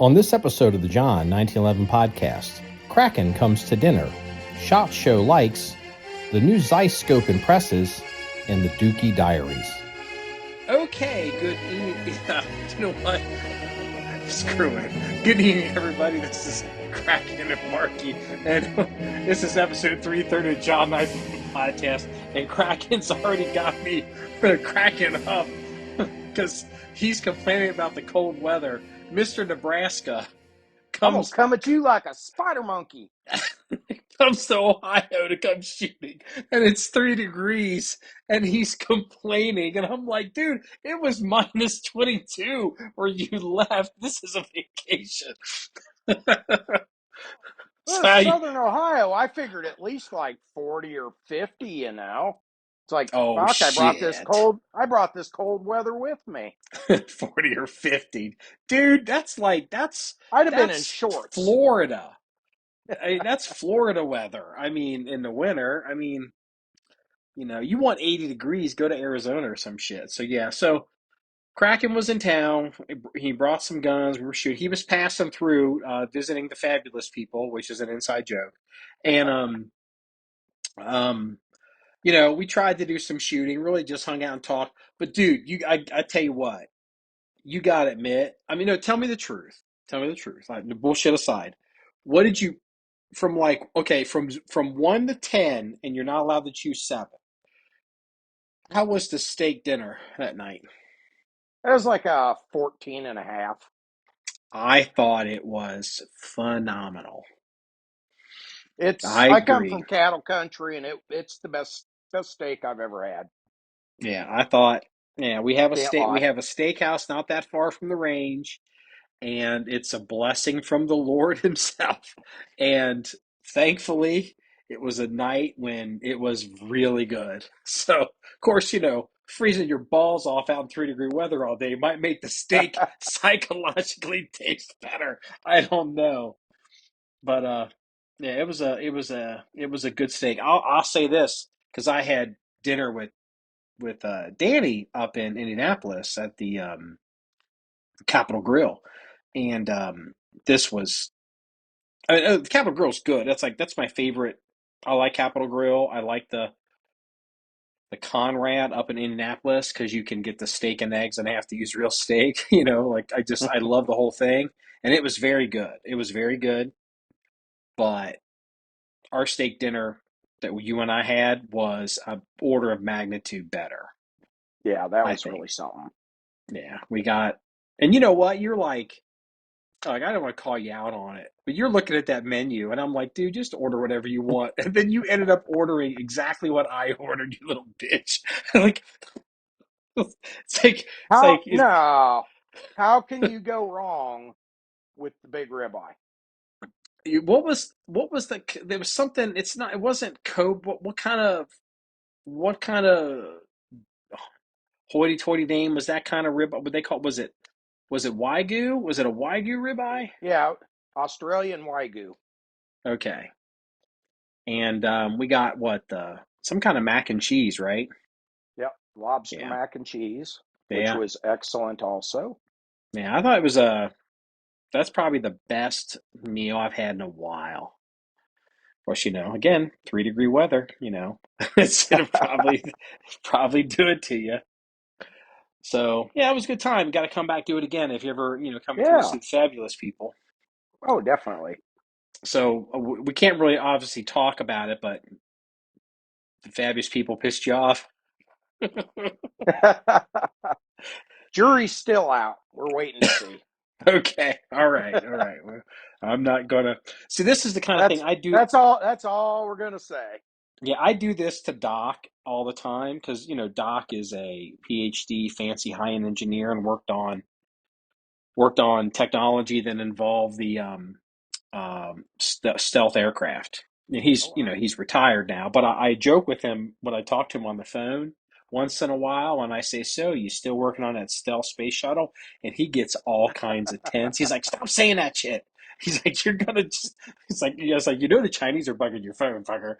On this episode of the John1911 Podcast, Kraken comes to dinner, SHOT Show likes, the new Zeiss scope impresses, and the Dookie Diaries. Okay, good evening. You know what? Screw it. Good evening, everybody. This is Kraken and Marky, and this is episode 330 of John1911 Podcast. And Kraken's already got me cracking up because he's complaining about the cold weather. Mr. Nebraska I'm gonna come at you like a spider monkey. comes to Ohio to come shooting, and it's 3 degrees, and he's complaining, and I'm like, dude, it was minus 22 where you left. This is a vacation. Southern Ohio, I figured at least like 40 or 50, you know. It's like, oh, fuck, shit. I brought this cold weather with me. 40 or 50. Dude, that's I'd have been in shorts. Florida. That's Florida weather. I mean, in the winter, you know, you want 80 degrees, go to Arizona or some shit. So, yeah. So, Kraken was in town. He brought some guns. We were shooting. He was passing through, visiting the fabulous people, which is an inside joke. And, you know, we tried to do some shooting, really just hung out and talked. But, dude, I tell you what, you got to admit, no, tell me the truth. Tell me the truth. Like, the bullshit aside. What did you, from 1 to 10, and you're not allowed to choose 7. How was the steak dinner that night? It was like a 14 and a half. I thought it was phenomenal. I come from cattle country, and it's the best steak I've ever had. Yeah, I thought. Yeah, we have a steakhouse not that far from the range, and it's a blessing from the Lord Himself. And thankfully, it was a night when it was really good. So, of course, you know, freezing your balls off out in 3-degree weather all day might make the steak psychologically taste better. I don't know, but yeah, it was a good steak. I'll say this because I had dinner with Danny up in Indianapolis at the Capitol Grill, and this was. The Capitol Grill's good. That's my favorite. I like Capitol Grill. I like the Conrad up in Indianapolis because you can get the steak and eggs and have to use real steak. You know, I love the whole thing, and it was very good. It was very good, but our steak dinner that you and I had was an order of magnitude better. Yeah, that was really something. Yeah, we got, and you know what? You're like, I don't want to call you out on it, but you're looking at that menu, and I'm like, dude, just order whatever you want. And then you ended up ordering exactly what I ordered, you little bitch. Like, no. How can you go wrong with the big ribeye? What was there was something, it wasn't Cobra. What kind of hoity-toity name was that kind of rib? What they call, was it Wagyu? Was it a Wagyu ribeye? Yeah, Australian Wagyu. Okay. And we got some kind of mac and cheese, right? Yep, lobster mac and cheese, which Yeah. was excellent also. Yeah, I thought it was that's probably the best meal I've had in a while. Of course, you know, again, 3-degree weather, you know, it's gonna probably do it to you. So yeah, it was a good time. Got to come back, do it again if you ever, you know, come to see the fabulous people. Oh, definitely. So we can't really obviously talk about it, but the fabulous people pissed you off. Jury's still out. We're waiting to see. Okay. All right. Well, I'm not gonna see. This is the kind of thing I do. That's all we're gonna say. Yeah, I do this to Doc all the time because, you know, Doc is a PhD, fancy high-end engineer, and worked on technology that involved the stealth aircraft. And he's retired now, but I joke with him when I talk to him on the phone once in a while, and I say, "So, you still working on that stealth space shuttle?" And he gets all kinds of tense. He's like, "Stop saying that shit." He's like, "You're gonna just." It's like, yes, like, you know, the Chinese are bugging your phone, fucker.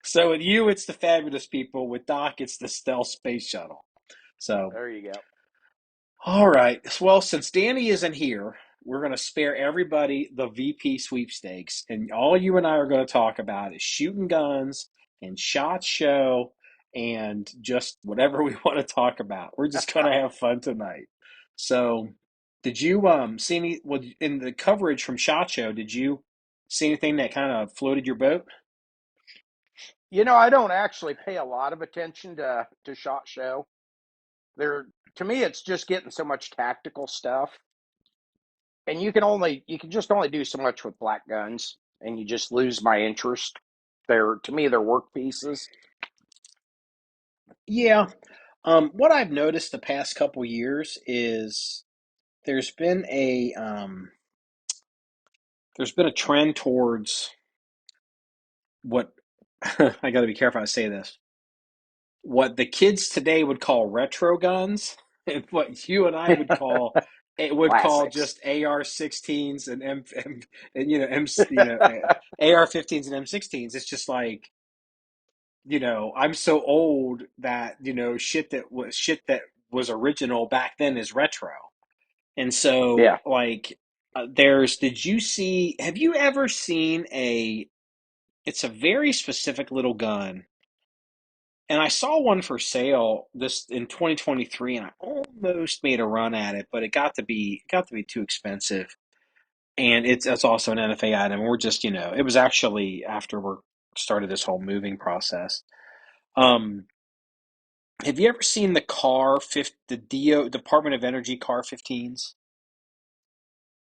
So with you, it's the fabulous people. With Doc, it's the stealth space shuttle. So there you go. All right. Well, since Danny isn't here, we're going to spare everybody the VP sweepstakes. And all you and I are going to talk about is shooting guns and SHOT Show and just whatever we want to talk about. We're just going to have fun tonight. So, did you see any, well, in the coverage from SHOT Show, did you see anything that kind of floated your boat? I don't actually pay a lot of attention to SHOT Show. To me, it's just getting so much tactical stuff, and you can just only do so much with black guns, and you just lose my interest. To me, they're work pieces. Yeah. What I've noticed the past couple years is there's been a trend towards what I got to be careful how I say this. What the kids today would call retro guns, and what you and I would call Classics. just AR-16s and AR-15s and M16s. It's just like, I'm so old that shit that was original back then is retro. And so, Yeah, like, have you ever seen it's a very specific little gun. And I saw one for sale this in 2023, and I almost made a run at it, but it got to be too expensive. And it's also an NFA item. We're just, it was actually after we started this whole moving process. Um, have you ever seen the Department of Energy Car 15s?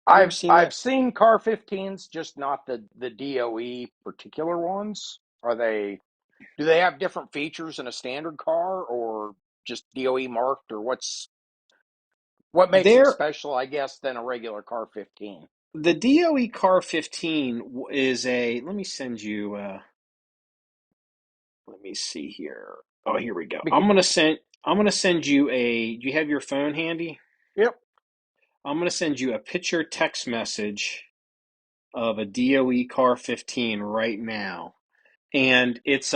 Have you ever seen I've that? seen Car 15s, just not the DOE particular ones. Do they have different features in a standard car, or just DOE marked, or what makes them They're special, I guess, than a regular Car 15? The DOE Car 15 is let me send you, let me see here. Oh, here we go. Because, I'm gonna send you do you have your phone handy? yep. I'm gonna send you a picture text message of a DOE Car 15 right now. And it's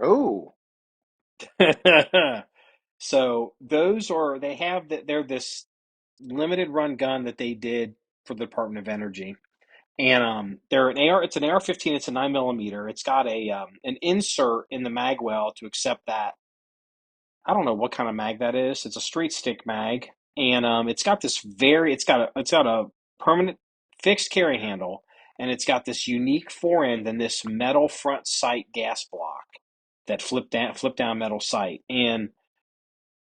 Oh, so they're this limited run gun that they did for the Department of Energy. And it's an AR-15, it's a 9 millimeter. It's got an insert in the mag well to accept that. I don't know what kind of mag that is. It's a straight stick mag. And it's got a permanent fixed carry handle, and it's got this unique forend and this metal front sight gas block that flip down metal sight. And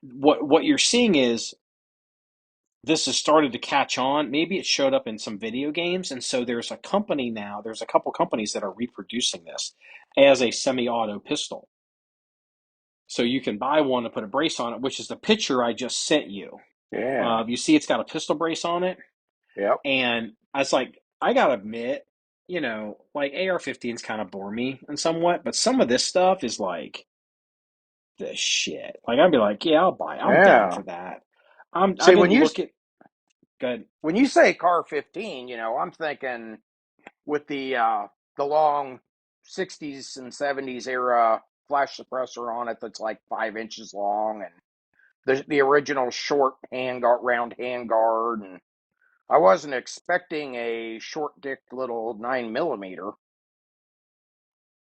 what you're seeing is this has started to catch on. Maybe it showed up in some video games, and so there's a couple companies that are reproducing this as a semi-auto pistol. So you can buy one and put a brace on it, which is the picture I just sent you. yeah. You see it's got a pistol brace on it, Yep. and I was like, I gotta admit, like AR-15s kind of bore me in somewhat, but some of this stuff is like the shit. Like I'd be like, yeah, I'm down Yeah. for that. I See, didn't look at good. when you say Car 15, I'm thinking with the long 60s and 70s era flash suppressor on it that's like 5 inches long, and the original short round handguard, and I wasn't expecting a short dick little 9 millimeter.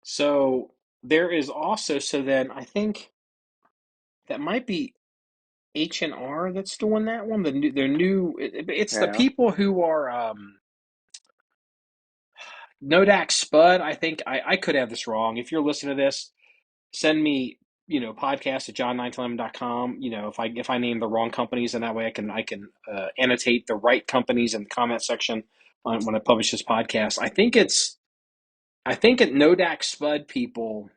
So there is also, so then I think that might be H&R that's doing that one. Their new, it's the Yeah. people who are Nodak Spud. I think I could have this wrong. If you're listening to this, send me podcast at john1911.com. If I name the wrong companies, and that way I can annotate the right companies in the comment section when I publish this podcast. I think at Nodak Spud people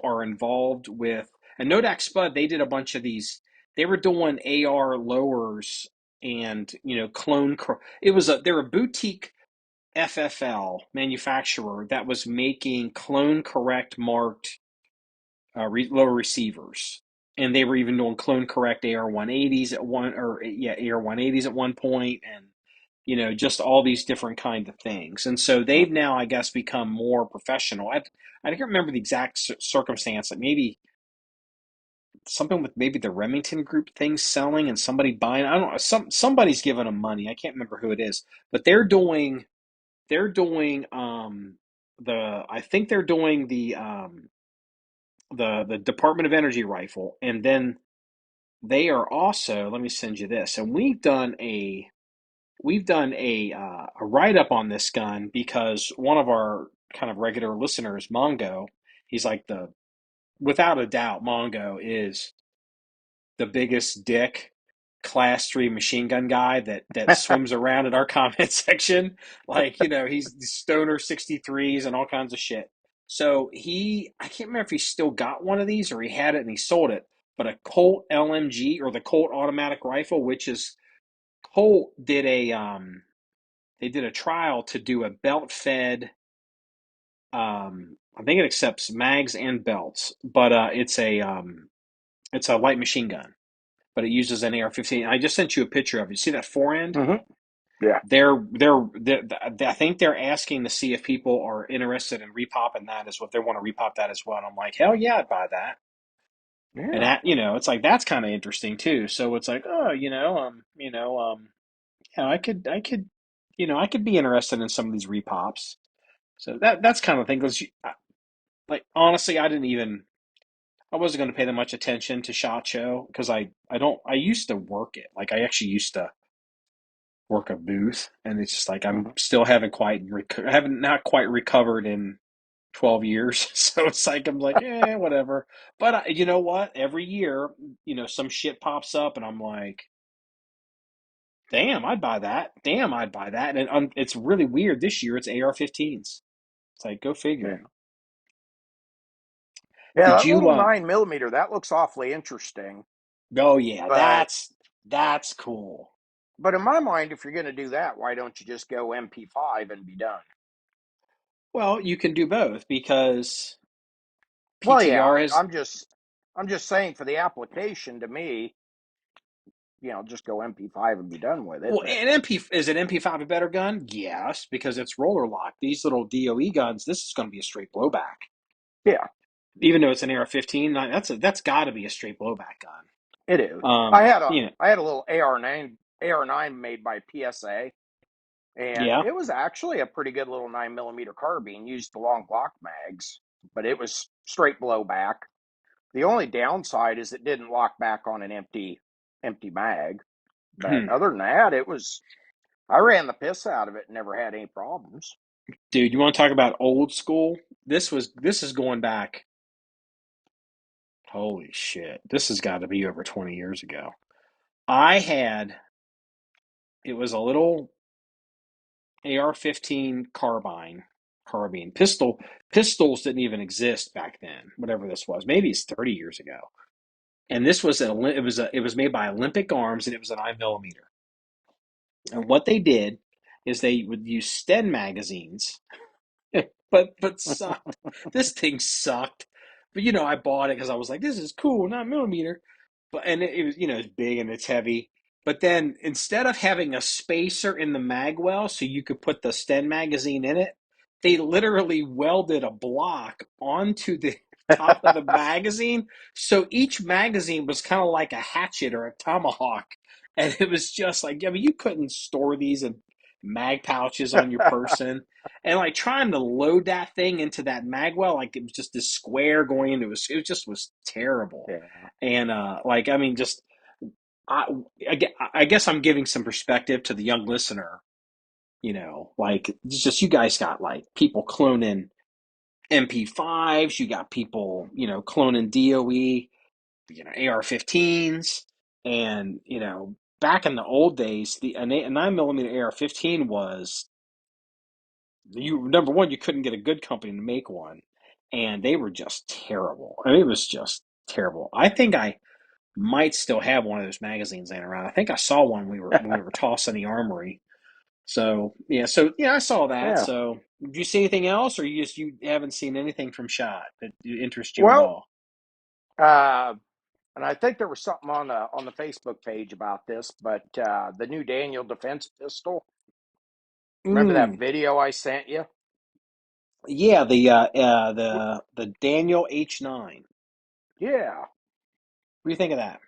are involved with, and Nodak Spud, they did a bunch of these. They were doing AR lowers and they're a boutique FFL manufacturer that was making clone correct marked lower receivers, and they were even doing clone correct AR-180s AR-180s at one point, and just all these different kind of things. And so they've now, I guess, become more professional. I can't remember the exact circumstance. Like maybe something with maybe the Remington Group thing selling and somebody buying. I don't know. Somebody's giving them money. I can't remember who it is, but they're doing I think they're doing the Department of Energy rifle, and then they are also, let me send you this. And we've done a write up on this gun because one of our kind of regular listeners, Mongo, he's like without a doubt, Mongo is the biggest dick class 3 machine gun guy that swims around in our comment section. Like, he's stoner 63s and all kinds of shit. So I can't remember if he still got one of these or he had it and he sold it, but a Colt LMG, or the Colt automatic rifle, which is Colt they did a trial to do a belt fed, I think it accepts mags and belts, but it's a light machine gun, but it uses an AR-15. I just sent you a picture of it. See that forend? Mm-hmm. Yeah. I think they're asking to see if people are interested in repopping that, as what they want to repop that as well. And I'm like, hell yeah, I'd buy that. And Yeah. that, it's like, that's kind of interesting too. So it's like, oh, yeah, I could be interested in some of these repops. So that's kind of the thing. Because, like, honestly, I wasn't going to pay that much attention to SHOT Show because I used to work it. Like, I actually used to work a booth, and it's just like I'm Mm-hmm. still haven't not quite recovered in 12 years. So it's like I'm like, whatever. But you know what? Every year, some shit pops up, and I'm like, damn, I'd buy that. Damn, I'd buy that. And it's really weird. This year, it's AR-15s. It's like, go figure. Yeah. Yeah, Did that you? little 9mm, that looks awfully interesting. Oh yeah, But that's cool. but in my mind, if you're going to do that, why don't you just go MP5 and be done? Well, you can do both because Well, yeah, PTR has. I'm just saying for the application to me, just go MP5 and be done with it. Well, But an MP5 a better gun? Yes, because it's roller lock. These little DOE guns, this is going to be a straight blowback. yeah, Even though it's an AR-15, that's got to be a straight blowback gun. it is. Um, I had a little AR9 made by PSA, and yeah. it was actually a pretty good little 9mm carbine, used the long block mags, but it was straight blowback. The only downside is it didn't lock back on an empty mag. But other than that, I ran the piss out of it and never had any problems. Dude, you want to talk about old school? This is going back. Holy shit! This has got to be over 20 years ago. It was a little AR-15 carbine pistol. Pistols didn't even exist back then. Whatever this was, maybe it's 30 years ago. And this was it was made by Olympic Arms, and it was a 9mm. And what they did is they would use Sten magazines, but sucked. This thing sucked. But I bought it because I was like, this is cool, 9mm. But it was it's big and it's heavy. But then instead of having a spacer in the mag well so you could put the Sten magazine in it, they literally welded a block onto the top of the magazine. So each magazine was kind of like a hatchet or a tomahawk. And it was just like, I mean, you couldn't store these in mag pouches on your person. And like trying to load that thing into that magwell, like it was just this square going into it just was terrible. Yeah. And like, I mean, just I, I guess I'm giving some perspective to the young listener. Like it's just you guys got like people cloning MP5s, you got people cloning DOE, AR-15s, and back in the old days, a 9mm AR-15 was number one, you couldn't get a good company to make one, and they were just terrible. I mean, it was just terrible. I think I might still have one of those magazines laying around. I think I saw one when we were tossing the armory. So yeah, I saw that. Yeah. So, did you see anything else, or you haven't seen anything from Shot that interests you at Well, all? uh, and I think there was something on the Facebook page about this, but the new Daniel Defense pistol. Remember that Mm, video I sent you? yeah, the Daniel H9. Yeah. do you think of that?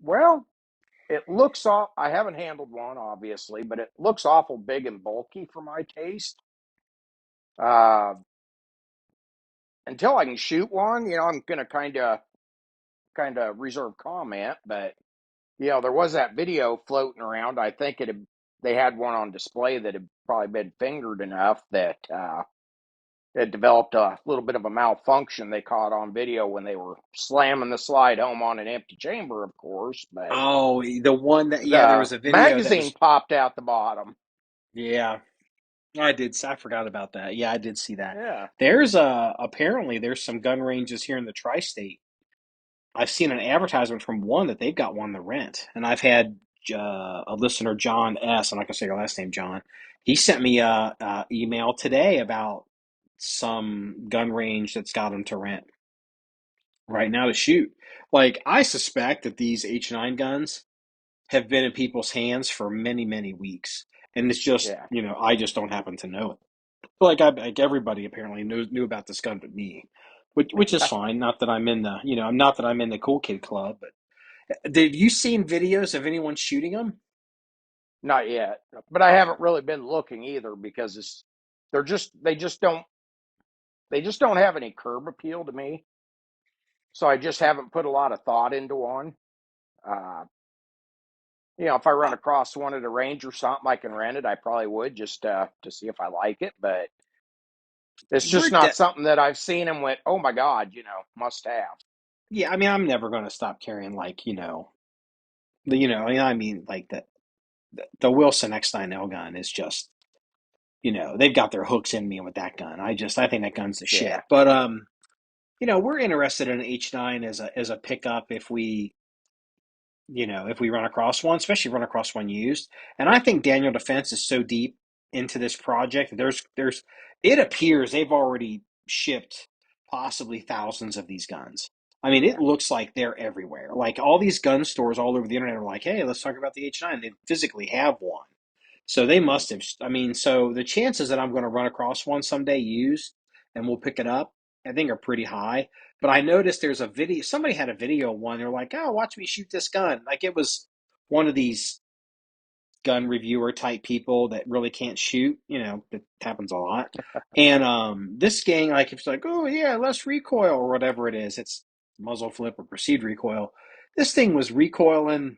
Well, it looks off. I haven't handled one, obviously, but it looks awful big and bulky for my taste. Uh, until I can shoot one, I'm gonna kind of reserve comment. But there was that video floating around. I think they had one on display that had probably been fingered enough that it developed a little bit of a malfunction. They caught on video when they were slamming the slide home on an empty chamber, of course. But Oh, the one that, yeah, there the was a video that magazine was, popped out the bottom. yeah, I forgot about that. Yeah, I did see that. Yeah. Apparently there's some gun ranges here in the tri-state. I've seen an advertisement from one that they've got one to rent, and I've had a listener, John S. I'm not gonna say your last name, John. He sent me a email today about some gun range that's got them to rent right now to shoot. Like, I suspect that these H9 guns have been in people's hands for many, many weeks, and it's just, Yeah. I just don't happen to know it. Like everybody apparently knew about this gun but me, which is fine. Not that I'm in the, not that I'm in the cool kid club, but have you seen videos of anyone shooting them? Not yet. But I haven't really been looking either because they're just they just don't have any curb appeal to me. So I just haven't put a lot of thought into one. Uh, if I run Uh, across one at a range or something, I can rent it. I probably would just to see if I like it. But it's we're just not de- something that I've seen and went, oh my God, must have. yeah. I mean, I'm never going to stop carrying like I mean, like the Wilson X9L gun is just they've got their hooks in me with that gun. I think that gun's the Yeah. shit. But we're interested in an H9 as a pickup if we run across one, especially run across one used. And I think Daniel Defense is so deep into this project. It appears they've already shipped possibly thousands of these guns. I mean, it Yeah. looks like they're everywhere. Like, all these gun stores all over the internet are like, hey, let's talk about the H9. They physically have one. So they Mm-hmm. must have. I mean, so the chances that I'm going to run across one someday used and we'll pick it up, I think, are pretty high. But I noticed there's a video. Somebody had a video of one. They're like, "Oh, watch me shoot this gun!" Like, it was one of these gun reviewer type people that really can't shoot. It happens a lot. And this gang, like, it's like, "Oh yeah, less recoil," or whatever it is. It's muzzle flip or perceived recoil. This thing was recoiling,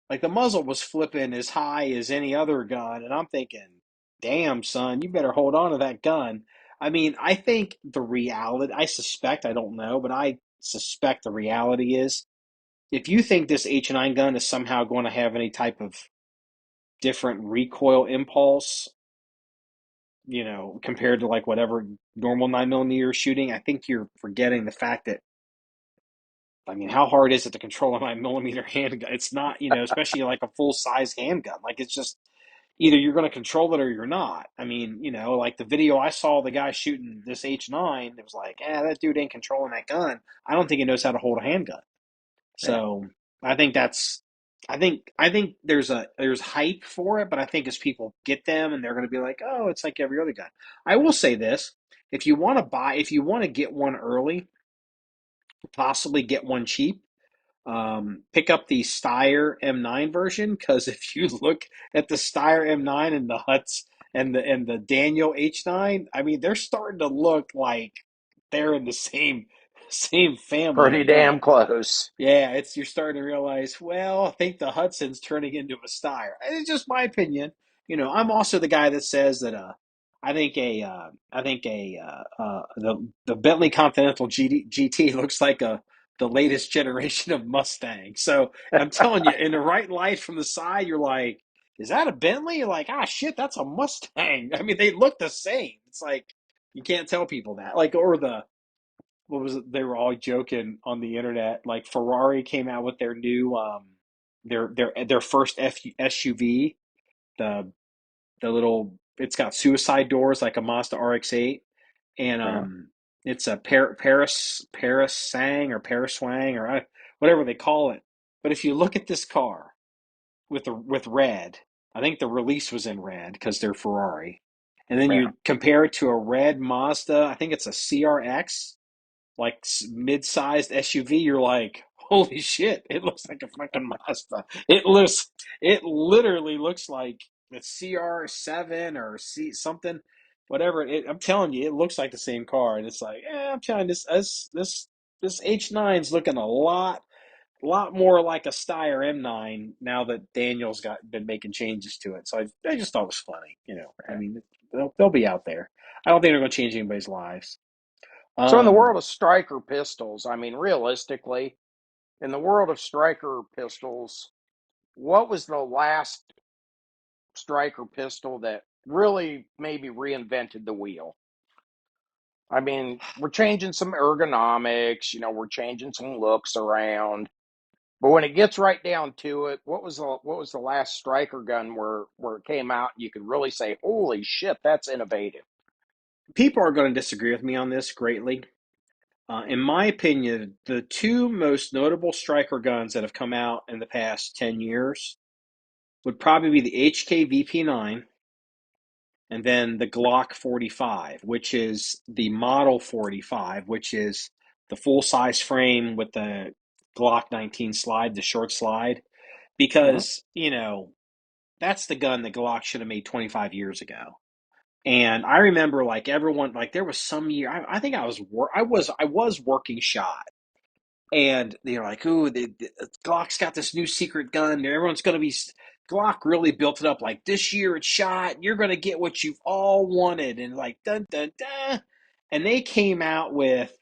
like, the muzzle was flipping as high as any other gun, and I'm thinking, damn, son, you better hold on to that gun. I mean, I think the reality, I suspect, I don't know, but I suspect the reality is, if you think this H9 gun is somehow going to have any type of different recoil impulse, compared to like whatever normal 9mm shooting, I think you're forgetting the fact that, I mean, how hard is it to control a 9mm handgun? It's not, especially like a full size handgun. Like, it's just either you're going to control it or you're not. I mean, like the video I saw, the guy shooting this H9, it was like, that dude ain't controlling that gun. I don't think he knows how to hold a handgun. Yeah. So I think I think there's hype for it, but I think as people get them and they're going to be like, oh, it's like every other gun. I will say this: if you want to get one early, possibly get one cheap, pick up the Steyr M9 version, because if you look at the Steyr M9 and the Huts and the Daniel H9, I mean, they're starting to look like they're in the same family Pretty of damn gun. close. Yeah, you're starting to realize, well, I think the Hudson's turning into a Steyr. It's just my opinion. I'm also the guy that says that I think the Bentley Continental GT looks like the latest generation of Mustang. So I'm telling you, in the right light from the side, you're like, is that a Bentley? You're like, ah, shit, that's a Mustang. I mean, they look the same. It's like, you can't tell people that. Like, or what was it? They were all joking on the internet. Like, Ferrari came out with their new their first SUV, the little, it's got suicide doors like a Mazda RX-8, and Yeah. it's a Paris Sang or Paris Swang or whatever they call it. But if you look at this car with red, I think the release was in red because they're Ferrari, and then Yeah. you compare it to a red Mazda. I think it's a CRX, like mid-sized SUV. You're like, holy shit, it looks like a fucking Mazda. It literally looks like the CR7 or C something, whatever. I'm telling you, it looks like the same car, and it's like, I'm telling you, this H9's looking a lot more like a Steyr M9 now that Daniel's been making changes to it. So I just thought it was funny, I mean, they'll be out there. I don't think they're going to change anybody's lives. So in the world of striker pistols, I mean, realistically, in the world of striker pistols, what was the last striker pistol that really maybe reinvented the wheel? I mean, we're changing some ergonomics, we're changing some looks around. But when it gets right down to it, what was the last striker gun where it came out and you could really say, "Holy shit, that's innovative"? People are going to disagree with me on this greatly. In my opinion, the two most notable striker guns that have come out in the past 10 years would probably be the HK VP9 and then the Glock 45, which is the Model 45, which is the full-size frame with the Glock 19 slide, the short slide, Mm-hmm. because, that's the gun that Glock should have made 25 years ago. And I remember, like, everyone, like, there was some year, I think I was working shot, and they're like, "Ooh, the Glock's got this new secret gun. Everyone's going to be." Glock really built it up like, this year it's shot. You're going to get what you've all wanted, and like, dun dun dun. And they came out with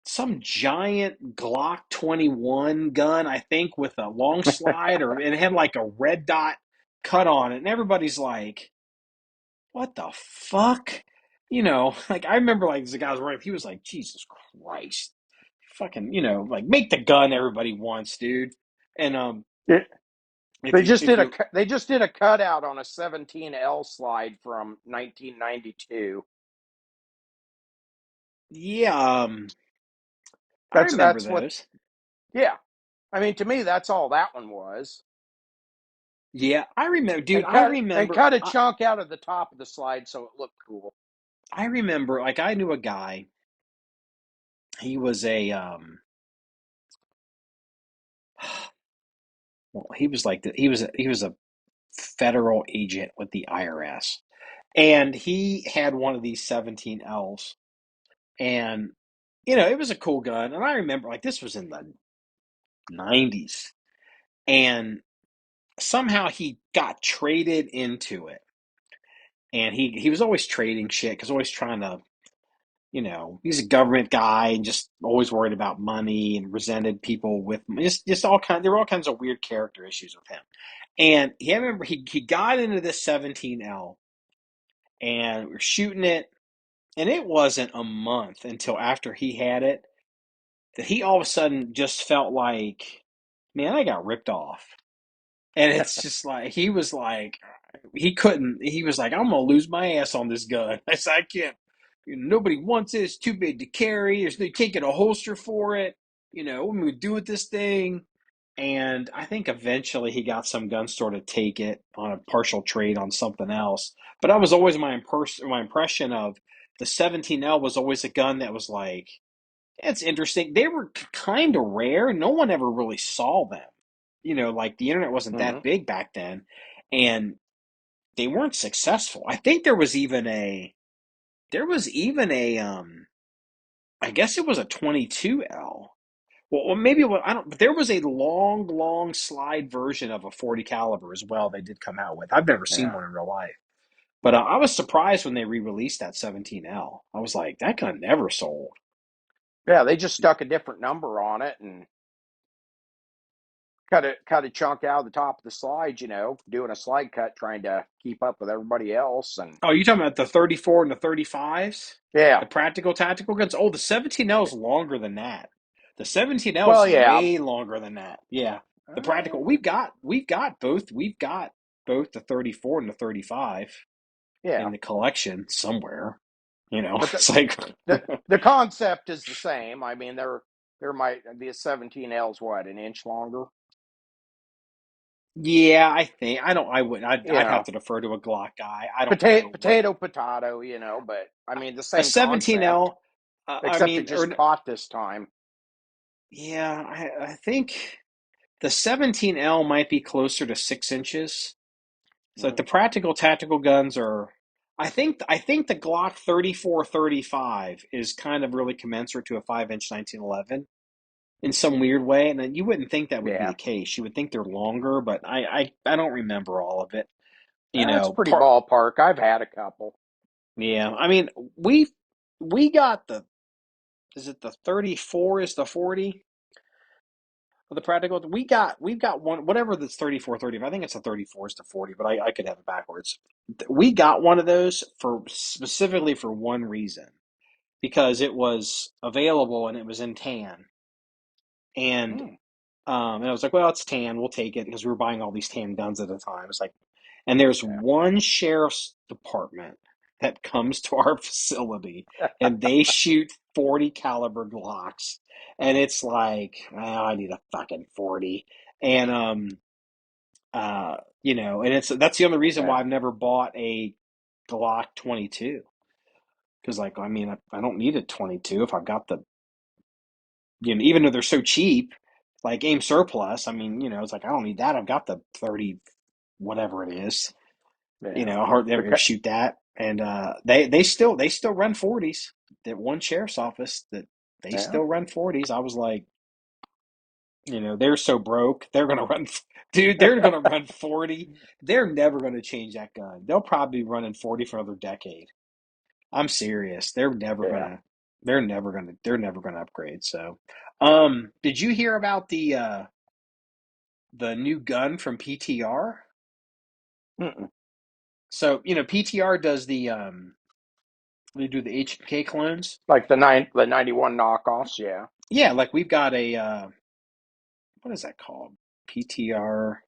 some giant Glock 21 gun, I think, with a long slide, and it had like a red dot cut on it, and everybody's like, "What the fuck?" Like, I remember, like, the guy was wearing, he was like, "Jesus Christ, fucking, like, make the gun everybody wants, dude." And It, if they you just if did a you they just did a cutout on a 17L slide from 1992. yeah, I That's remember that's what. those. Yeah, I mean, to me, that's all that one was. Yeah, I remember, dude. And cut a chunk out of the top of the slide so it looked cool. I remember, like, I knew a guy. He was a well, he was like he was a federal agent with the IRS, and he had one of these 17Ls, and it was a cool gun. And I remember, like, this was in the 90s, and somehow he got traded into it, and he was always trading shit because always trying to, he's a government guy and just always worried about money and resented people with just all kind. There were all kinds of weird character issues with him. And I remember he got into this 17L, and we're shooting it, and it wasn't a month until after he had it that he all of a sudden just felt like, man, I got ripped off. And it's just like, he was like, he was like, "I'm gonna lose my ass on this gun." I said, "I can't, nobody wants it, it's too big to carry, you can't get a holster for it, what am I gonna do with this thing?" And I think eventually he got some gun store to take it on a partial trade on something else. But that was always my impression of the 17L was always a gun that was like, it's interesting. They were kind of rare. No one ever really saw them. Like, the internet wasn't Mm-hmm. that big back then, and they weren't successful. I think there was even a I guess it was a 22L. Well, maybe I don't. But there was a long slide version of a 40 caliber as well. They did come out with. I've never seen Yeah. one in real life, but I was surprised when they re-released that 17L. I was like, that gun never sold. Yeah, they just stuck a different number on it and cut a chunk out of the top of the slide, doing a slide cut, trying to keep up with everybody else. And Oh, you talking about the 34 and the 35s? yeah, The practical tactical guns? Oh, the 17L is longer than that. The 17L well, is yeah, way longer than that. Yeah. The practical. uh, We've got both the 34 and the 35 yeah. in the collection somewhere. But It's like, the concept is the same. I mean, there might be a 17L's what, an inch longer. yeah, I wouldn't. You I'd have know, to defer to a Glock guy. I don't know what potato. But I mean, the a same concept, 17L. I except it mean, just caught this time. Yeah, I think the 17L might be closer to 6 inches. So Mm. the practical tactical guns are. I think the Glock 34-35 is kind of really commensurate to a 5-inch 1911 in some weird way, and then you wouldn't think that would be Yeah, the case. You would think they're longer, but I don't remember all of it. that's pretty Part. ballpark. I've had a couple. Yeah, I mean we got the. Is it the 34 is the 40? The practical, we've got one, whatever that's 34 30. I think it's a 34 is to 40, but I could have it backwards. We got one of those for specifically for one reason, because it was available and it was in tan. And Mm. and I was like, well, it's tan, we'll take it, because we were buying all these tan guns at the time. It's like, and there's Yeah. one sheriff's department that comes to our facility, and they shoot 40 caliber Glocks, and it's like, oh, I need a fucking 40, and and that's the only reason Yeah. why I've never bought a Glock 22, because like, I mean, I don't need a 22 if I've got the, even though they're so cheap, like Aim Surplus. I mean, it's like, I don't need that. I've got the 30, whatever it is. Yeah. I hardly ever Okay. shoot that. And they still run 40s. That one sheriff's office that they Yeah. still run 40s. I was like, they're so broke. They're gonna run, dude. They're gonna run 40. They're never gonna change that gun. They'll probably be running 40 for another decade. I'm serious. They're never Yeah. gonna. They're never gonna upgrade. So, did you hear about the new gun from PTR? Mm-mm. So PTR does they do the H&K clones. Like the 91 knockoffs. Yeah. Yeah, like we've got a what is that called? PTR.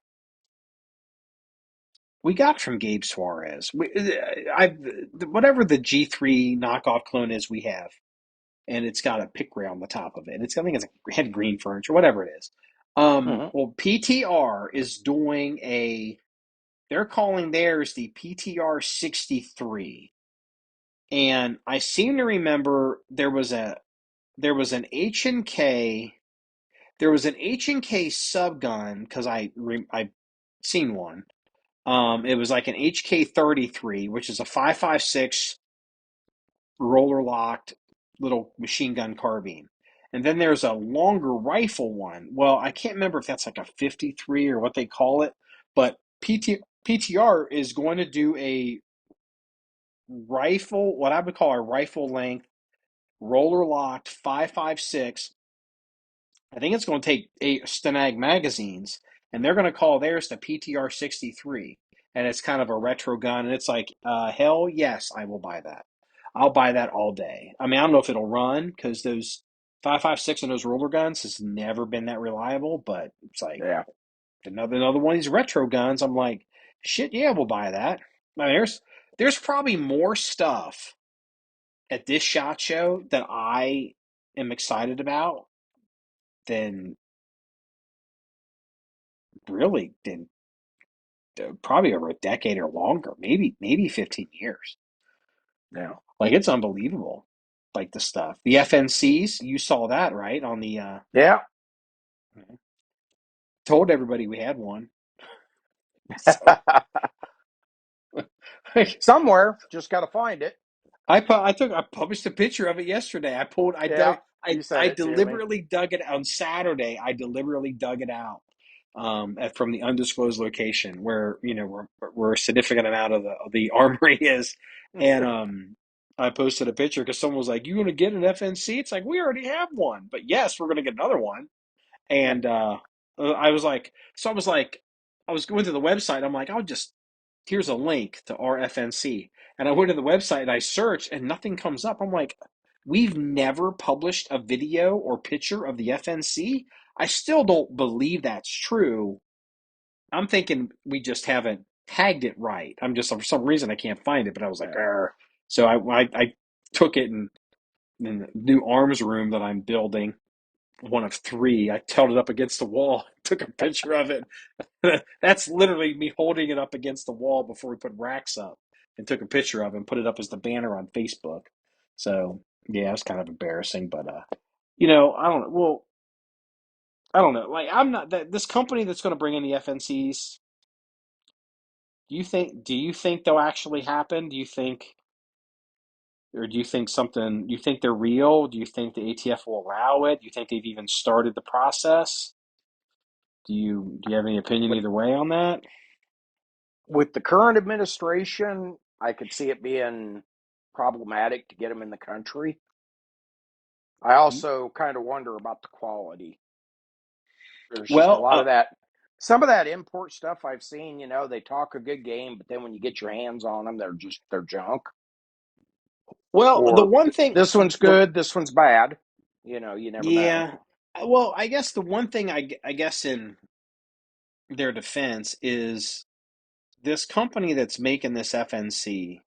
We got it from Gabe Suarez. Whatever the G3 knockoff clone is, we have, and it's got a pick rail on the top of it. And I think it's a head green furniture, whatever it is. Mm-hmm. Well, PTR is doing they're calling theirs the PTR 63. And I seem to remember there was an H&K sub gun, because I seen one. It was like an HK-33, which is a 5.56 roller locked little machine gun carbine. And then there's a longer rifle one. Well, I can't remember if that's like a 53 or what they call it, but PTR is going to do a rifle, what I would call a rifle length roller locked 5.56. I think it's going to take 8 Stenag magazines, and they're going to call theirs the PTR 63. And it's kind of a retro gun, and it's like, hell yes, I will buy that. I'll buy that all day. I mean, I don't know if it'll run, because those 5.56 and those roller guns has never been that reliable, but it's like Yeah. another one of these retro guns. I'm like, shit, yeah, we'll buy that. I mean, there's probably more stuff at this SHOT Show that I am excited about than really than probably over a decade or longer, maybe 15 years. Yeah. Like, it's unbelievable. Like, the stuff, the FNCs, you saw that, right? On the Yeah. told everybody we had one. So Somewhere. Just got to find it. I published a picture of it yesterday. I dug Yeah. You sent I it to me. deliberately dug it on Saturday. I deliberately dug it out from the undisclosed location where where a significant amount of the armory is, and I posted a picture because someone was like, "You going to get an FNC?" It's like, we already have one, but yes, we're going to get another one. And I was like, I was going to the website. I'm like, here's a link to our FNC. And I went to the website and I searched and nothing comes up. I'm like, we've never published a video or picture of the FNC. I still don't believe that's true. I'm thinking we just haven't tagged it right. I'm just, for some reason, I can't find it, but I was like, Yeah. Arr. So I took it in the new arms room that I'm building, one of three. I held it up against the wall, took a picture of it. That's literally me holding it up against the wall before we put racks up, and took a picture of it and put it up as the banner on Facebook. So yeah, it was kind of embarrassing, but I don't know. Well, I don't know. Like, I'm not that this company that's going to bring in the FNCs. Do you think they'll actually happen? Do you think, or do you think something? Do you think they're real? Do you think the ATF will allow it? Do you think they've even started the process? Do you have any opinion With either way on that? with the current administration, I could see it being problematic to get them in the country. I also kind of wonder about the quality. There's just a Well, lot of that. Some of that import stuff I've seen, they talk a good game, but then when you get your hands on them, they're junk. the Or one thing, this one's the good, this one's bad. You never know. yeah, well, I guess the one thing I guess in their defense is this company that's making this FNC.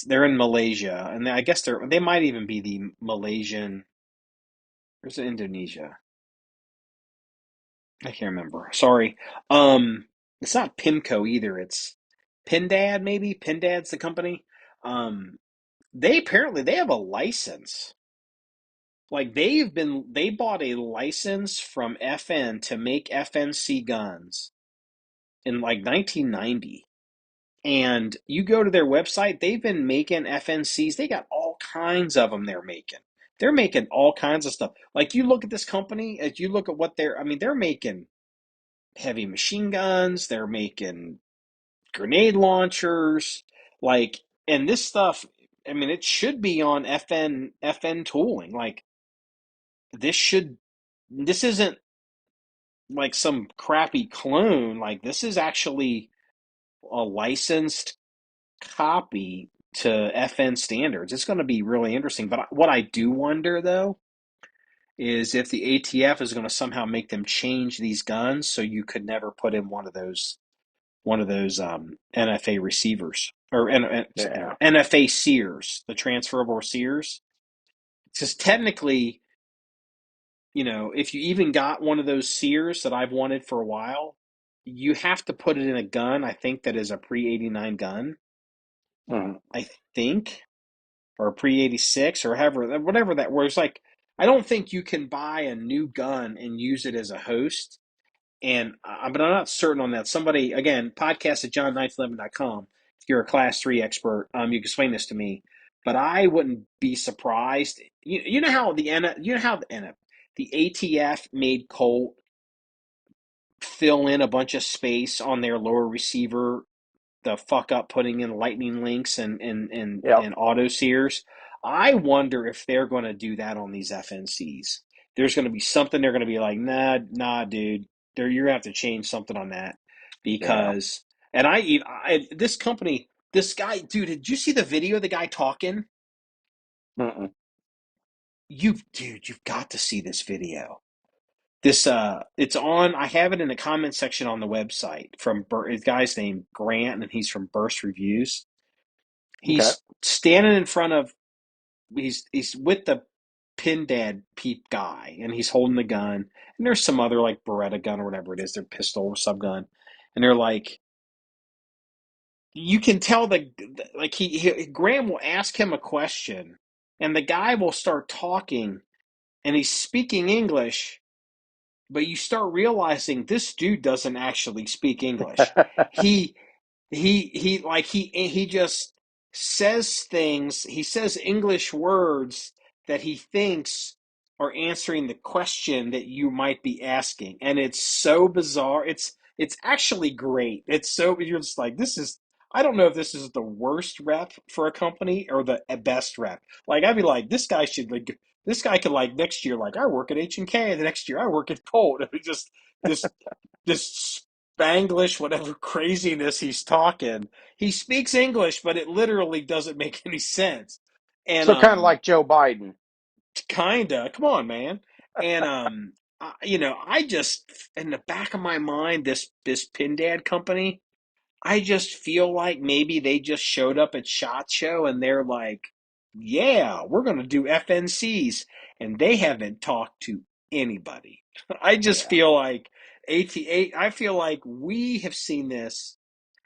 They're in Malaysia, and I guess they might even be the Malaysian. Where's Indonesia? I can't remember. Sorry. It's not Pimco either. It's Pindad, maybe. Pindad's the company. Um, they have a license. Like they bought a license from FN to make FNC guns in like 1990. And you go to their website, they've been making FNCs. They got all kinds of them they're making. They're making all kinds of stuff. Like you look at this company, as you look at what they're making heavy machine guns, they're making grenade launchers, like, and this stuff, it should be on FN tooling. Like this isn't like some crappy clone. Like this is actually a licensed copy to FN standards. It's going to be really interesting. But what I do wonder though is if the ATF is going to somehow make them change these guns so you could never put in one of those NFA receivers or Yeah. NFA sears, the transferable sears. Because technically, if you even got one of those sears that I've wanted for a while, you have to put it in a gun, I think, that is a pre-89 gun. Mhm. I think, or a pre-86 or whatever that, where it's like, I don't think you can buy a new gun and use it as a host. But I'm not certain on that. Somebody, again, podcast at John1911.com. If you're a class 3 expert, you can explain this to me. But I wouldn't be surprised. You know how the ATF made Colt fill in a bunch of space on their lower receiver, the fuck up putting in lightning links Yep. and auto sears. I wonder if they're going to do that on these FNCs. There's going to be something they're going to be like, nah, dude. You're going to have to change something on that Yeah. because, this company, this guy, dude, did you see the video of the guy talking? Mm-mm. You've got to see this video. It's on. I have it in the comment section on the website from his guy's name Grant, and he's from Burst Reviews. Okay. He's standing in front of. He's with the Pin Dad Peep guy, and he's holding the gun. And there's some other like Beretta gun or whatever it is, their pistol or subgun, and they're like, you can tell like Graham will ask him a question, and the guy will start talking, and he's speaking English, but you start realizing this dude doesn't actually speak English. He he just says things. He says English words that he thinks are answering the question that you might be asking, and it's so bizarre. It's actually great. It's so you're just like, this is. I don't know if this is the worst rep for a company or the best rep. Like I'd be like, this guy should like. This guy could like next year, like I work at H&K, the next year I work at Colt. Just this this Spanglish, whatever craziness he's talking. He speaks English, but it literally doesn't make any sense. And So kind of like Joe Biden. kinda, come on, man. And I just in the back of my mind, this Pindad company, I just feel like maybe they just showed up at SHOT Show and they're like, yeah, we're going to do FNCs. And they haven't talked to anybody. I just Yeah. feel like I feel like we have seen this.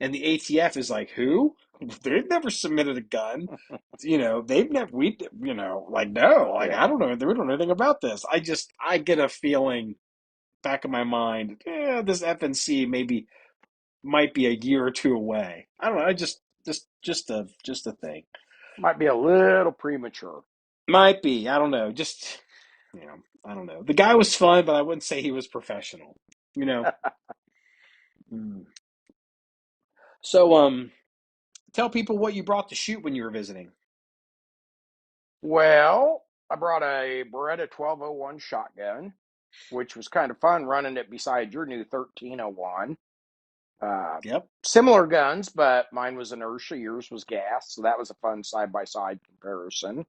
And the ATF is like, who? They've never submitted a gun. They've never, no, I Yeah. don't know. We don't know anything about this. I get a feeling back of my mind, this FNC might be a year or two away. I don't know. Just a thing. Might be a little premature. Might be. I don't know. I don't know. The guy was fun, but I wouldn't say he was professional. You know. Mm. So, tell people what you brought to shoot when you were visiting. Well, I brought a Beretta 1201 shotgun, which was kind of fun running it beside your new 1301. Yep. Similar guns, but mine was inertia, yours was gas, so that was a fun side-by-side comparison.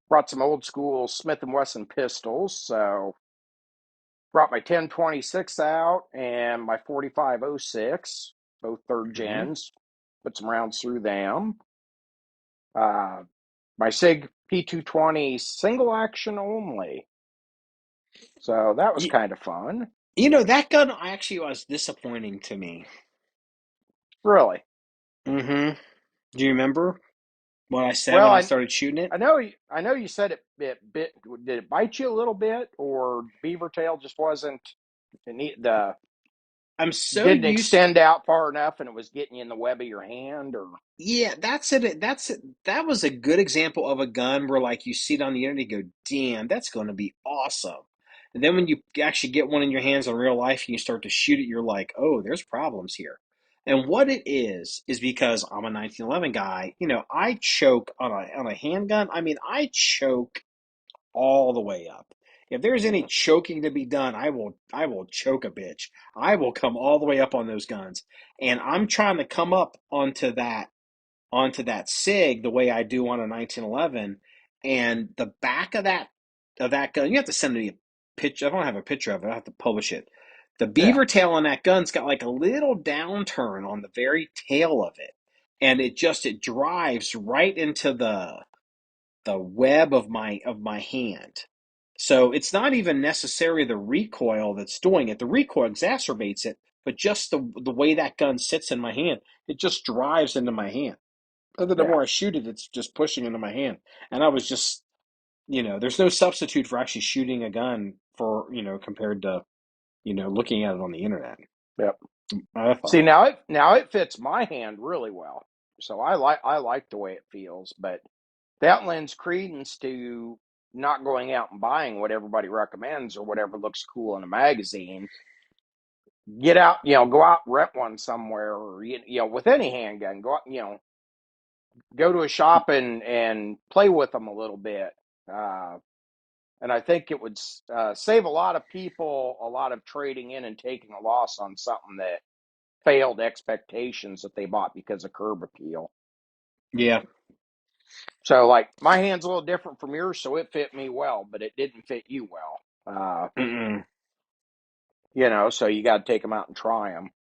Brought some old school Smith & Wesson pistols, so brought my 1026 out and my 4506, both third Mm-hmm. gens. Put some rounds through them. Uh, my SIG P220 single action only. So that was kind of fun. That gun actually was disappointing to me. Really. Mm-hmm. Do you remember what I said Well, when I started shooting it? I know you said it bit. Did it bite you a little bit, or beaver tail just wasn't the I'm so didn't used. extend out far enough, and it was getting you in the web of your hand, or Yeah, that's it. That was a good example of a gun where, like, you see it on the internet, you go, "Damn, that's going to be awesome." And then when you actually get one in your hands in real life and you start to shoot it, you're like, "Oh, there's problems here." And what it is because I'm a 1911 guy. I choke on a handgun. I mean, I choke all the way up. If there's any choking to be done, I will choke a bitch. I will come all the way up on those guns. And I'm trying to come up onto that SIG the way I do on a 1911, and the back of that gun, you have to send me a picture. I don't have a picture of it. I have to publish it. The yeah, beaver tail on that gun's got like a little downturn on the very tail of it, and it drives right into the web of my hand. So it's not even necessarily the recoil that's doing it. The recoil exacerbates it, but just the way that gun sits in my hand, it just drives into my hand. And then the yeah, more I shoot it, it's just pushing into my hand. And I was just, there's no substitute for actually shooting a gun compared to, looking at it on the internet. yep. I See, thought. now it fits my hand really well, so I like the way it feels, but that lends credence to not going out and buying what everybody recommends or whatever looks cool in a magazine. Get out, go out and rent one somewhere, or with any handgun, go out, go to a shop and play with them a little bit. Uh, and I think it would save a lot of people a lot of trading in and taking a loss on something that failed expectations that they bought because of curb appeal. Yeah. So, like, my hand's a little different from yours, so it fit me well, but it didn't fit you well. Mm-mm. So you got to take them out and try them.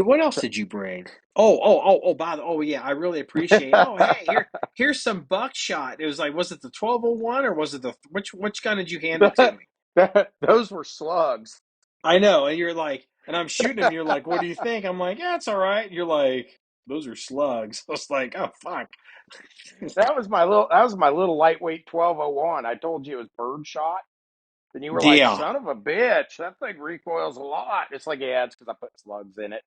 What else So, did you bring? Oh, yeah, I really appreciate. Oh, hey, here's some buckshot. It was like, was it the 1201 or was it which gun did you hand it to me? those were slugs. I know, and you're like, and I'm shooting him. You're like, what do you think? I'm like, yeah, it's all right. And you're like, those are slugs. I was like, oh fuck. That was my little lightweight 1201. I told you it was birdshot. And you were like, Yeah. son of a bitch, that thing recoils a lot. It's like, yeah, it's because I put slugs in it.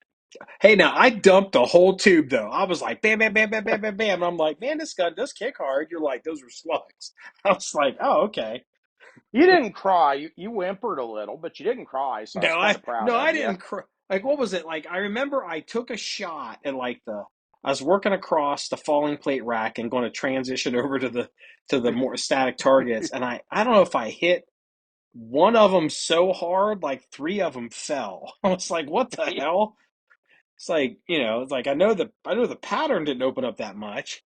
Hey, now I dumped the whole tube though. I was like, bam, bam, bam, bam, bam, bam, bam. And I'm like, man, this gun does kick hard. You're like, those are slugs. I was like, oh, okay. You didn't cry. You whimpered a little, but you didn't cry, so I was No, kind I of proud no, of I you. didn't cry. Like, what was it? Like, I remember I took a shot and I was working across the falling plate rack and going to transition over to the more static targets, and I don't know if I hit one of them so hard, like three of them fell. I was like, what the hell? It's like, it's like I know the pattern didn't open up that much.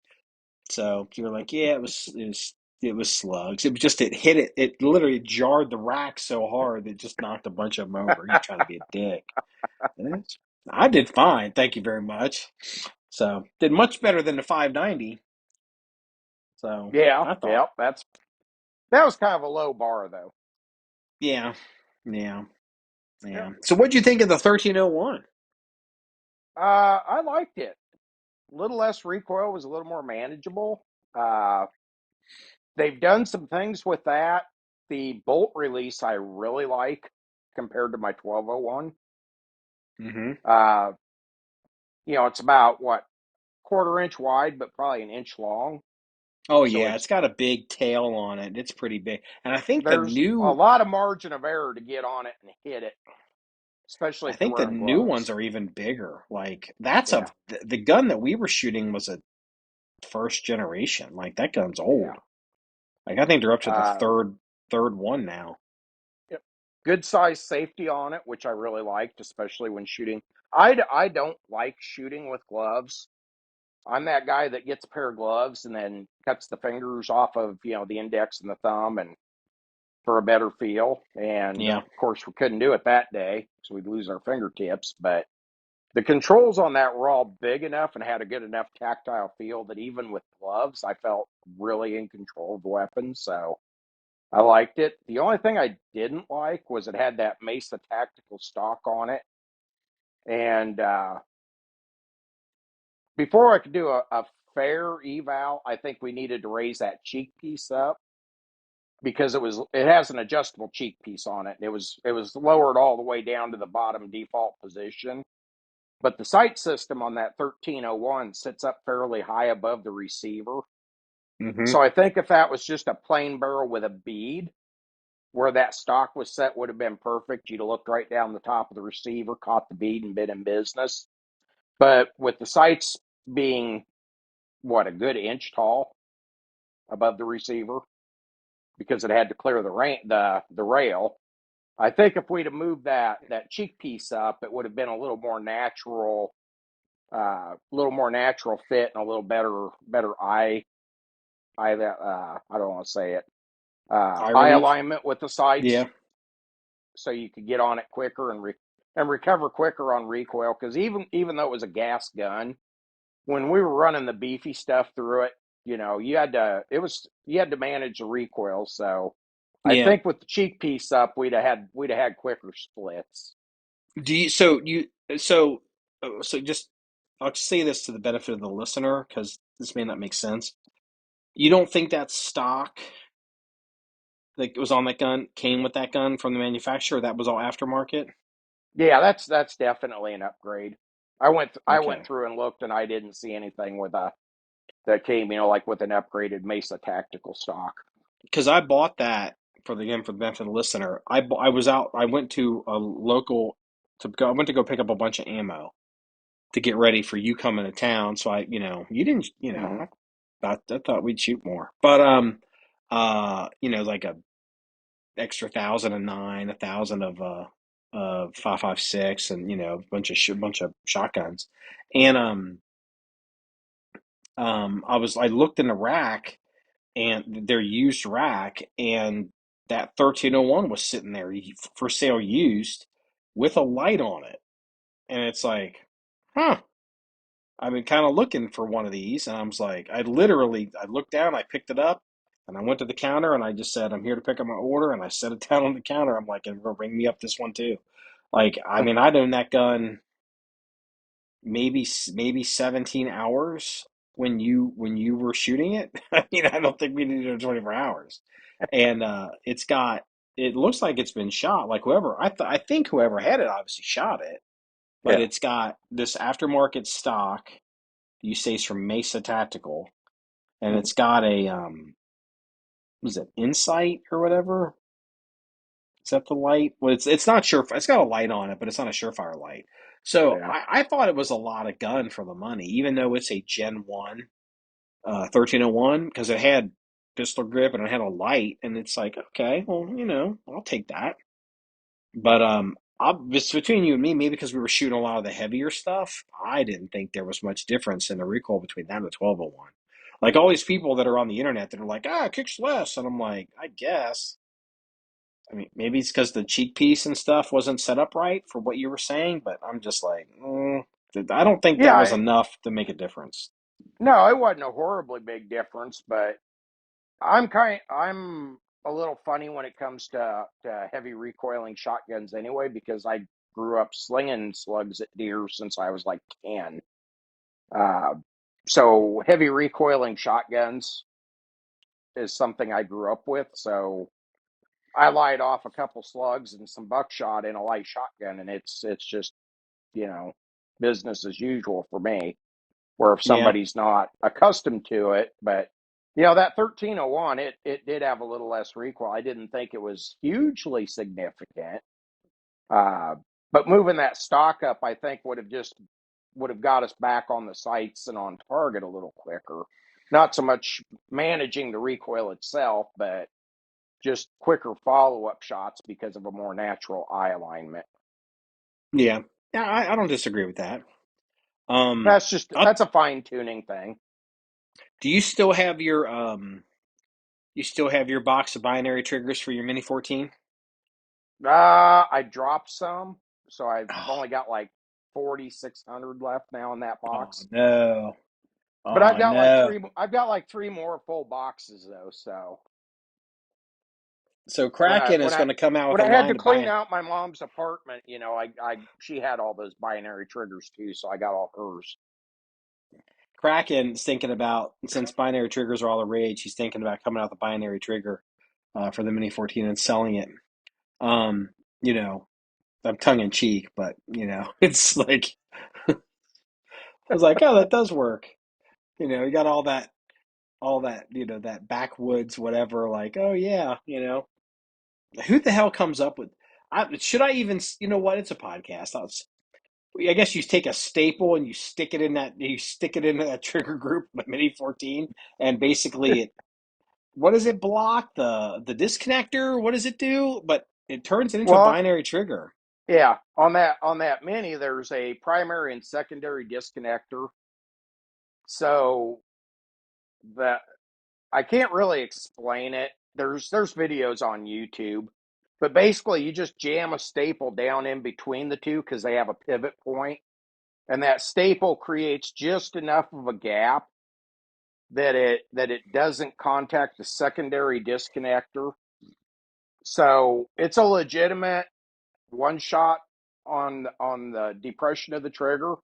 So you're like, yeah, it was slugs. It literally jarred the rack so hard that it just knocked a bunch of them over. You trying to be a dick. I did fine, thank you very much. So did much better than the 590. So Yeah, I thought, yeah, that was kind of a low bar though. yeah, yeah. Yeah. So what'd you think of the 1301? I liked it. A little less recoil, was a little more manageable. Uh, they've done some things with that. The bolt release I really like compared to my 1201. Mm-hmm. It's about what, quarter inch wide, but probably an inch long. Oh So yeah, it's got a big tail on it. It's pretty big. And there's a lot of margin of error to get on it and hit it, especially I if you're think the wearing new ones gloves. are even bigger. Like Yeah, the gun that we were shooting was a first generation. Like that gun's yeah. old. Like I think they're up to the Uh, third one now. yep. Good size safety on it, which I really liked, especially when shooting. I don't like shooting with gloves. I'm that guy that gets a pair of gloves and then cuts the fingers off of, the index and the thumb and for a better feel. And of Yeah. course, we couldn't do it that day, so we'd lose our fingertips. But the controls on that were all big enough and had a good enough tactile feel that even with gloves, I felt really in control of the weapon. So I liked it. The only thing I didn't like was it had that Mesa tactical stock on it. And before I could do a fair eval, I think we needed to raise that cheek piece up because it has an adjustable cheek piece on it. It was lowered all the way down to the bottom default position. But the sight system on that 1301 sits up fairly high above the receiver. Mm-hmm. So I think if that was just a plain barrel with a bead, where that stock was set would have been perfect. You'd have looked right down the top of the receiver, caught the bead, and been in business. But with the sights being, what, a good inch tall above the receiver, because it had to clear the rail, I think if we'd have moved that cheek piece up, it would have been a little more natural fit and a little better I don't want to say it, Eye eye relief. alignment with the sights, Yeah. so you could get on it quicker and recover quicker on recoil. Because even though it was a gas gun, when we were running the beefy stuff through it, you had to manage the recoil. So I Yeah. think with the cheek piece up, we'd have had quicker splits. Do you so you so so just I'll say this to the benefit of the listener because this may not make sense. You don't think that stock that was on that gun came with that gun from the manufacturer? That was all aftermarket? Yeah, that's definitely an upgrade. I went Okay. through and looked, and I didn't see anything that came, like with an upgraded Mesa tactical stock. Because I bought that for the benefit of the listener. I was out. I went to a local to go. I went to go pick up a bunch of ammo to get ready for you coming to town. So you didn't, Mm-hmm. I thought we'd shoot more, but like a extra 1,009, 1,000 of 5.56, and bunch of shotguns, and I looked in the rack and their used rack, and that 1301 was sitting there for sale used with a light on it. And it's like, huh, I've been kind of looking for one of these. And I was like, I looked down, I picked it up, and I went to the counter and I just said, I'm here to pick up my order. And I set it down on the counter. I'm like, and we're going to bring me up this one too. Like, I mean, I'd owned that gun maybe 17 hours when you were shooting it. I mean, I don't think we needed 24 hours. And it looks like it's been shot. Like I think whoever had it obviously shot it, but Yeah, it's got this aftermarket stock you say is from Mesa Tactical, and mm-hmm. it's got a was it Insight or whatever? Is that the light? Well, it's not sure. It's got a light on it, but it's not a surefire light. So Yeah, I thought it was a lot of gun for the money, even though it's a Gen 1 1301, because it had pistol grip and it had a light, and it's like, okay, well, I'll take that. But just between you and me, maybe because we were shooting a lot of the heavier stuff, I didn't think there was much difference in the recoil between that and the 1201. Like all these people that are on the internet that are like, it kicks less, and I'm like, I guess. I mean, maybe it's because the cheek piece and stuff wasn't set up right for what you were saying, but I'm just like, I don't think that was yeah. enough to make a difference. No, it wasn't a horribly big difference, but I'm a little funny when it comes to heavy recoiling shotguns anyway, because I grew up slinging slugs at deer since I was like 10. So heavy recoiling shotguns is something I grew up with. So I light off a couple slugs and some buckshot in a light shotgun, and it's just, business as usual for me. Where if Yeah. somebody's not accustomed to it, but that 1301, it did have a little less recoil. I didn't think it was hugely significant. But moving that stock up, I think would have got us back on the sights and on target a little quicker. Not so much managing the recoil itself, but just quicker follow-up shots because of a more natural eye alignment. Yeah. Yeah, I don't disagree with that. That's a fine-tuning thing. Do you still have your box of binary triggers for your Mini 14? I dropped some, so I've Oh, only got like 4,600 left now in that box. no. But Oh no. I've got like three more full boxes though. So when Kraken is going to come out with a I had to line of clean out my mom's apartment, she had all those binary triggers too, so I got all hers. Kraken's thinking about, since binary triggers are all the rage, he's thinking about coming out with a binary trigger for the Mini 14 and selling it. You know, I'm tongue in cheek, but it's like I was like, oh, that does work. You got all that, that backwoods, whatever. Like, oh yeah, who the hell comes up with? Should I even? You know what? It's a podcast. I guess you take a staple and you stick it into that trigger group, the Mini 14, and basically what does it block? The disconnector? What does it do? But it turns it into a Well, binary trigger. yeah, on that mini, there's a primary and secondary disconnector, so that I can't really explain it. There's videos on YouTube, but basically you just jam a staple down in between the two because they have a pivot point, and that staple creates just enough of a gap that it doesn't contact the secondary disconnector. So it's a legitimate one shot on the depression of the trigger,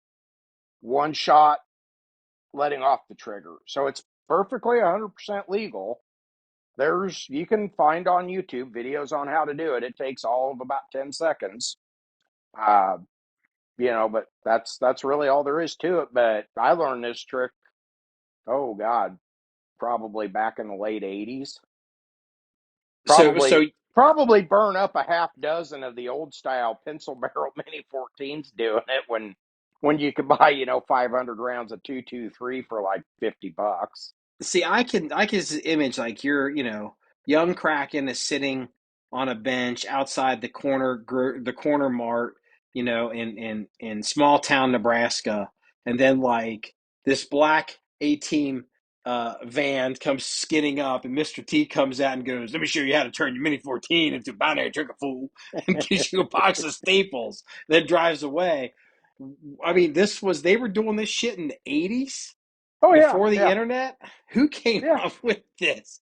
one shot letting off the trigger. So it's perfectly 100% legal. You can find on YouTube videos on how to do it. It takes all of about 10 seconds. Uh, but that's really all there is to it. But I learned this trick, oh God, probably back in the late 80s. So Probably burn up a half dozen of the old style pencil barrel Mini 14s doing it when you could buy, 500 rounds of 223 for like $50. see, I can image like young Kraken is sitting on a bench outside the corner mart, in small town Nebraska, and then like this black A-team van comes skidding up, and Mr. T comes out and goes, "Let me show you how to turn your Mini 14 into a binary trigger, fool," and gives you a box of staples. Then drives away. I mean, they were doing this shit in the 80s Oh yeah, before the yeah, internet. Who came yeah. up with this?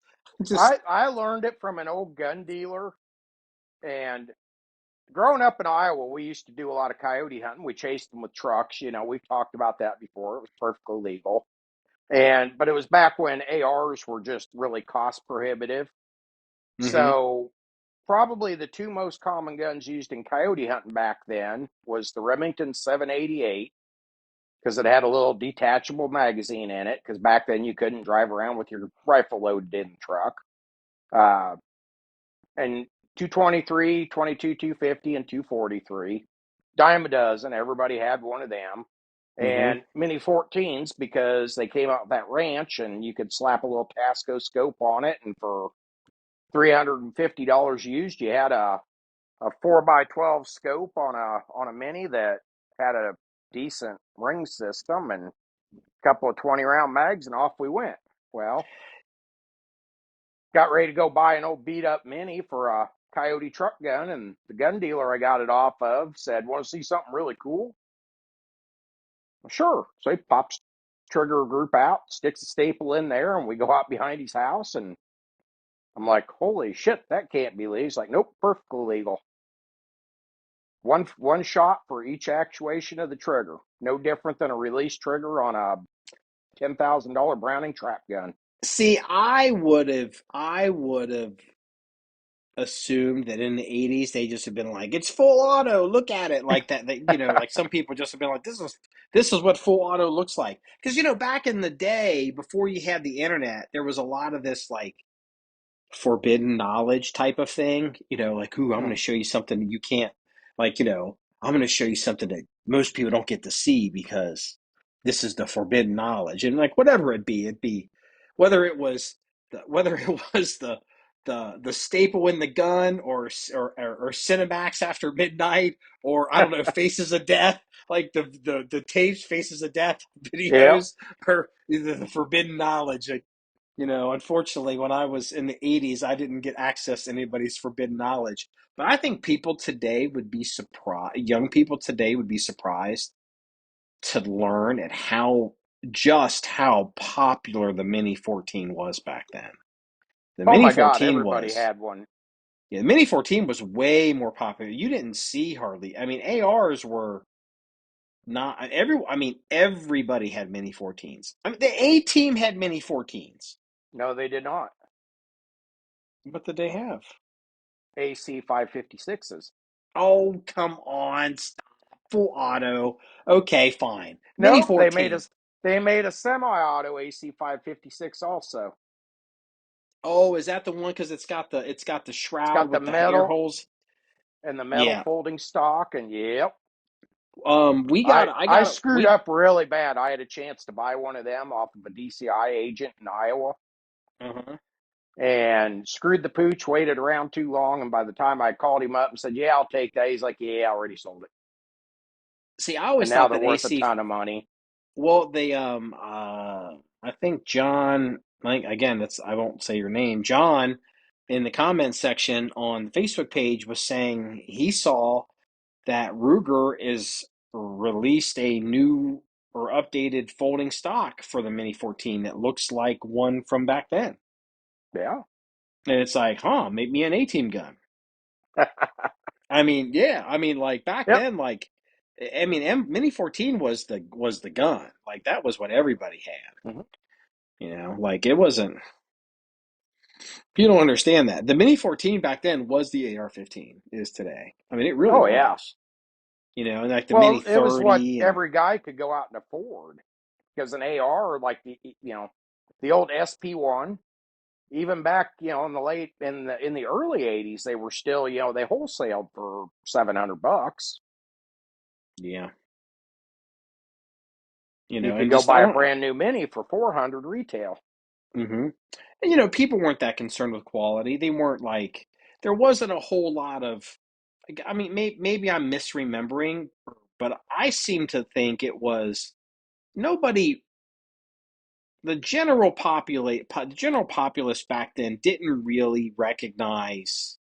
Just I learned it from an old gun dealer, and growing up in Iowa, we used to do a lot of coyote hunting. We chased them with trucks. We've talked about that before. It was perfectly legal. But it was back when ARs were just really cost prohibitive. mm-hmm, So probably the two most common guns used in coyote hunting back then was the Remington 788, because it had a little detachable magazine in it, because back then you couldn't drive around with your rifle loaded in the truck. And 223, 22, 250, and 243. Dime a dozen. Everybody had one of them. mm-hmm. And Mini 14s, because they came out with that ranch and you could slap a little Tasco scope on it. And for $350 used, you had a 4x12 scope on a Mini that had a decent ring system and a couple of 20 round mags, and off we went. Well, got ready to go buy an old beat up Mini for a Coyote truck gun, and the gun dealer I got it off of said, "Want to see something really cool?" Well, sure. So he pops trigger group out, sticks a staple in there, and we go out behind his house, and I'm like, holy shit, that can't be legal. He's like, nope, perfectly legal. One shot for each actuation of the trigger. No different than a release trigger on a $10,000 Browning trap gun. See, I would have assumed that in the 80s they just have been like, it's full auto, look at it, like that. Like some people just have been like, this is what full auto looks like. Because back in the day, before you had the internet, there was a lot of this like forbidden knowledge type of thing. Like, ooh, I'm going to show you something you can't, like, I'm going to show you something that most people don't get to see because this is the forbidden knowledge. And like, whatever it'd be whether it was the staple in the gun or Cinemax after midnight, or I don't know, Faces of Death, like the tapes, Faces of Death Yep. videos, or the forbidden knowledge. Like, unfortunately, when I was in the 80s, I didn't get access to anybody's forbidden knowledge. But I think people today would be surprised, young people today would be surprised to learn at how popular the Mini 14 was back then. The Oh Mini my God, 14 everybody was, had one. yeah, the Mini 14 was way more popular. You didn't see hardly, I mean, ARs were not, everybody had Mini 14s. I mean, the A team had Mini 14s. No, they did not. What did they have? AC 556s. Oh, come on. Stop. Full auto. Okay, fine. Mini Nope, 14. they made a semi-auto AC 556 also. Oh, is that the one because it's got the It's shroud got the with the air metal holes? and the metal Yeah. folding stock, and yep. We got I I got screwed we up really bad. I had a chance to buy one of them off of a DCI agent in Iowa uh-huh. and screwed the pooch, waited around too long, and by the time I called him up and said, "Yeah, I'll take that," he's like, "Yeah, I already sold it." See, I And always now thought they're that worth a AC. ton of money. Well, I think John, like, again, that's, I won't say your name. John in the comments section on the Facebook page was saying he saw that Ruger is released a new or updated folding stock for the Mini 14 that looks like one from back then. Yeah. And it's like, make me an A-team gun. I mean, yeah, like back Yep. then, like, Mini 14 was the gun. Like that was what everybody had. Mm-hmm. Like it wasn't. You don't understand that. The Mini 14 back then was the AR-15 is today. I mean, it really Oh yeah. was. And like the Mini Well, it was what 30 and every guy could go out and afford because an AR, like the old SP1, even back in the in the early '80s, they were still they wholesaled for $700. yeah, You could and go just I buy a don't. brand new Mini for 400 retail. Mm-hmm. And people weren't that concerned with quality. They weren't like there wasn't a whole lot of. I mean, maybe I'm misremembering, but I seem to think it was nobody. The general populace back then didn't really recognize.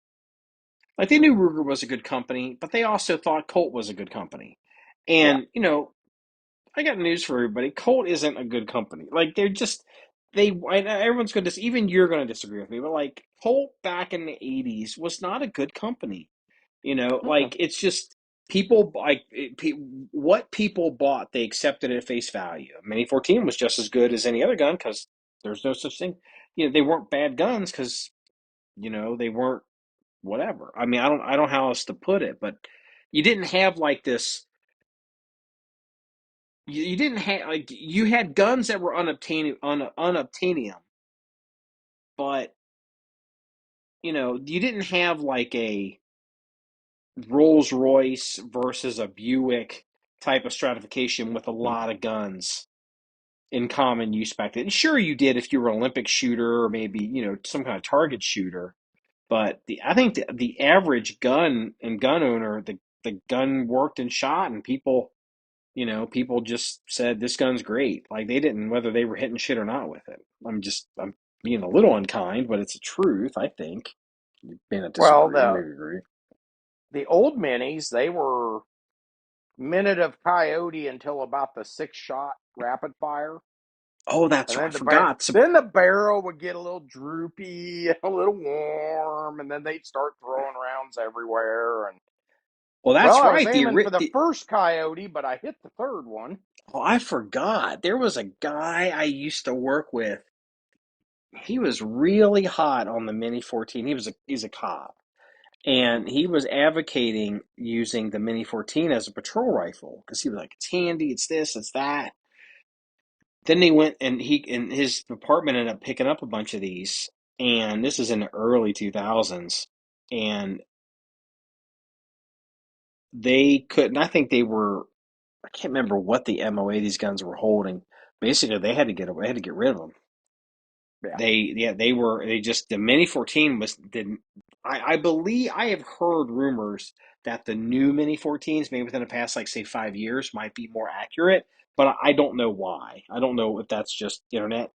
Like they knew Ruger was a good company, but they also thought Colt was a good company. Yeah. And I got news for everybody. Colt isn't a good company. Like they're just everyone's going to even you're going to disagree with me, but like Colt back in the 80s was not a good company. Mm-mm. Like it's just people like what people bought, they accepted at face value. Mini 14 was just as good as any other gun because there's no such thing. They weren't bad guns because they weren't whatever. I mean, I don't know how else to put it, but you didn't have like this. You didn't have like you had guns that were unobtainium, but you didn't have like a Rolls Royce versus a Buick type of stratification with a lot of guns in common use back then. Sure, you did if you were an Olympic shooter or maybe some kind of target shooter, but I think the average gun owner, the gun worked and shot, and people just said this gun's great. Like they didn't whether they were hitting shit or not with it. I'm being a little unkind, but it's the truth. I think. You may not Well, disagree, maybe agree. the old Minis, they were minute of coyote until about the 6-shot rapid fire. Oh, that's And right. I then forgot. So, then the barrel would get a little droopy, a little warm, and then they'd start throwing rounds everywhere. And well, well, that's I was right. aiming for the first coyote, but I hit the third one. Oh, I forgot. There was a guy I used to work with. He was really hot on the Mini 14. He's a cop, and he was advocating using the Mini 14 as a patrol rifle because he was like, it's handy, it's this, it's that. Then they went and his department ended up picking up a bunch of these, and this is in the early 2000s, and they couldn't. I think they were. I can't remember what the MOA these guns were holding. Basically, they had to get rid of them. Yeah. They just the Mini 14 was didn't. I believe I have heard rumors that the new Mini 14s, maybe within the past like say 5 years, might be more accurate, but I don't know why. I don't know if that's just internet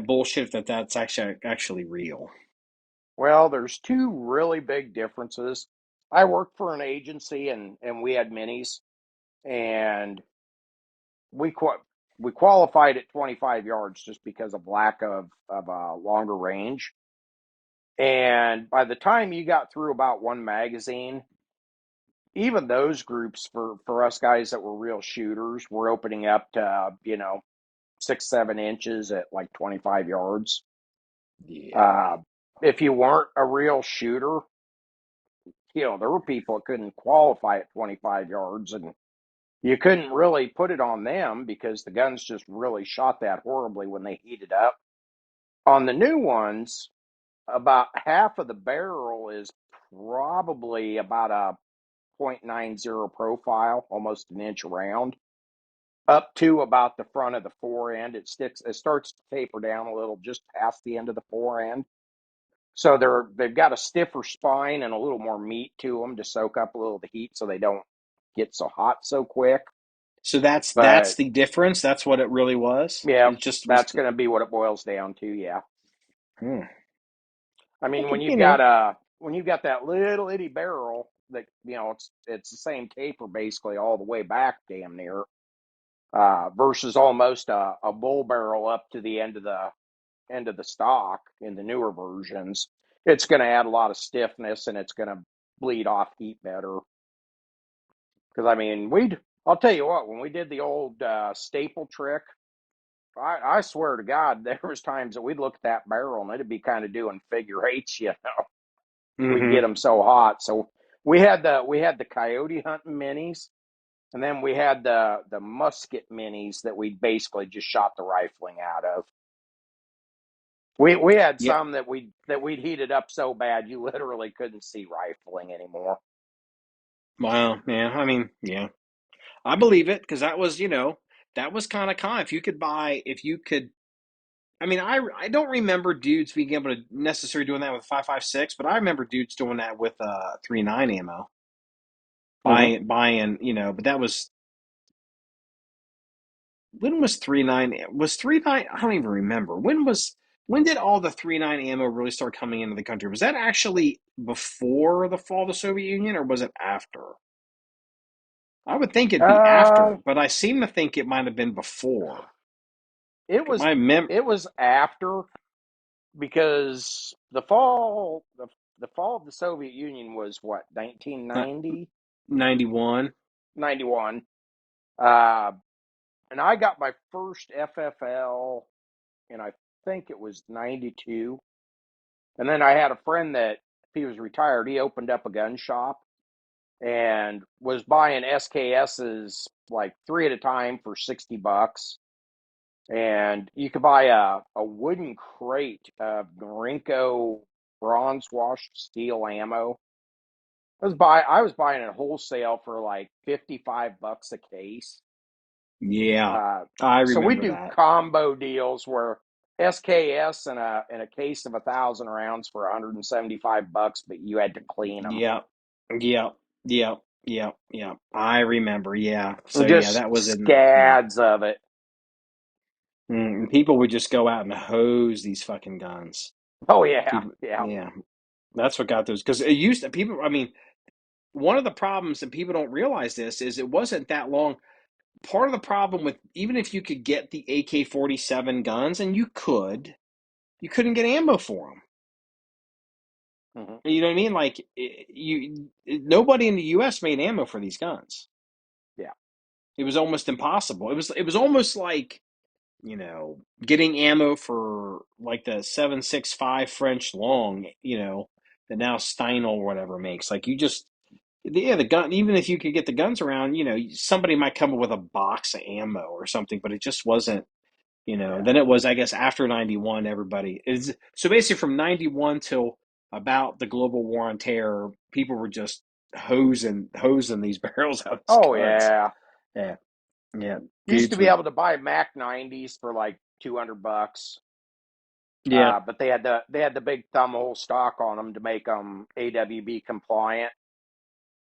bullshit, if that's actually real. Well, there's two really big differences. I worked for an agency, and we had minis, and we we qualified at 25 yards just because of lack of longer range. And by the time you got through about one magazine, even those groups for us guys that were real shooters were opening up to 6-7 inches at like 25 yards. Yeah. If you weren't a real shooter, there were people that couldn't qualify at 25 yards, and you couldn't really put it on them because the guns just really shot that horribly when they heated up. On the new ones, about half of the barrel is probably about a .90 profile, almost an inch around, up to about the front of the fore end. It starts to taper down a little just past the end of the fore end. So they've got a stiffer spine and a little more meat to them to soak up a little of the heat so they don't get so hot so quick. So that's But the difference. That's what it really was. yeah, It just was. that's going to be what it boils down to. Yeah. Hmm. I mean, Okay, when you've got that little itty barrel that it's the same taper basically all the way back, damn near, versus almost a bull barrel up to the end of the stock in the newer versions. It's going to add a lot of stiffness and it's going to bleed off heat better. Because I mean, I'll tell you what, when we did the old staple trick, I swear to God, there was times that we'd look at that barrel and it'd be kind of doing figure eights, We'd get Mm-hmm. them so hot. So we had the coyote hunting minis, and then we had the musket minis that we basically just shot the rifling out of. We had Yeah. some that we'd heated up so bad you literally couldn't see rifling anymore. Wow. Yeah. I mean, yeah. I believe it because that was kind of If you could if you could. I mean, I don't remember dudes being able to necessarily doing that with 5.56, but I remember dudes doing that with 3.9 ammo. Mm-hmm. Buying, but that was when was 3.9 was 3.9 I don't even remember. When did all the 3.9 ammo really start coming into the country? Was that actually before the fall of the Soviet Union or was it after? I would think it'd be Uh, after, but I seem to think it might have been before. it was My mem it was after, because the fall of the Soviet Union was what, 1990, 91. 91. Uh, and I got my first FFL, and I think it was 92. And then I had a friend that, he was retired. He opened up a gun shop and was buying SKSs like 3 at a time for $60. And you could buy a wooden crate of Norinco bronze washed steel ammo. I was buying it wholesale for like $55 a case. Yeah, Uh, I so we remember do that. combo deals where SKS and a case of 1,000 rounds for $175, but you had to clean them. Yep, yep, yep, yep, yep. I remember. Yeah. So yeah, Just that was in. Yeah. scads of it. And people would just go out and hose these fucking guns. Oh yeah, People. yeah. Yeah, that's what got those because it used to people. I mean, one of the problems and people don't realize this is it wasn't that long. part of the problem with, even if you could get the AK-47 guns, and you couldn't get ammo for them. Mm-hmm. You know what I mean? Like, nobody in the U.S. made ammo for these guns. Yeah. It was almost impossible. It was almost like, getting ammo for like the 7.65 French long, that now Steinel or whatever makes. Like, the gun, even if you could get the guns around, somebody might come up with a box of ammo or something, but it just wasn't, Yeah. then it was, I guess, after 91, everybody is. So basically from 91 till about the global war on terror, people were just hosing these barrels out of these Oh guns. yeah. Yeah. Yeah. Used to Dudes be were, able to buy Mac 90s for like $200. yeah. But they had the big thumb hole stock on them to make them AWB compliant.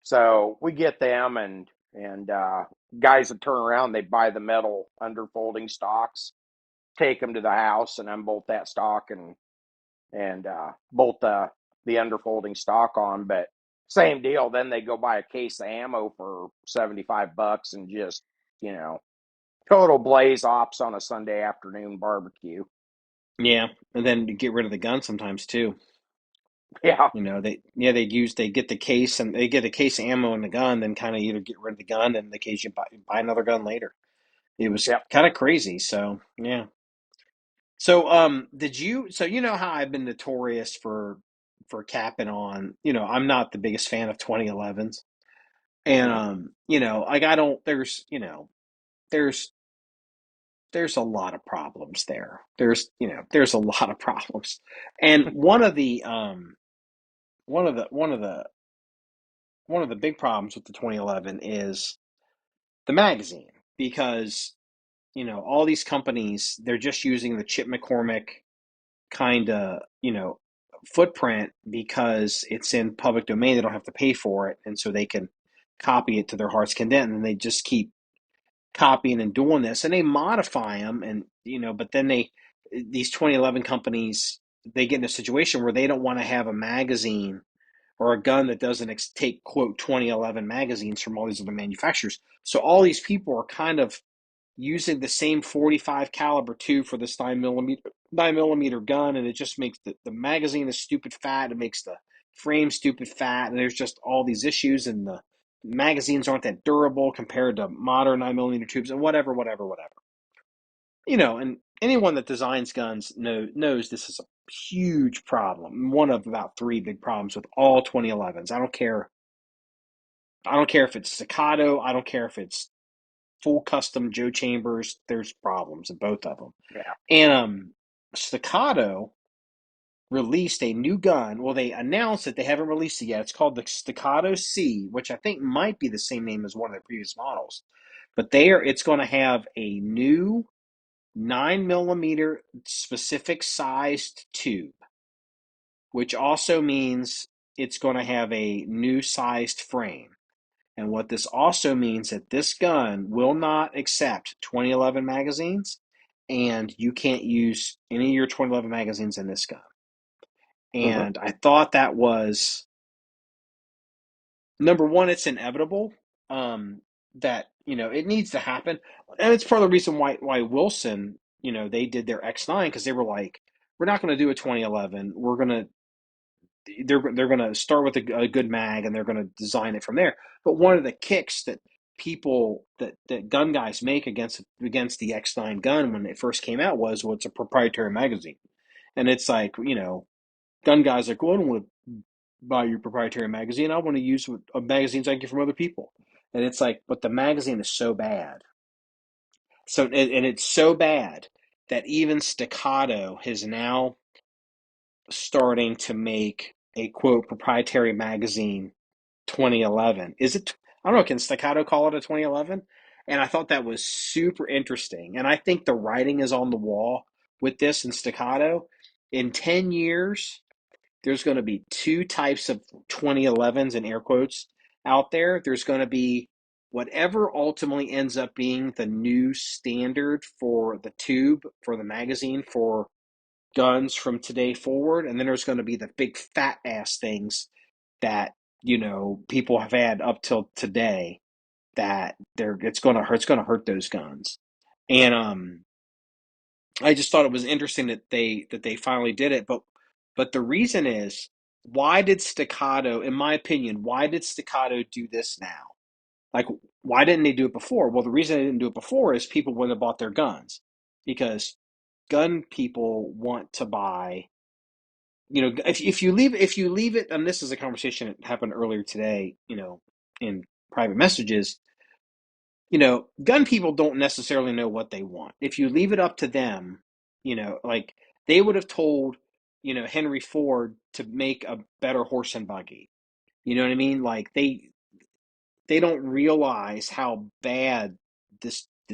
So we get them, and guys that turn around, they buy the metal underfolding stocks, take them to the house, and unbolt that stock and bolt the underfolding stock on. But same deal. Then they go buy a case of ammo for $75 and just you know total blaze ops on a Sunday afternoon barbecue. Yeah. And then to get rid of the gun sometimes too. Yeah. They get the case, and they get a case of ammo in the gun, then kind of either get rid of the gun and the case, you buy another gun later. It was Yep. kind of crazy. So yeah. So so how I've been notorious for capping on, I'm not the biggest fan of 2011s. And Mm-hmm. like, I don't there's there's a lot of problems there. There's a lot of problems. And one of the one of the one of the big problems with the 2011 is the magazine, because all these companies, they're just using the Chip McCormick kind of footprint because it's in public domain. They don't have to pay for it, and so they can copy it to their heart's content, and they just keep copying and doing this, and they modify them, and but then these 2011 companies, they get in a situation where they don't want to have a magazine or a gun that doesn't take quote 2011 magazines from all these other manufacturers. So all these people are kind of using the same 45 caliber tube for this 9 millimeter gun, and it just makes the magazine is stupid fat. It makes the frame stupid fat, and there's just all these issues, and the magazines aren't that durable compared to modern 9 millimeter tubes, and whatever. And anyone that designs guns knows this is a huge problem. One of about three big problems with all 2011s. I don't care if it's staccato. I don't care if it's full custom Joe Chambers. There's problems in both of them. Yeah. And Staccato released a new gun. Well, they announced that they haven't released it yet. It's called the Staccato C, which I think might be the same name as one of the previous models. But it's going to have a new 9 millimeter specific sized tube, which also means it's going to have a new sized frame. And what this also means that this gun will not accept 2011 magazines, and you can't use any of your 2011 magazines in this gun. Mm-hmm. And I thought that was, number one, it's inevitable, that it needs to happen, and it's part of the reason why Wilson, they did their X9, because they were like, we're not going to do a 2011. They're going to start with a good mag, and they're going to design it from there. But one of the kicks that that gun guys make against the X9 gun when it first came out was, well, it's a proprietary magazine. And it's like, gun guys are like, well, I don't want to buy your proprietary magazine. I want to use magazines I get from other people. And it's like, but the magazine is so bad. So, and it's so bad that even Staccato is now starting to make a quote proprietary magazine 2011. Is it? I don't know. Can Staccato call it a 2011? And I thought that was super interesting. And I think the writing is on the wall with this and Staccato. In 10 years, there's going to be two types of 2011s in air quotes out there. There's going to be whatever ultimately ends up being the new standard for the tube, for the magazine, for guns from today forward. And then there's going to be the big fat ass things that, people have had up till today. that it's going to hurt those guns. And I just thought it was interesting that they finally did it. But the reason is, why did Staccato, in my opinion, why did Staccato do this now? Like, why didn't they do it before? Well, the reason they didn't do it before is people wouldn't have bought their guns, because gun people want to buy. If you leave it, and this is a conversation that happened earlier today, in private messages. Gun people don't necessarily know what they want. If you leave it up to them, like they would have told, Henry Ford to make a better horse and buggy. You know what I mean? Like they don't realize how bad the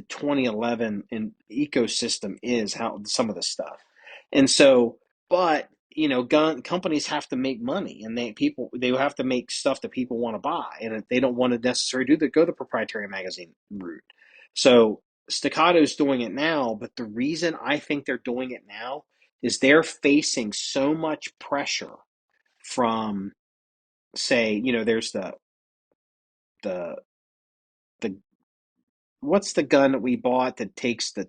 2011 ecosystem is, how some of the stuff. And so, but gun companies have to make money, and they have to make stuff that people want to buy, and they don't want to necessarily go the proprietary magazine route. So Staccato's doing it now, but the reason I think they're doing it now is they're facing so much pressure from, say, there's the the what's the gun that we bought that takes the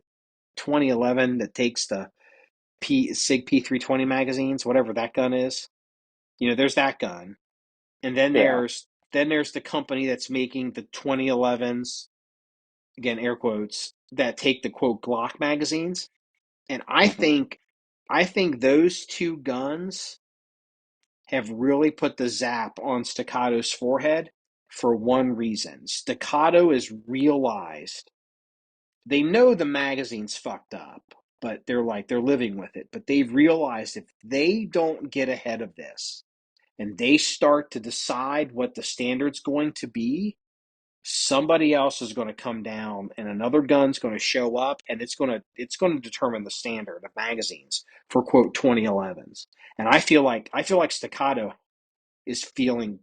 2011, that takes the SIG P320 magazines, whatever that gun is. There's that gun, and then Yeah. there's the company that's making the 2011s, again air quotes, that take the quote Glock magazines. And Mm-hmm. I think those two guns have really put the zap on Staccato's forehead for one reason. Staccato is realized, they know the magazine's fucked up, but they're living with it. But they've realized if they don't get ahead of this and they start to decide what the standard's going to be, somebody else is going to come down and another gun's going to show up, and it's going to determine the standard of magazines for quote 2011s. And I feel like Staccato is being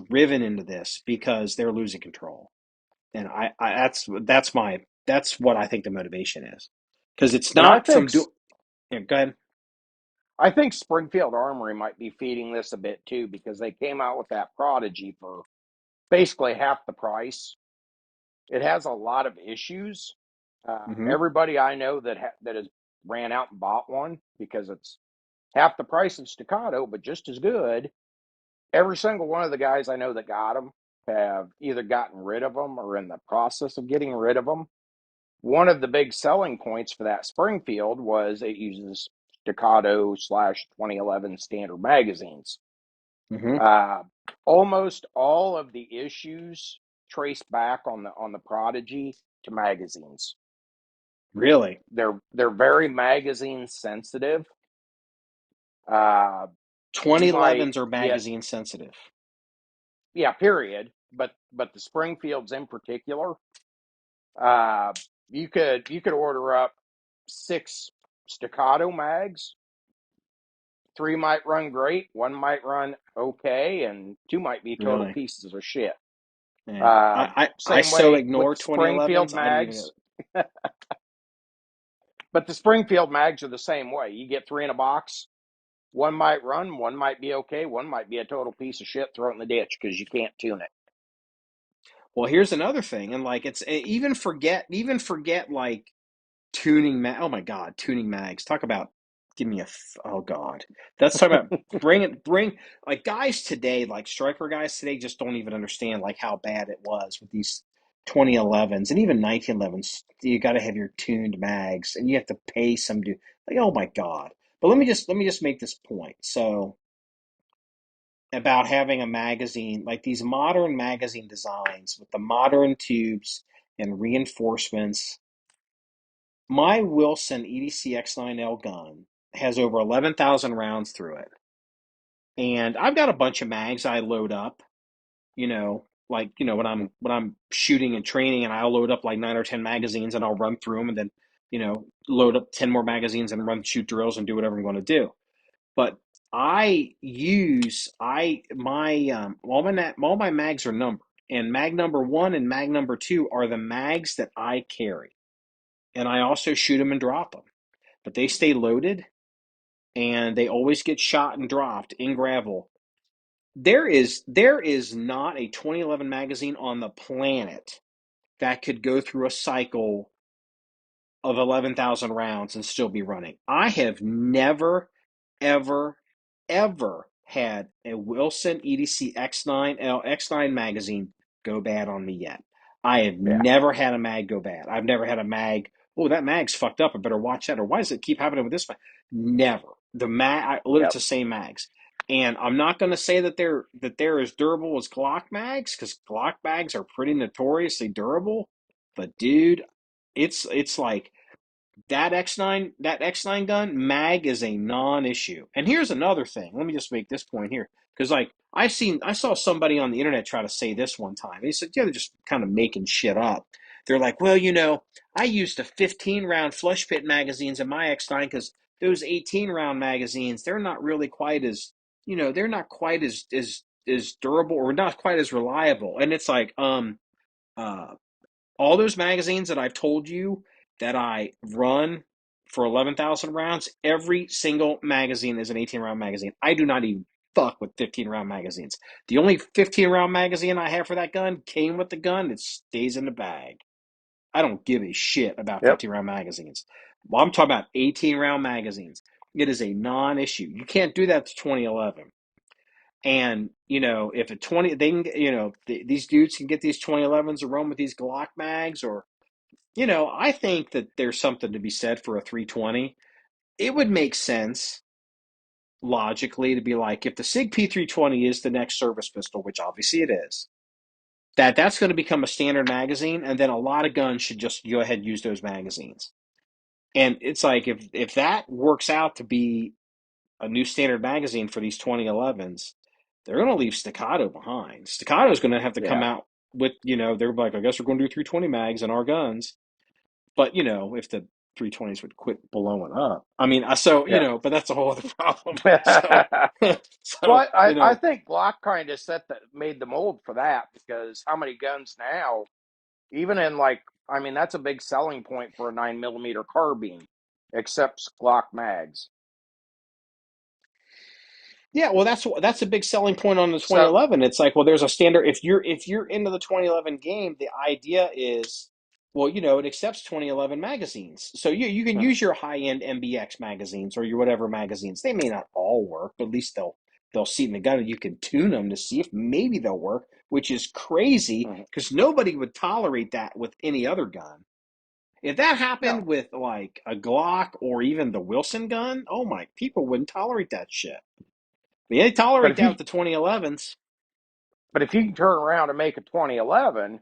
driven into this because they're losing control. And that's what I think the motivation is, because it's And not from do. Yeah, go ahead. I think Springfield Armory might be feeding this a bit too, because they came out with that Prodigy for basically half the price. It has a lot of issues. Mm-hmm. Everybody I know that has ran out and bought one because it's half the price of Staccato, but just as good. Every single one of the guys I know that got them have either gotten rid of them or in the process of getting rid of them. One of the big selling points for that Springfield was it uses Staccato slash 2011 standard magazines. Mm-hmm. Uh, Almost all of the issues trace back on the Prodigy to magazines. Really? They're very magazine sensitive. You might 2011s are get, magazine sensitive. yeah, period. But the Springfields in particular, uh, you could order up 6 Staccato mags. 3 might run great, 1 might run okay, and 2 might be total Really? pieces of shit. Yeah. I Same so way with ignore the 2011s. Springfield I didn't even know. mags, but the Springfield mags are the same way. You get 3 in a box. 1 might run, 1 might be okay, 1 might be a total piece of shit. Throw it in the ditch because you can't tune it. Well, here's another thing, and like even forget like tuning mag. Oh my God, tuning mags. Talk about give me a. Oh God, let's talk about bring like guys today, like striker guys today, just don't even understand like how bad it was with these 2011s and even 1911s. You got to have your tuned mags, and you have to pay some dude. Like, oh my God. But let me just make this point. So, about having a magazine, like these modern magazine designs with the modern tubes and reinforcements. My Wilson EDC X9L gun has over 11,000 rounds through it. And I've got a bunch of mags I load up, like, when I'm shooting and training, and I'll load up like 9 or 10 magazines, and I'll run through them, and then, load up 10 more magazines and run shoot drills and do whatever I'm going to do. But I use I my all my mags are numbered, and mag number 1 and mag number 2 are the mags that I carry, and I also shoot them and drop them, but they stay loaded, and they always get shot and dropped in gravel there is not a 2011 magazine on the planet that could go through a cycle of 11,000 rounds and still be running. I have never, ever, ever had a Wilson EDC X9 magazine go bad on me yet. I have Yeah. never had a mag go bad. I've never had a mag, oh, that mag's fucked up, I better watch that. Or why does it keep happening with this mag? Never. The mag, I literally, it's the same mags. And I'm not going to say that they're as durable as Glock mags, because Glock mags are pretty notoriously durable. But dude, it's like that X9 gun mag is a non-issue. And here's another thing. Let me just make this point here, because like I saw somebody on the internet try to say this one time. He said, yeah, they're just kind of making shit up. They're like, well, I used the 15-round flush pit magazines in my X9 because those 18-round magazines, they're not really quite as, they're not quite as durable or not quite as reliable. And it's like, all those magazines that I've told you that I run for 11,000 rounds, every single magazine is an 18-round magazine. I do not even fuck with 15-round magazines. The only 15-round magazine I have for that gun came with the gun. It stays in the bag. I don't give a shit about 15-round magazines. Well, I'm talking about 18-round magazines. It is a non-issue. You can't do that to 2011. And, if a 20, they can, these dudes can get these 2011s to run with these Glock mags, or, I think that there's something to be said for a 320. It would make sense logically to be like, if the SIG P320 is the next service pistol, which obviously it is, that's going to become a standard magazine, and then a lot of guns should just go ahead and use those magazines. And it's like, if that works out to be a new standard magazine for these 2011s, they're going to leave Staccato behind. Staccato's going to have to come out with, they're like, I guess we're going to do 320 mags in our guns. But, if the 320s would quit blowing up. I mean, but that's a whole other problem. Well, I think Glock kind of made the mold for that, because how many guns now, even in that's a big selling point for a 9mm carbine, accepts Glock mags. Yeah, well, that's a big selling point on the So, 2011. It's like, well, there's a standard. If you're into the 2011 game, the idea is, well, it accepts 2011 magazines. So you can use your high-end MBX magazines or your whatever magazines. They may not all work, but at least they'll seat in the gun, and you can tune them to see if maybe they'll work, which is crazy because nobody would tolerate that with any other gun. If that happened with like a Glock or even the Wilson gun, oh my, people wouldn't tolerate that shit. They tolerate that with the 2011s. But if you can turn around and make a 2011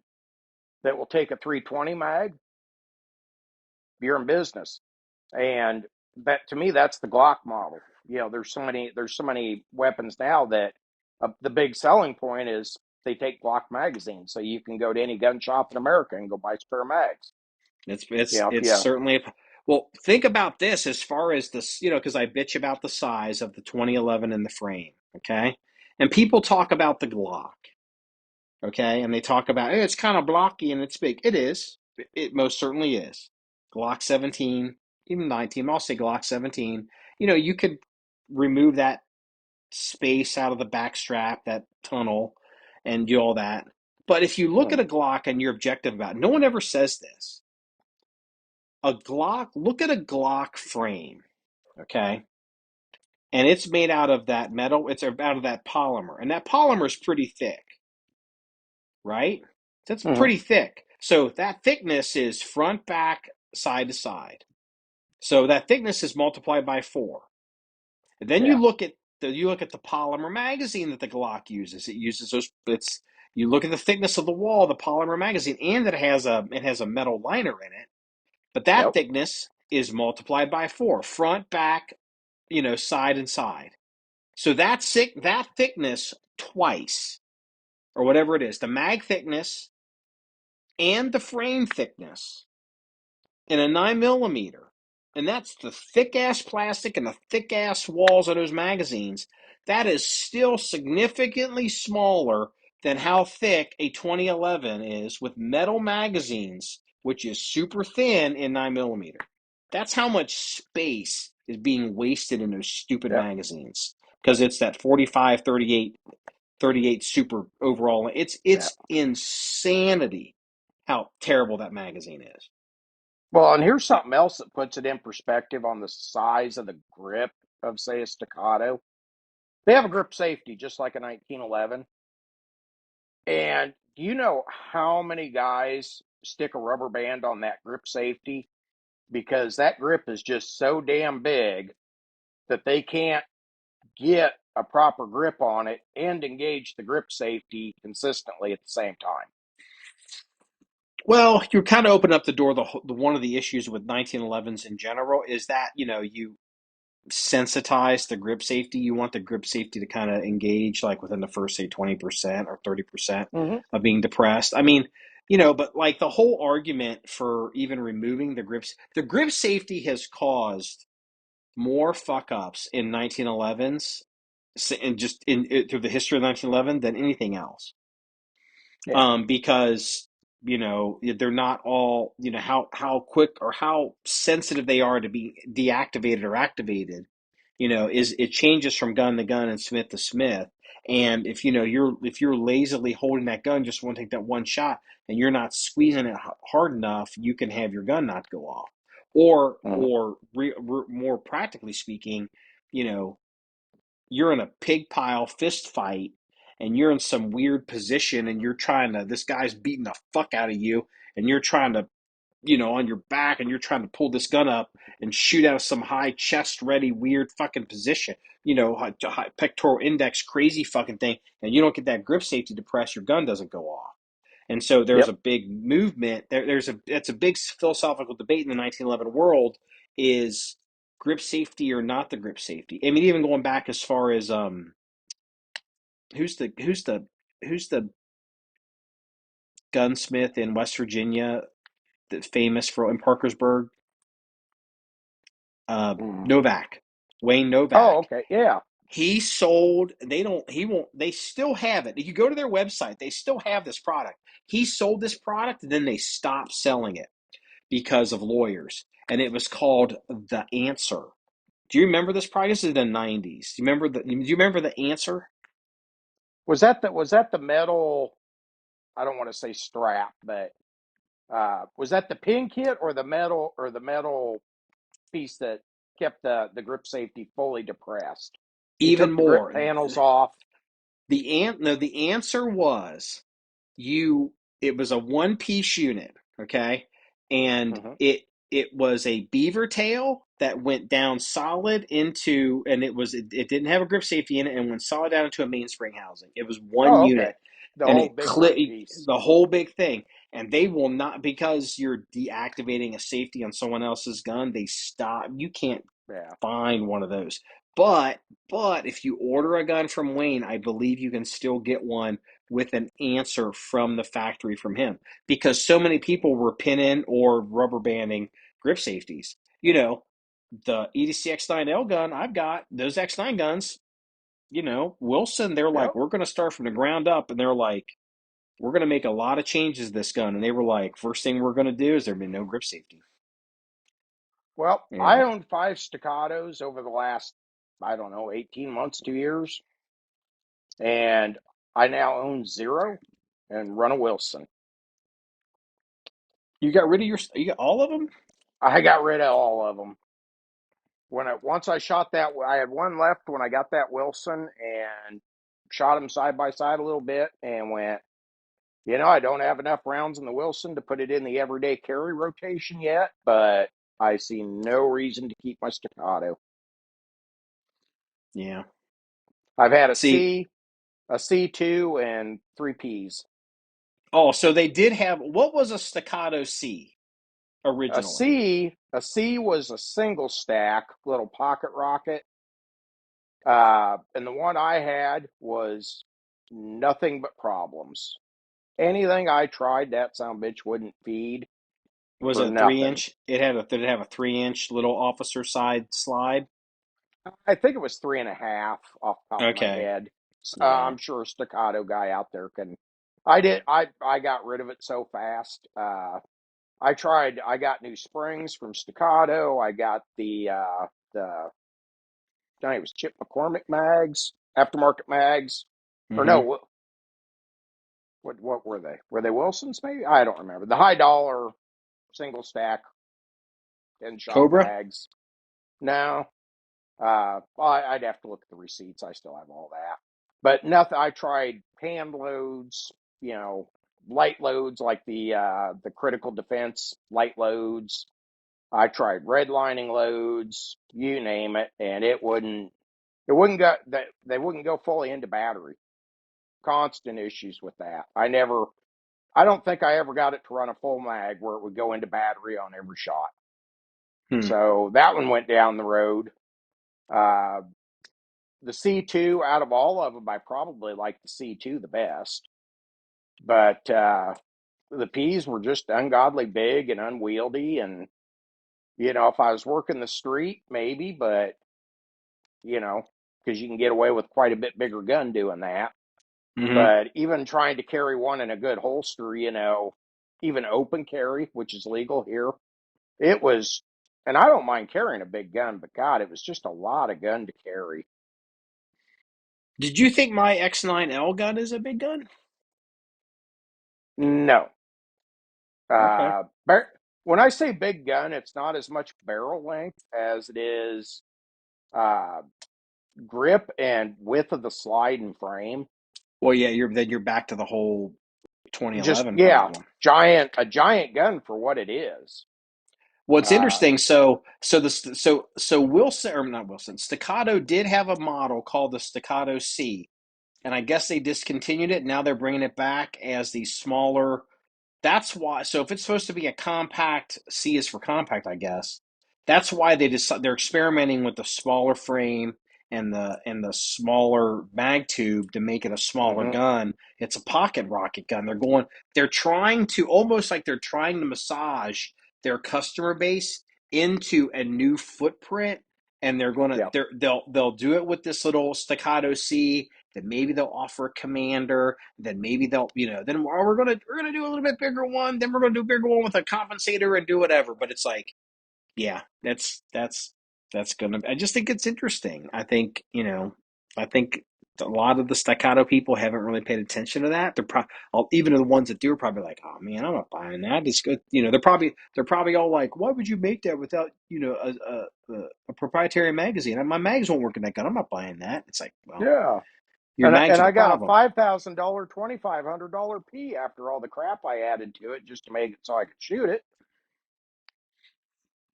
that will take a 320 mag, you're in business. And that, to me, that's the Glock model. There's so many weapons now that the big selling point is they take Glock magazines, so you can go to any gun shop in America and go buy a spare mags. It's certainly. Well, think about this as far as this, because I bitch about the size of the 2011 and the frame, okay? And people talk about the Glock, okay? And they talk about, hey, it's kind of blocky and it's big. It is. It most certainly is. Glock 17, even 19, I'll say Glock 17. You could remove that space out of the back strap, that tunnel, and do all that. But if you look at a Glock and you're objective about it, no one ever says this. Look at a Glock frame, okay? And it's made out of that metal, it's out of that polymer. And that polymer is pretty thick, right? That's pretty thick. So that thickness is front, back, side to side. So that thickness is multiplied by 4. And then you look at the polymer magazine that the Glock uses. It uses those. You look at the thickness of the wall, the polymer magazine, and that it has a metal liner in it. But that thickness is multiplied by 4, front, back, side and side. So that thickness twice, or whatever it is, the mag thickness and the frame thickness in a 9mm, and that's the thick-ass plastic and the thick-ass walls of those magazines, that is still significantly smaller than how thick a 2011 is with metal magazines, which is super thin in 9mm. That's how much space is being wasted in those stupid magazines, because it's that 45-38 38 Super overall. It's insanity how terrible that magazine is. Well, and here's something else that puts it in perspective on the size of the grip of, say, a Staccato. They have a grip safety just like a 1911. And do you know how many guys stick a rubber band on that grip safety? Because that grip is just so damn big that they can't get a proper grip on it and engage the grip safety consistently at the same time. Well, you're kind of opening up the door. The one of the issues with 1911s in general is that, you sensitize the grip safety. You want the grip safety to kind of engage like within the first, say, 20% or 30% Mm-hmm. of being depressed. I mean, but like the whole argument for even removing the grip safety has caused more fuck ups in 1911s and just through the history of 1911 than anything else. Yeah. Because they're not all how quick or how sensitive they are to be deactivated or activated. Is it changes from gun to gun and smith to smith. And if you're lazily holding that gun, just want to take that one shot, and you're not squeezing it hard enough, you can have your gun not go off. Or more practically speaking, you're in a pig pile fist fight and you're in some weird position and this guy's beating the fuck out of you, and you're trying to, on your back, and you're trying to pull this gun up and shoot out of some high chest ready weird fucking position, high pectoral index crazy fucking thing, and you don't get that grip safety depressed, your gun doesn't go off. And so there's a big movement. It's a big philosophical debate in the 1911 world, is grip safety or not the grip safety. I mean, even going back as far as who's the gunsmith in West Virginia that's famous for in Parkersburg? Novak, Wayne Novak. Oh, okay, yeah. He sold. They still have it. If you go to their website, they still have this product. He sold this product, and then they stopped selling it because of lawyers. And it was called The Answer. Do you remember this product? This is the 90s. Do you remember The Answer? Was that the metal? I don't want to say strap, but was that the pin kit or the metal piece that kept the grip safety fully depressed? You Even took the grip more. panels off. The answer was it was a one-piece unit, okay? And it was a beaver tail that went down solid into, and it didn't have a grip safety in it, and went solid down into a mainspring housing. It was one Oh, okay. unit. The And whole big one piece. the whole big thing. And they will not, because you're deactivating a safety on someone else's gun, they stop. You can't find one of those. But if you order a gun from Wayne, I believe you can still get one with an answer from the factory from him, because so many people were pinning or rubber banding grip safeties. The EDC X9L gun, I've got those X9 guns, Wilson, they're like, we're going to start from the ground up. And they're like, we're going to make a lot of changes to this gun. And they were like, first thing we're going to do is there'll be no grip safety. Well, I owned 5 Staccatos over the last, 18 months, 2 years. And I now own 0 and run a Wilson. You got all of them? I got rid of all of them. Once I shot that, I had one left when I got that Wilson and shot them side by side a little bit and went, I don't have enough rounds in the Wilson to put it in the everyday carry rotation yet, but I see no reason to keep my Staccato. Yeah. I've had a C, a C2, and 3 Ps. Oh, so they did have, what was a Staccato C originally? A C was a single stack, little pocket rocket. And the one I had was nothing but problems. Anything I tried, that sumbitch wouldn't feed. Was it a 3-inch? Did it have a 3-inch little officer side slide? I think it was 3.5 off the top of my head. I'm sure a Staccato guy out there can. I got rid of it so fast. I got new springs from Staccato. I got I think it was Chip McCormick mags, aftermarket mags. Or Mm-hmm. no, what were they? Were they Wilsons? Maybe I don't remember. The high dollar single stack 10-shot Cobra? mags. No, I'd have to look at the receipts. I still have all that, but nothing. I tried hand loads, light loads like the critical defense light loads. I tried redlining loads, you name it, and it wouldn't. It wouldn't go. They wouldn't go fully into battery. Constant issues with that. I don't think I ever got it to run a full mag where it would go into battery on every shot. Hmm. So that one went down the road. Uh, the C2, out of all of them, I probably like the C2 the best. But the P's were just ungodly big and unwieldy. And, if I was working the street, maybe, but, because you can get away with quite a bit bigger gun doing that. Mm-hmm. But even trying to carry one in a good holster, even open carry, which is legal here, it was, and I don't mind carrying a big gun, but God, it was just a lot of gun to carry. Did you think my X9L gun is a big gun? No. Okay. When I say big gun, it's not as much barrel length as it is uh, grip and width of the slide and frame. Well, yeah, you're back to the whole Just, 2011 yeah, problem. a giant gun for what it is. What's Uh, interesting, so Wilson, or not Wilson, Staccato did have a model called the Staccato C, and I guess they discontinued it. Now they're bringing it back as the smaller. That's why. So if it's supposed to be a compact, C is for compact, I guess. That's why they're experimenting with the smaller frame and the smaller mag tube to make it a smaller mhm, gun. It's a pocket rocket gun. They're trying to almost like they're trying to massage their customer base into a new footprint, and yeah. they'll do it with this little Staccato C. Then maybe they'll offer a commander. Then maybe they'll, then we're gonna do a little bit bigger one. Then we're gonna do a bigger one with a compensator and do whatever. But it's like, yeah, that's gonna. I just think it's interesting. I think a lot of the Staccato people haven't really paid attention to that. Even the ones that do are probably like, oh man, I'm not buying that. It's good. They're probably all like, why would you make that without a proprietary magazine? My mags won't work in that gun. I'm not buying that. It's like, well, Yeah. your And mags are the I got a problem. $5,000, $2,500 P after all the crap I added to it just to make it so I could shoot it.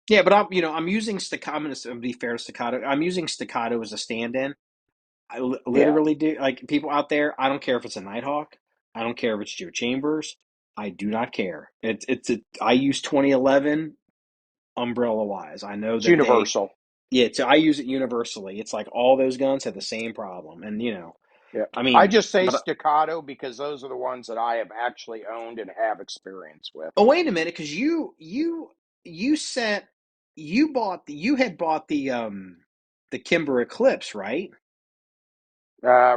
Yeah, but I'm using Staccato. I'm going to be fair to Staccato. I'm using Staccato as a stand-in. Yeah. Literally do, like, people out there. I don't care if it's a Nighthawk. I don't care if it's Joe Chambers. I do not care. I use 2011 umbrella wise. I know It's that universal. I use it universally. It's like all those guns have the same problem, and Yeah. I I mean, just say but staccato because those are the ones that I have actually owned and have experience with. oh, wait a minute, because you sent you had bought the Kimber Eclipse, right?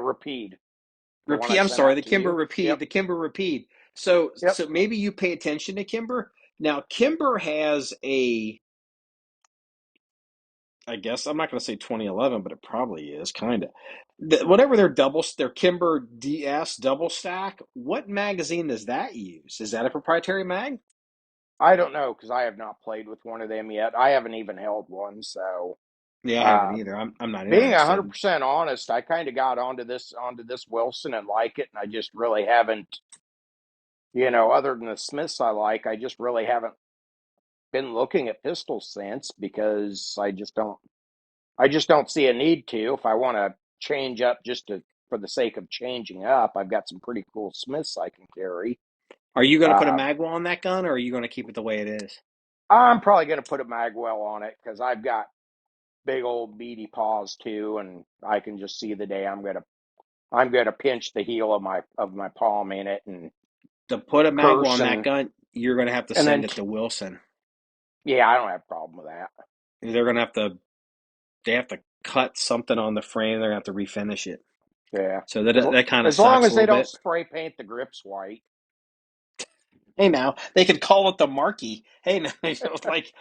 Repeat. The one I Repeat. I'm sent sorry, out the to Kimber you. Repeat. Yep. The Kimber Repeat. So Yep. so maybe you pay attention to Kimber. Now Kimber has a. I guess I'm not going to say 2011, but it probably is kind of. Whatever their Kimber DS double stack. What magazine does that use? Is that a proprietary mag? I don't know because I have not played with one of them yet. I haven't even held one. So, Yeah, I haven't uh, either. I'm not being interested. 100% honest, I kind of got onto this Wilson and like it, and I just really haven't. Other than the Smiths I just really haven't been looking at pistols since because I just don't see a need to. If I want to change up for the sake of changing up, I've got some pretty cool Smiths I can carry. Are you going to put a Uh, magwell on that gun, or are you going to keep it the way it is? I'm probably going to put a magwell on it because I've got big old beady paws too, and I can just see the day I'm gonna pinch the heel of my palm in it and To put a magwell curse on that gun, you're going to have to and send then it to Wilson. yeah, I don't have a problem with that. They're going to have to. They have to cut something on the frame. They're going to have to refinish it. Yeah, So as that kind of as long sucks a as they little don't bit. spray paint the grips white. Hey, now they could call it the Marky. Hey, now like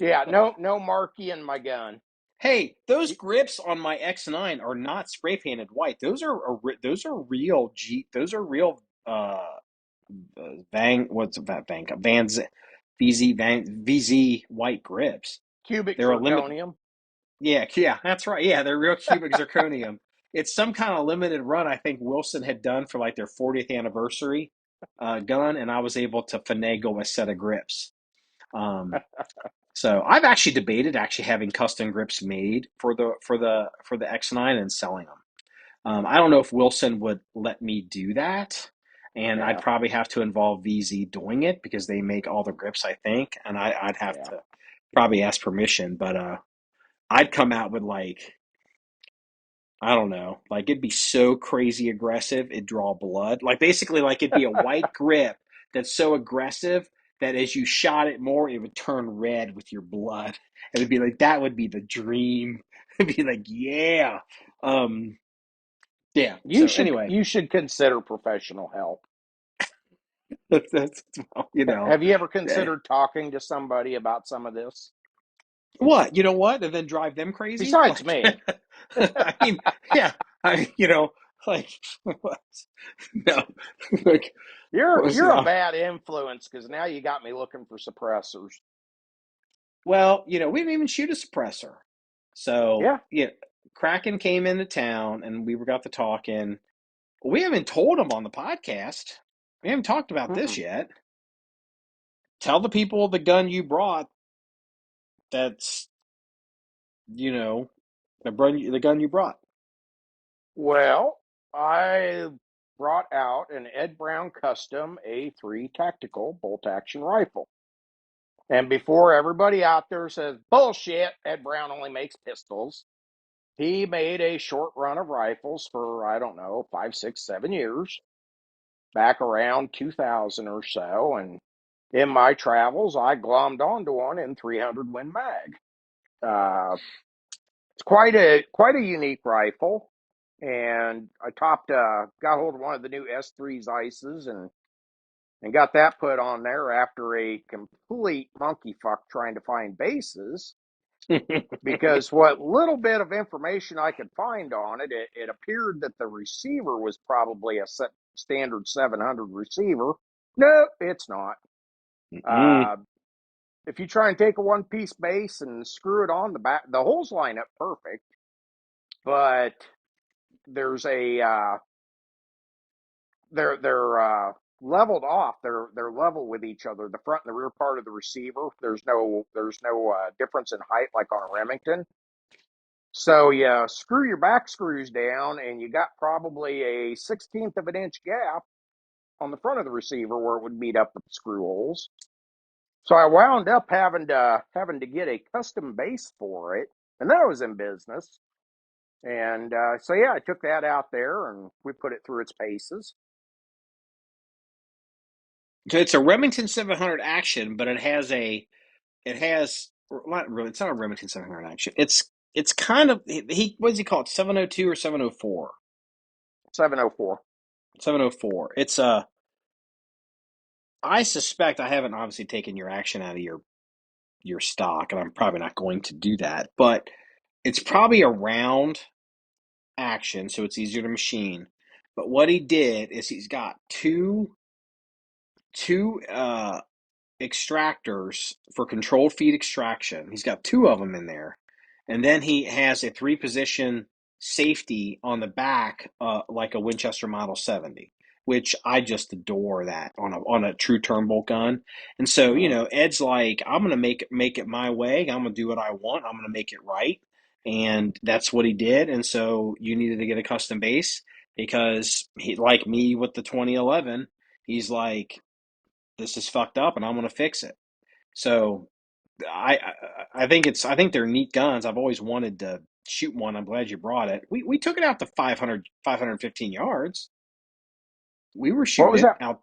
Yeah, no Marky in my gun. Hey, those grips on my X9 are not spray painted white. Those are real Those are real Vans VZ white grips. Cubic They're a limit. zirconium. Yeah, that's right. Yeah, they're real cubic zirconium. It's some kind of limited run I think Wilson had done for like their 40th anniversary gun, and I was able to finagle a set of grips. So I've actually debated having custom grips made for the X9 and selling them. I don't know if Wilson would let me do that, and I'd Yeah. probably have to involve VZ doing it because they make all the grips, I think, and I'd have to probably ask permission. But I'd come out with like, I don't know, like it'd be so crazy aggressive, it'd draw blood. Like basically, like it'd be a white grip that's so aggressive that as you shot it more, it would turn red with your blood. And it'd be like, that would be the dream. It'd be like, yeah. Yeah. You So should anyway, you should consider professional help. that's well. Have you ever eh, considered talking to somebody about some of this? what, you know what? And then drive them crazy? Besides Like, me. I mean, yeah. I mean, like, what? No. Like, what was You're it? a bad influence because now you got me looking for suppressors. Well, we didn't even shoot a suppressor. So, Yeah. yeah, Kraken came into town and we got to talking. We haven't told him on the podcast. We haven't talked about this Mm-mm. yet. Tell the people the gun you brought that's, the gun you brought. Well, I brought out an Ed Brown Custom A3 Tactical bolt action rifle. And before everybody out there says, bullshit, Ed Brown only makes pistols, he made a short run of rifles for, I don't know, 5, 6, 7 years, back around 2000 or so. And in my travels, I glommed onto one in 300 Win Mag. It's quite a unique rifle. And I got hold of one of the new S3 Zeisses and got that put on there after a complete monkey fuck trying to find bases. Because what little bit of information I could find on it, it appeared that the receiver was probably a standard 700 receiver. No, it's not. If you try and take a one-piece base and screw it on the back, the holes line up perfect, but there's a they're leveled off. They're level with each other. The front and the rear part of the receiver. There's no difference in height like on a Remington. So you screw your back screws down, and you got probably a 1/16 of an inch gap on the front of the receiver where it would meet up with the screw holes. So I wound up having to get a custom base for it, and then I was in business. And so yeah, I took that out there and we put it through its paces. So it's a Remington 700 action, but not really, it's not a Remington 700 action. It's kind of, what does he call it? 702 or 704? 704. 704. I suspect, I haven't obviously taken your action out of your stock, and I'm probably not going to do that, but it's probably a round action, so it's easier to machine. But what he did is he's got two extractors for controlled feed extraction. He's got two of them in there. And then he has a 3-position safety on the back, like a Winchester Model 70, which I just adore that on a true turn bolt gun. And so, Ed's like, I'm gonna make it my way. I'm gonna do what I want. I'm gonna make it right. And that's what he did. And so you needed to get a custom base because he, like me with the 2011, he's like, this is fucked up and I'm going to fix it. So I I think they're neat guns. I've always wanted to shoot one. I'm glad you brought it. We took it out to 515 yards. We were What shooting was it that? out.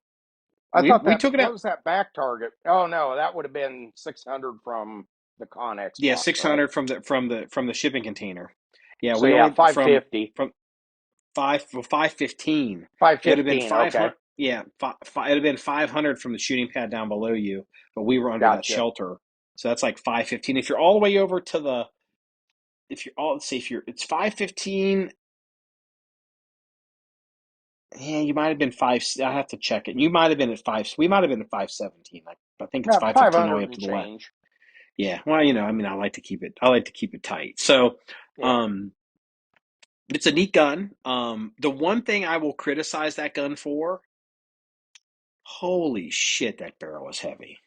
I thought We that, took it what out. was that back target? Oh no, that would have been 600 from the Connex Yeah, box, right? 600 from the shipping container. Yeah, So we yeah, only 550. from 515. It would have been 515, okay. 500. Yeah, it would have been 500 from the shooting pad down below you, but we were under that Gotcha. shelter. So that's like 515. If you're all the way over to if you're all, let's say if you're, it's 515. Yeah, you might have been five. I have to check it. You might have been at five. We might have been at 517. I think it's Yeah, 515 all the way 500 up and to the left. change. Yeah. Well, I mean, I like to keep it tight. So, Yeah. it's a neat gun. The one thing I will criticize that gun for, holy shit, that barrel was heavy.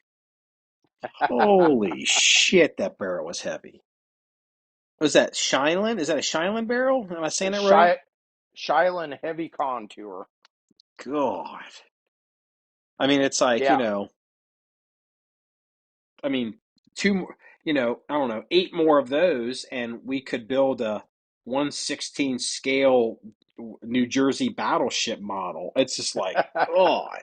Holy shit, that barrel was heavy. Was that Shineland? Is that a Shineland barrel? Am I saying that right? Shineland Heavy Contour. God. I mean, it's like, Yeah. I mean, two more, I don't know, 8 more of those, and we could build a 1/16 scale New Jersey battleship model. It's just like, God.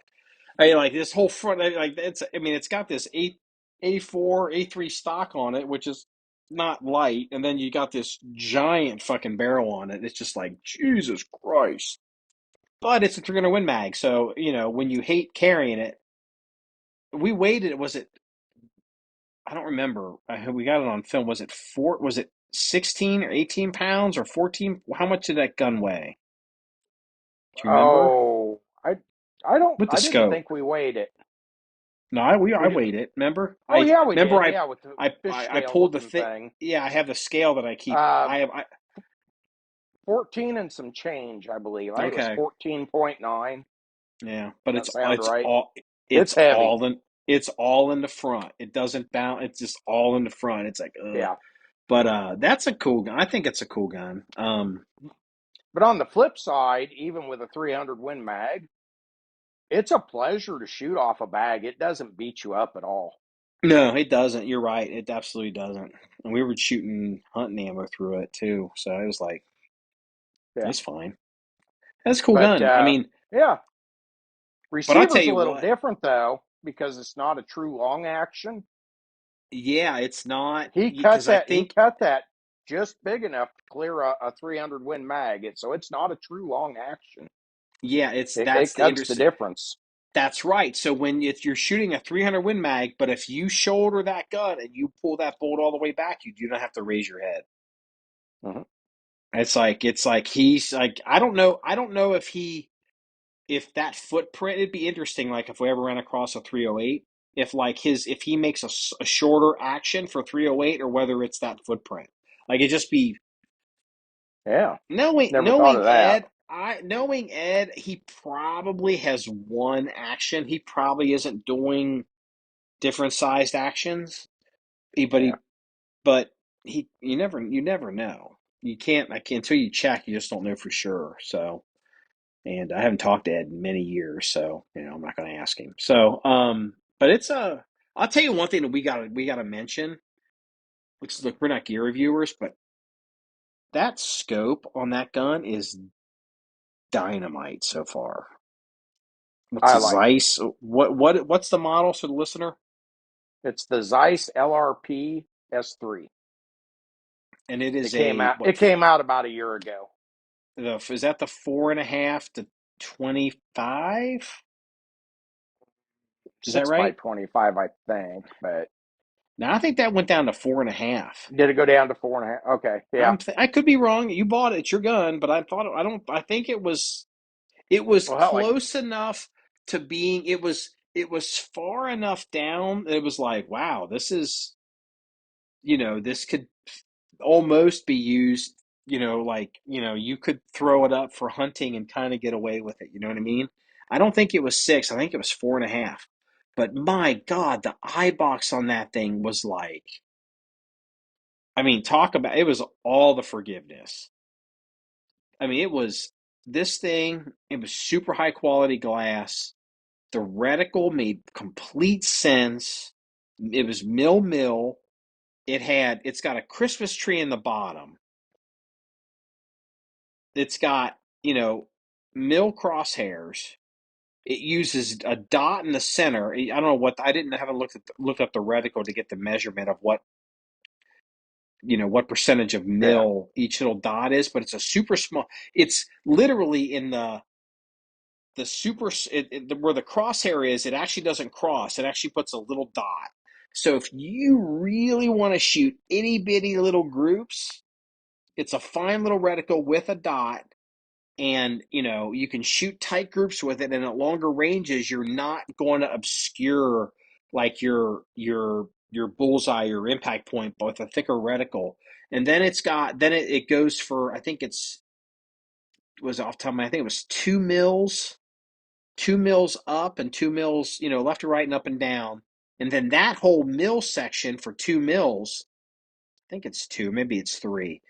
I mean, like this whole front, like it's got this A4, A3 stock on it, which is not light, and then you got this giant fucking barrel on it. It's just like, Jesus Christ. But it's a 300 Win Mag, so, when you hate carrying it, we weighed it, I don't remember. We got it on film. Was it 16 or 18 pounds or 14? How much did that gun weigh? Do you remember? Oh, With the I didn't scope. think we weighed it. No, We I did. weighed it. Remember? Oh yeah, we Remember did. I Yeah, with the fish I scale pulled the looking thing. thing. Yeah, I have the scale that I keep. 14 and some change, I believe. I think it was Okay. 14.9. Yeah, but That sound right? it's It's heavy. all in the front. It doesn't bounce. It's just all in the front. It's like, ugh. Yeah. But that's a cool gun. I think it's a cool gun. But on the flip side, even with a 300 Win Mag, it's a pleasure to shoot off a bag. It doesn't beat you up at all. No, it doesn't. You're right. It absolutely doesn't. And we were shooting hunting ammo through it too, so it was like, Yeah. it's fine. That's a cool But gun. I mean, yeah. but I'll tell Receiver's a you little what. different though, because it's not a true long action. Yeah, it's not, He cut because I that he think, cut that just big enough to clear a 300 Win Mag. So it's not a true long action. yeah, It that's the cuts the interesting. difference. That's right. So when you're shooting a 300 Win Mag, but if you shoulder that gun and you pull that bolt all the way back, you do not have to raise your head. Mm-hmm. It's like he's like, I don't know if that footprint, it'd be interesting, like if we ever ran across a 308, if he makes a shorter action for 308, or whether it's that footprint. Like, it just be Yeah. knowing Never thought of that. knowing Ed, he probably has one action. He probably isn't doing different sized actions. He, but Yeah. he, but he, you never know. You can't, until you check, you just don't know for sure. So, and I haven't talked to Ed in many years, so, I'm not going to ask him. So, but I'll tell you one thing that we gotta mention, which is, look, we're not gear reviewers, but that scope on that gun is dynamite so far. What's I the like it. Zeiss? What's the model for the listener? It's the Zeiss LRP-S3. And it It is came a out what? it came out about a year ago. Is that the 4.5 to 25? Is that 6 by right? 25, I think, but Now I think that went down to 4.5. did it go down to 4.5? Okay, yeah. I could be wrong. You bought it. It's your gun, but I think it was Well, hell, like close enough to being. It was far enough down that it was like, wow, this could almost be used. Like, you could throw it up for hunting and kind of get away with it. You know what I mean? I don't think it was 6. I think it was 4.5. But my God, the eye box on that thing was like, I mean, talk about, it was all the forgiveness. I mean, it was this thing, it was super high quality glass. The reticle made complete sense. It was mill. It's got a Christmas tree in the bottom. It's got, mill crosshairs. It uses a dot in the center. I don't know I haven't looked up the reticle to get the measurement of what percentage of yeah. mill each little dot is, but it's a super small. It's literally in the super where the crosshair is. It actually doesn't cross. It actually puts a little dot. So if you really want to shoot itty bitty little groups, it's a fine little reticle with a dot, and you can shoot tight groups with it, and at longer ranges you're not going to obscure like your bullseye, your impact point, but with a thicker reticle. And then it goes for, I think was off the top of my, I think it was 2 mils, 2 mils up and 2 mils, left to right and up and down. And then that whole mil section for 2 mils, I think it's two, maybe it's three.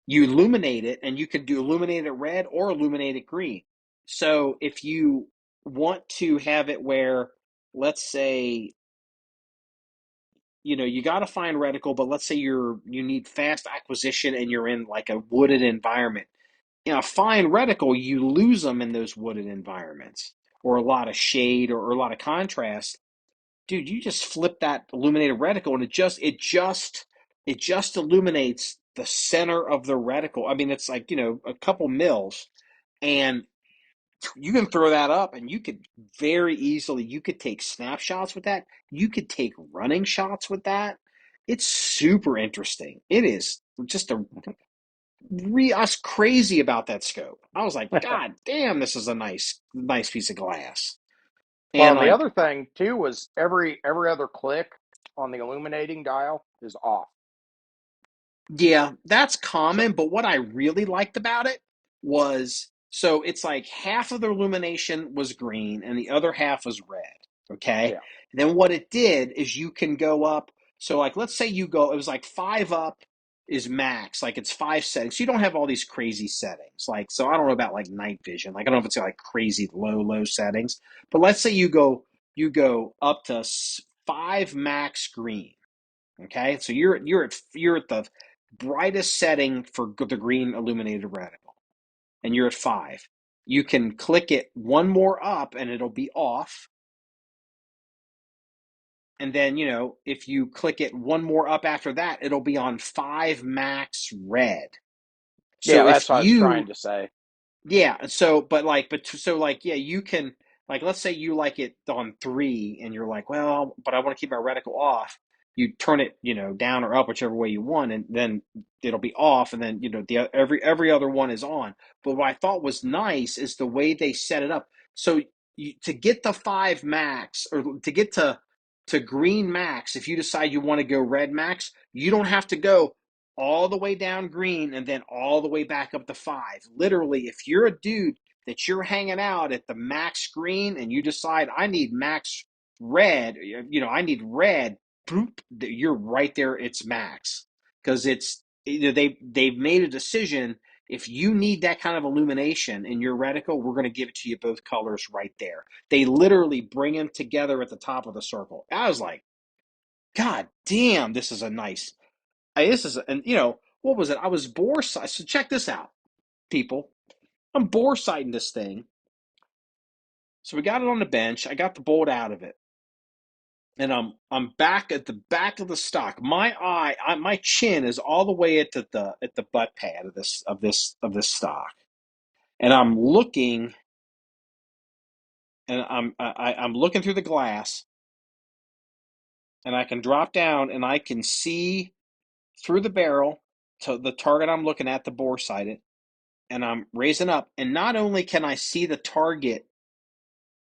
You illuminate it, and you can do illuminate it red or illuminate it green. So if you want to have it where, let's say, you got to find reticle, but let's say you need fast acquisition and you're in like a wooded environment. A fine reticle, you lose them in those wooded environments, or a lot of shade, or a lot of contrast. Dude, you just flip that illuminated reticle, and it just illuminates the center of the reticle. I mean, it's like, a couple mils, and you can throw that up, and you could very easily, you could take snapshots with that. You could take running shots with that. It's super interesting. It is just I was crazy about that scope. I was like, God damn, this is a nice piece of glass. Well, And and the like, other thing too was every other click on the illuminating dial is off. yeah, that's So common, but what I really liked about it was, so it's like half of the illumination was green and the other half was red. Okay. yeah, And then what it did is you can go up. So, like, let's say it was like 5 up is max, like it's 5 settings. So you don't have all these crazy settings. Like, so I don't know about like night vision. Like, I don't know if it's like crazy low settings, but let's say you go up to 5 max green. Okay. So you're at the brightest setting for the green illuminated reticle, and you're at 5. You can click it one more up and it'll be off. And then, if you click it one more up after that, it'll be on 5 max red. yeah, So that's if what I was trying you to say. Yeah. So, yeah, you can, like, let's say you like it on 3 and you're like, well, but I want to keep my reticle off. You turn it, down or up, whichever way you want, and then it'll be off. And then, every other one is on. But what I thought was nice is the way they set it up. So to get the 5 max, or to get to green max, if you decide you want to go red max, you don't have to go all the way down green and then all the way back up to 5. Literally, if you're a dude that you're hanging out at the max green and you decide I need max red, I need red, boop, you're right there. It's max, because they've made a decision. If you need that kind of illumination in your reticle, we're going to give it to you both colors right there. They literally bring them together at the top of the circle. I was like, God damn, this is a nice. This is, and what was it? I was bore sight. So check this out, people. I'm bore sighting this thing. So we got it on the bench. I got the bolt out of it, and I'm back at the back of the stock. My chin is all the way at the butt pad of this stock, and I'm looking, and I'm looking through the glass, and I can drop down and I can see through the barrel to the target I'm looking at, the bore sighted, and I'm raising up, and not only can I see the target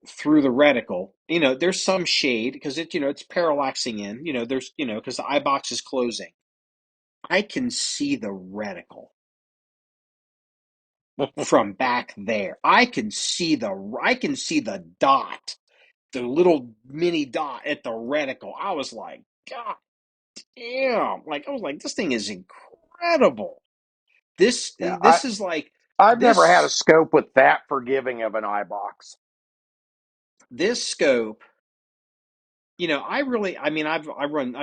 through the reticle, there's some shade because it's parallaxing in, because the eye box is closing. I can see the reticle from back there. I can see the dot, the little mini dot at the reticle. I was like, God damn! Like, I was like, this thing is incredible. This Yeah, this is like I've never had a this scope with that forgiving of an eye box. this scope. I've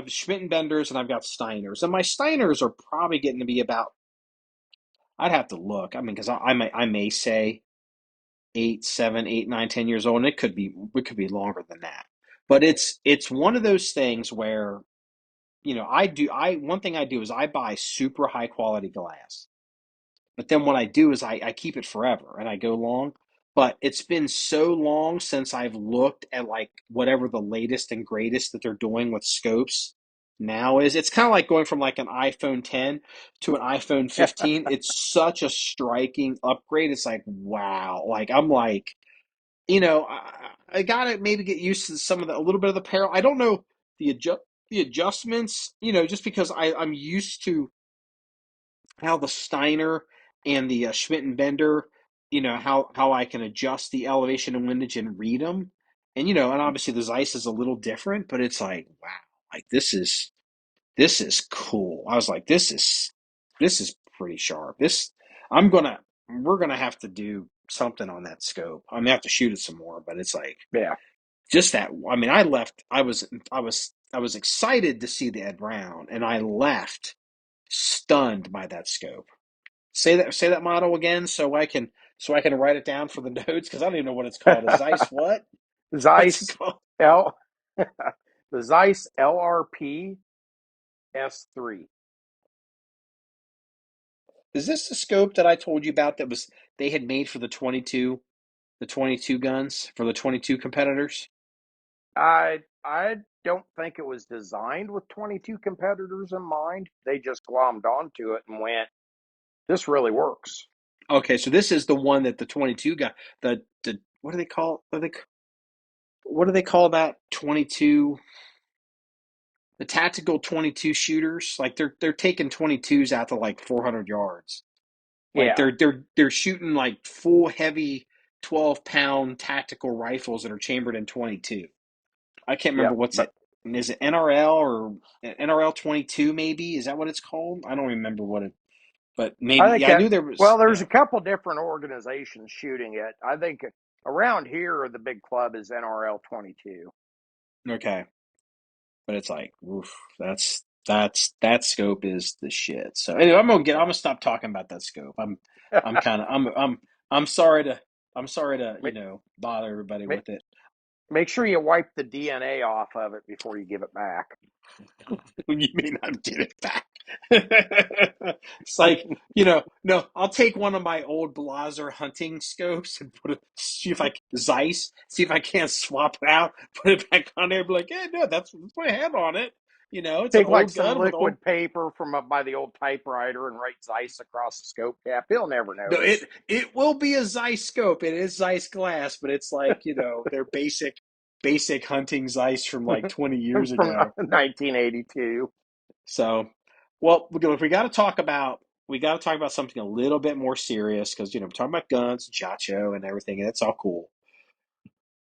Schmidt and Benders, and I've got Steiners, and my Steiners are probably getting to be about. I'd have to look. I mean, because I may say 8, 7, 8, 9, 10 years old, and it could be longer than that. But it's one of those things where one thing I do is I buy super high quality glass. But then what I do is I keep it forever and I go long. But it's been so long since I've looked at like whatever the latest and greatest that they're doing with scopes. now is. It's kind of like going from like an iPhone 10 to an iPhone 15. It's such a striking upgrade. It's like, wow. Like, I'm like, I gotta maybe get used to some of a little bit of the peril. I don't know the adjustments, just because I'm used to how the Steiner and the Schmidt and Bender, how I can adjust the elevation and windage and read them. And obviously the Zeiss is a little different, but it's like, wow, like this is cool. I was like, this is pretty sharp. We're gonna have to do something on that scope. I'm gonna have to shoot it some more, but it's like Yeah. just that. I mean, I was excited to see the Ed Brown, and I left stunned by that scope. Say that model again, so I can write it down for the notes, because I don't even know what it's called. A Zeiss what? What's it Zeiss called? L the Zeiss LRP-S3. Is this the scope that I told you about that was they had made for the 22 guns for the 22 competitors? I don't think it was designed with 22 competitors in mind. They just glommed onto it and went, this really works. Okay, so this is the one that the 22 got. The what do they call? What do they call that 22? The tactical 22 shooters. Like they're taking 22s out to like 400 yards. Like Yeah. they're shooting like full heavy 12-pound tactical rifles that are chambered in 22. I can't remember Yep. what's But it. Is it NRL or NRL 22 maybe? Is that what it's called? I don't remember what it, but maybe. I think Yeah, I that, knew there was, well, there's a couple different organizations shooting it. I think around here, the big club is NRL 22. okay. But it's like, oof, that scope is the shit. So anyway, I'm gonna stop talking about that scope. I'm kind of I'm sorry to make, bother everybody make, with it. make sure you wipe the DNA off of it before you give it back. You may not get it back. It's like, no, I'll take one of my old Blaser hunting scopes and Zeiss, see if I can't swap it out, put it back on there, and be like, yeah, no, that's my head on it. It's an Take like old some gun with old. liquid paper from up by the old typewriter and write Zeiss across the scope cap. He'll never No, it notice. it will be a Zeiss scope. It is Zeiss glass, but it's like, their basic hunting Zeiss from like 20 years From ago. 1982. So, well, if we got to talk about something a little bit more serious, because we're talking about guns, Chacho, and everything, and that's all cool.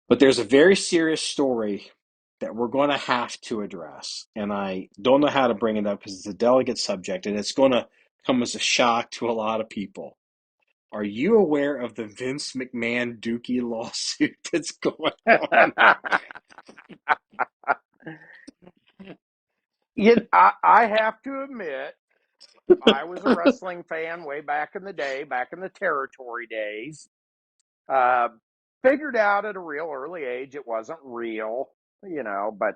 But there's a very serious story that we're going to have to address, and I don't know how to bring it up because it's a delicate subject, and it's going to come as a shock to a lot of people. Are you aware of the Vince McMahon Dookie lawsuit that's going on? I have to admit, I was a wrestling fan way back in the day, back in the territory days. Uh, Figured out at a real early age it wasn't real, but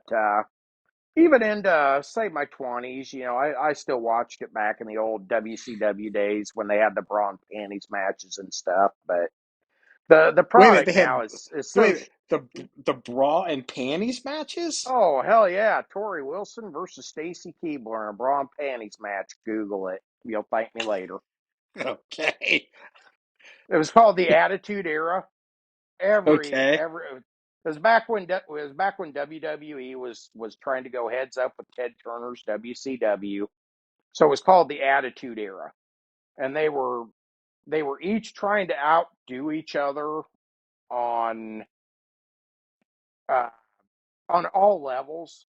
even into, say, my 20s, I still watched it back in the old WCW days when they had the bra and panties matches and stuff. But the Wait a minute, product now is so. wait, the bra and panties matches? Oh, hell yeah. Tori Wilson versus Stacy Keibler in a bra and panties match. Google it. You'll thank me later. Okay. It was called the Attitude Era. Okay. It was back when WWE was trying to go heads up with Ted Turner's WCW. So it was called the Attitude Era. And they were each trying to outdo each other on uh, on all levels.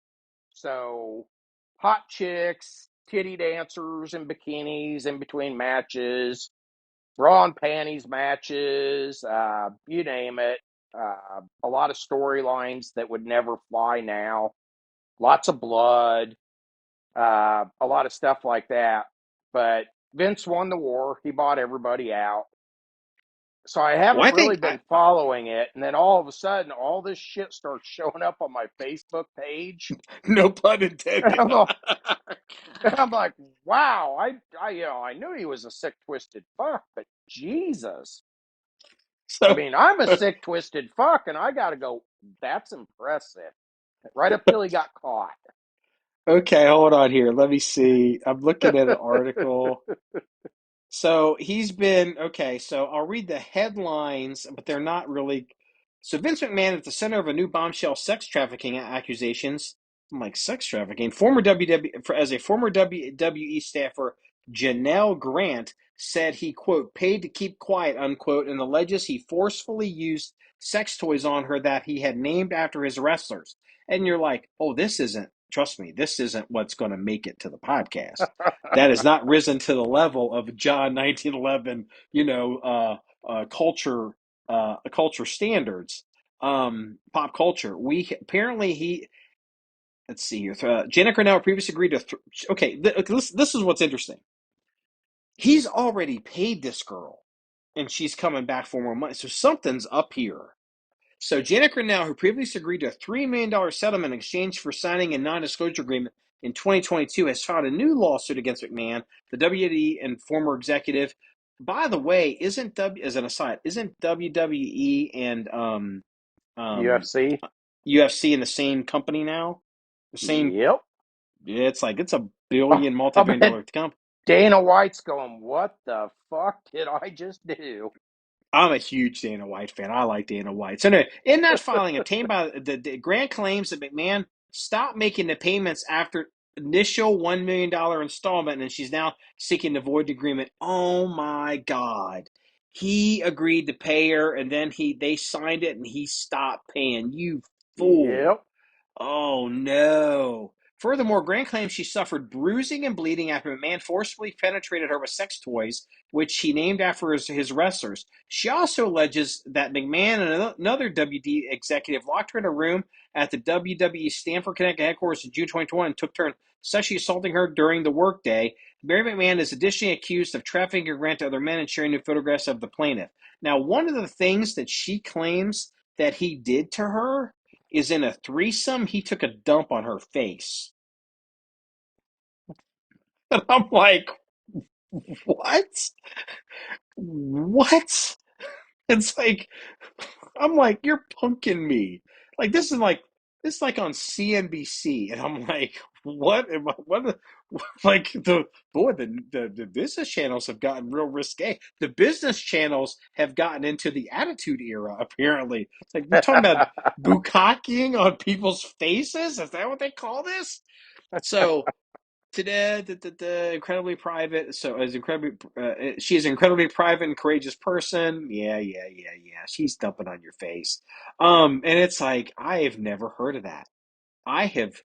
So hot chicks, titty dancers in bikinis in between matches, bra and panties matches, you name it. A lot of storylines that would never fly now. Lots of blood, a lot of stuff like that. But Vince won the war. He bought everybody out. So I Well, haven't I really think I been following it. And then all of a sudden, all this shit starts showing up on my Facebook page. no pun And intended. I'm like, wow, I knew he was a sick, twisted fuck, but Jesus. I So, mean, I'm a sick, twisted fuck, and I got to go, that's impressive. Right up till he got caught. Okay, hold on here. Let me see. I'm looking at an article. So he's been okay. So I'll read the headlines, but they're not really. So Vince McMahon at the center of a new bombshell sex trafficking accusations. I'm like sex trafficking. Former WWE as a former WWE staffer, Janelle Grant said he quote paid to keep quiet unquote and alleges he forcefully used sex toys on her that he had named after his wrestlers. And you're like, oh, this isn't. Trust me, this isn't what's going to make it to the podcast. That has not risen to the level of John 1911, culture standards, pop culture. We apparently he. Let's see here. Janet Cornell previously agreed to. Okay, this is what's interesting. He's already paid this girl, and she's coming back for more money. So something's up here. So Janet Grinnell, who previously agreed to a $3 million settlement in exchange for signing a non-disclosure agreement in 2022, has filed a new lawsuit against McMahon, the WWE and former executive. By the way, as an aside, isn't WWE and UFC? UFC in the same company now? The same. Yep. It's like it's a Oh, billion, I multi-billion bet dollar company. Dana White's going, what the fuck did I just do? I'm a huge Dana White fan. I like Dana White. So anyway, in that filing obtained by the Grant claims that McMahon stopped making the payments after initial $1 million installment, and she's now seeking to void the agreement. Oh my God. He agreed to pay her, and then they signed it, and he stopped paying. You fool. Yep. Oh no. Furthermore, Grant claims she suffered bruising and bleeding after McMahon forcibly penetrated her with sex toys, which he named after his wrestlers. She also alleges that McMahon and another WD executive locked her in a room at the WWE Stamford, Connecticut headquarters in June 2021 and took turns sexually assaulting her during the workday. Barry McMahon is additionally accused of trafficking Grant to other men and sharing new photographs of the plaintiff. Now, one of the things that she claims that he did to her is in a threesome, he took a dump on her face. And I'm like, what? What? It's like, I'm like, you're punking me. Like this is like on CNBC, and I'm like, what? What? Like the business channels have gotten real risque. The business channels have gotten into the attitude era. Apparently, it's like we're talking about bukkakeing on people's faces. Is that what they call this? So today, incredibly private. So as incredibly, she is an incredibly private and courageous person. Yeah, yeah, yeah, yeah. She's dumping on your face. And it's like I have never heard of that. I have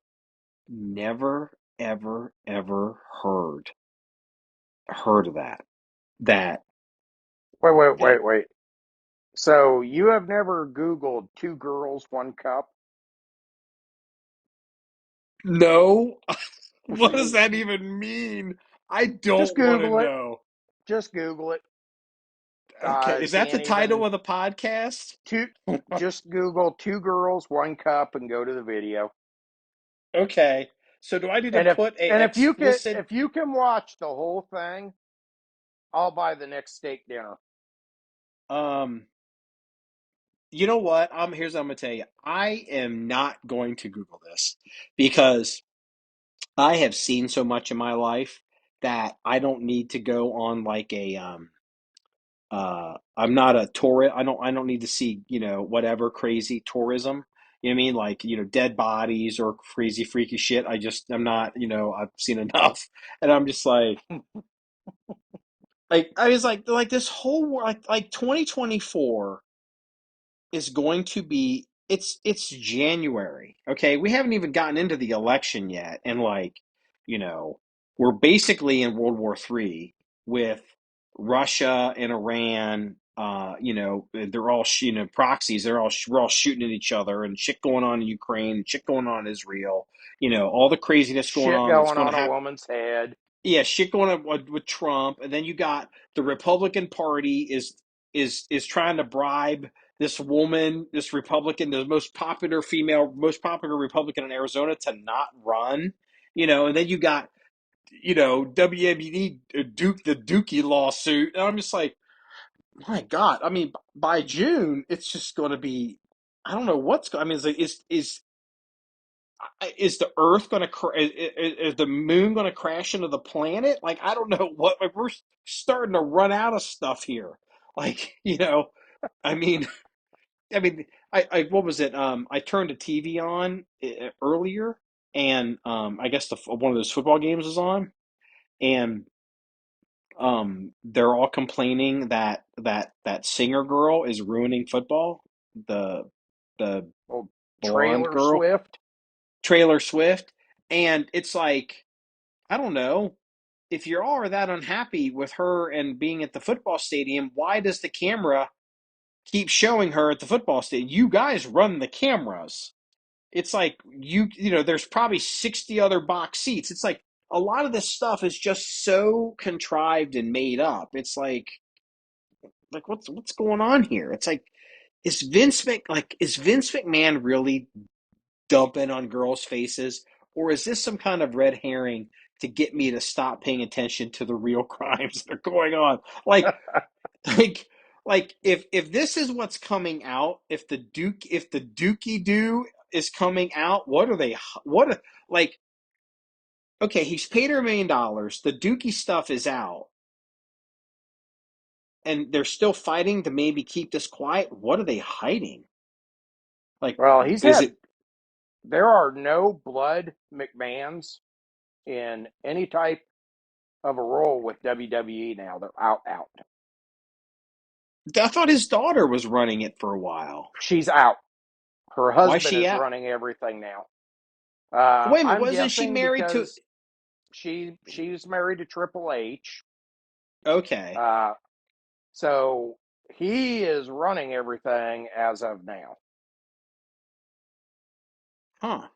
never, ever, ever heard of that. That that Wait. So you have never Googled two girls, one cup? no. What does that even mean? I Just don't want to Google it. know. Just Google it. Okay, is that the Can't title even of the podcast? two. Just Google two girls, one cup, and go to the video. Okay. So do I need to And if put a and explicit if you can watch the whole thing, I'll buy the next steak dinner. um you know what? Here's what I'm gonna tell you. I am not going to Google this because I have seen so much in my life that I don't need to go on like a I'm not a tourist. I don't need to see, whatever crazy tourism. You know what I mean? Like, dead bodies or crazy freaky shit. I'm not, I've seen enough. And I'm just like I was like this whole like 2024 is going to be it's January. Okay, we haven't even gotten into the election yet, and you know, we're basically in World War III with Russia and Iran. They're all proxies. We're all shooting at each other, and shit going on in Ukraine, and shit going on in Israel. All the craziness going Shit on that's going going to on a happen. woman's head. Yeah, shit going on with Trump, and then you got the Republican Party is trying to bribe this woman, this Republican, the most popular Republican in Arizona, to not run. And then you got WWE the Dookie lawsuit, and I'm just like, my God. I mean, by June, it's just going to be, I don't know what's going. I mean, is is the Earth going to is the moon going to crash into the planet? Like, I don't know what, like, we're starting to run out of stuff here. Like, I mean, I what was it? I turned the TV on earlier, and I guess one of those football games was on, and they're all complaining that singer girl is ruining football. The Well, blonde Trailer girl, Swift. Taylor Swift, and it's like, I don't know. If you all are that unhappy with her and being at the football stadium, why does the camera keep showing her at the football stadium? You guys run the cameras. It's like there's probably 60 other box seats. It's like a lot of this stuff is just so contrived and made up. It's like what's going on here? It's like is Vince McMahon really dumping on girls' faces, or is this some kind of red herring to get me to stop paying attention to the real crimes that are going on? Like if this is what's coming out, if the Dookie Doo is coming out, like, okay, he's paid her $1 million. The Dookie stuff is out, and they're still fighting to maybe keep this quiet. What are they hiding? Like, Well, is it? there are no blood McMahons in any type of a role with WWE now. They're out. I thought his daughter was running it for a while. She's out. Her Why's husband she is out? running everything now. Wait a minute, I'm wasn't she guessing married to? because she's married to Triple H. Okay, Uh, so he is running everything as of now. huh?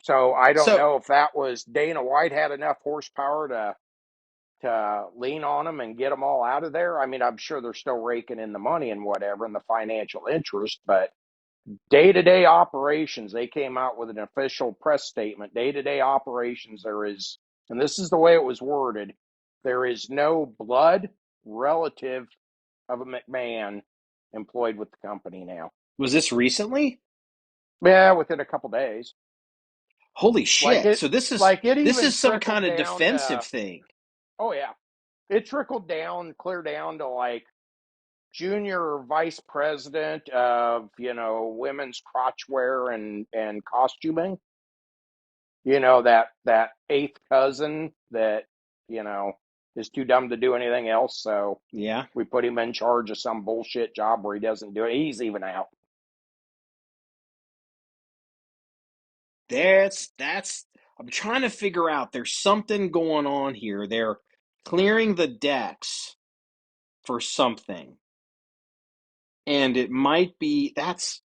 So I don't So know if that was Dana White had enough horsepower to lean on them and get them all out of there. I mean, I'm sure they're still raking in the money and whatever and the financial interest, but day-to-day operations, they came out with an official press statement. Day-to-day operations, there is, and this is the way it was worded, there is no blood relative of a McMahon employed with the company now. was this recently? Yeah, within a couple days. Holy Like shit! it, So this is like it this even is some kind trickled of down defensive to, thing. oh yeah, it trickled down, clear down to like junior vice president of, women's crotchwear and costuming. That eighth cousin that, is too dumb to do anything else. So Yeah, we put him in charge of some bullshit job where he doesn't do it. He's even out. that's. I'm trying to figure out. There's something going on here. They're clearing the decks for something, and it might be that's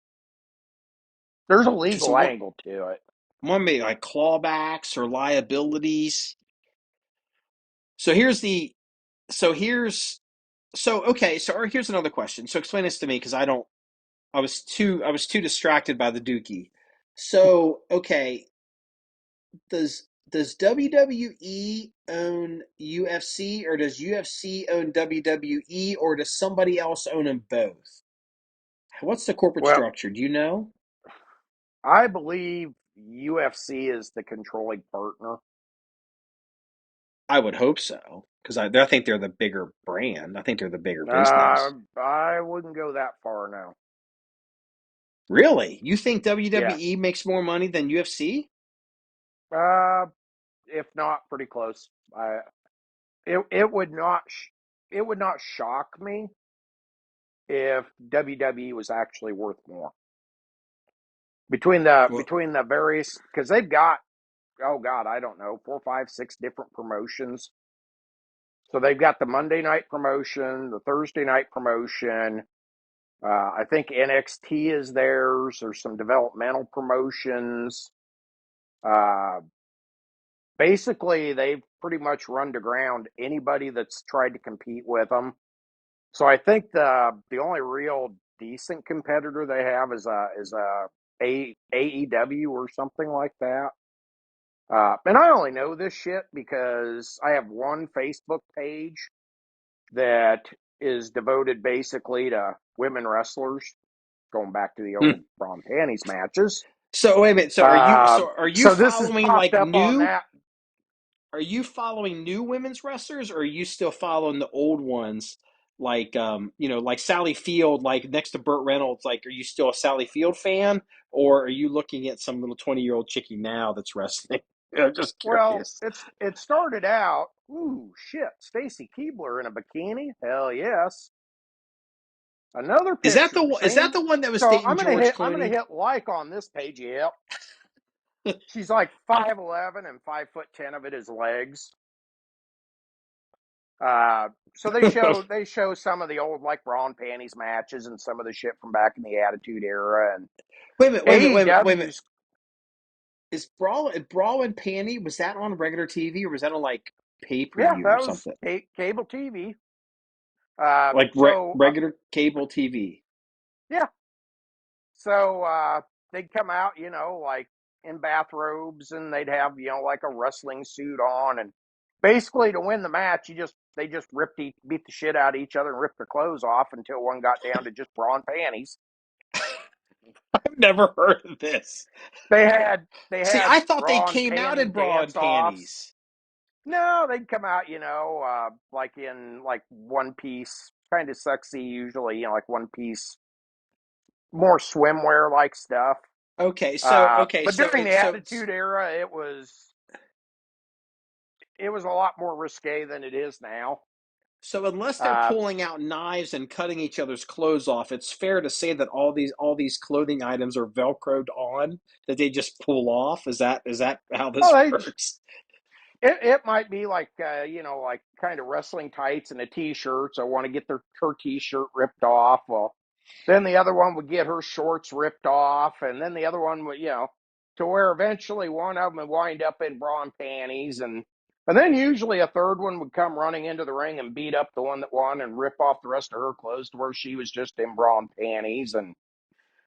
There's a because legal angle to it. one may like clawbacks or liabilities. So here's the so here's so okay. So here's another question. So explain this to me because I was too distracted by the Dookie. So okay, does WWE own UFC, or does UFC own WWE, or does somebody else own them both? What's the corporate Well, structure? Do you know? I believe UFC is the controlling partner. I would hope so because I think they're the bigger brand. I think they're the bigger business. I wouldn't go that far now. Really? You think Yeah. WWE makes more money than UFC? Uh, if not, pretty close. It would not it would not shock me if WWE was actually worth more Well, between the various, because they've got, oh God, I don't know, 4, 5, 6 different promotions. So they've got the Monday night promotion, the Thursday night promotion. I think NXT is theirs. There's some developmental promotions. Uh, Basically, they've pretty much run to ground anybody that's tried to compete with them. So I think the only real decent competitor they have is AEW or something like that. And I only know this shit because I have one Facebook page that is devoted basically to women wrestlers, going back to the old bra and panties matches. So wait a minute. Are you So this has following popped like up on new? that. Are you following new women's wrestlers, or are you still following the old ones? Like like Sally Field, like next to Burt Reynolds. Like, are you still a Sally Field fan, or are you looking at some little 20-year-old chickie now that's wrestling? I'm just Well, curious. it started out. Ooh, shit! Stacy Keibler in a bikini. Hell yes. Another picture. Is that See. the one that was So dating George I'm gonna Clooney? hit like on this page. Yep. She's like 5'11" and 5'10" of it is legs. So they show some of the old like bra and panties matches and some of the shit from back in the Attitude Era and Wait a minute. AEW's. Is Brawl and Panty, was that on regular TV or was that on like pay per Yeah, view or that was something? cable TV. Like So regular cable TV. yeah, so they'd come out, like in bathrobes, and they'd have like a wrestling suit on, and basically to win the match, they just beat the shit out of each other and ripped their clothes off until one got down to just bra and panties. I've never heard of this. They See, had I thought they bra and came out panty in bra and dance offs. panties. No, they'd come out, like in like one piece, kind of sexy usually, like one piece, more swimwear like stuff. But during the Attitude Era, it was a lot more risque than it is now. So unless they're Uh, pulling out knives and cutting each other's clothes off, it's fair to say that all these clothing items are velcroed on that they just pull off. Is that how oh, this works? it might be like like kind of wrestling tights and a t-shirt. So want to get her t-shirt ripped off. Well, then the other one would get her shorts ripped off, and then the other one would to where eventually one of them would wind up in bra and panties, and then usually a third one would come running into the ring and beat up the one that won and rip off the rest of her clothes to where she was just in bra and panties, and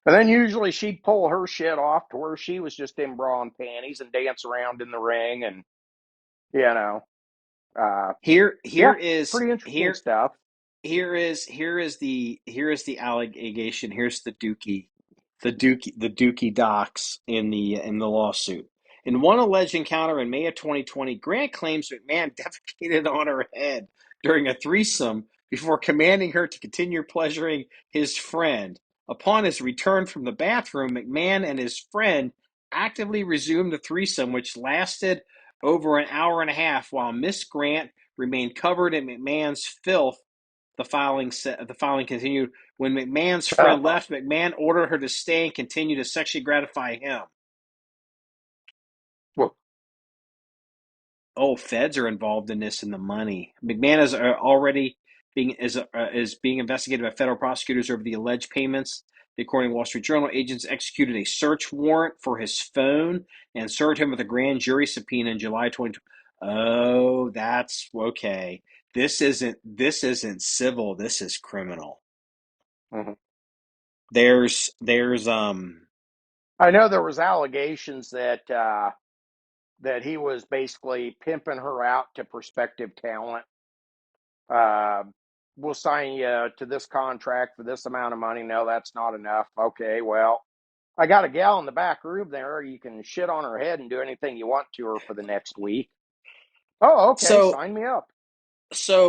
then usually she'd pull her shit off to where she was just in bra and panties and dance around in the ring, and you know, uh, Here yeah, here is pretty interesting here stuff. here is the allegation. Here's the Dookie docs in the lawsuit. In one alleged encounter in May of 2020, Grant claims McMahon defecated on her head during a threesome before commanding her to continue pleasuring his friend. Upon his return from the bathroom, McMahon and his friend actively resumed the threesome, which lasted over an hour and a half while Miss Grant remained covered in McMahon's filth. The filing continued. When McMahon's friend Uh, left, McMahon ordered her to stay and continue to sexually gratify him. well, Oh, feds are involved in this and the money. McMahon is already is being investigated by federal prosecutors over the alleged payments. According to Wall Street Journal, agents executed a search warrant for his phone and served him with a grand jury subpoena in July 2020. Oh, that's okay. This isn't civil. This is criminal. mhm. There's. I know there was allegations that he was basically pimping her out to prospective talent. Uh, we'll sign you to this contract for this amount of money. No, that's not enough. Okay, well, I got a gal in the back room there. You can shit on her head and do anything you want to her for the next week. Oh, okay, So sign me up.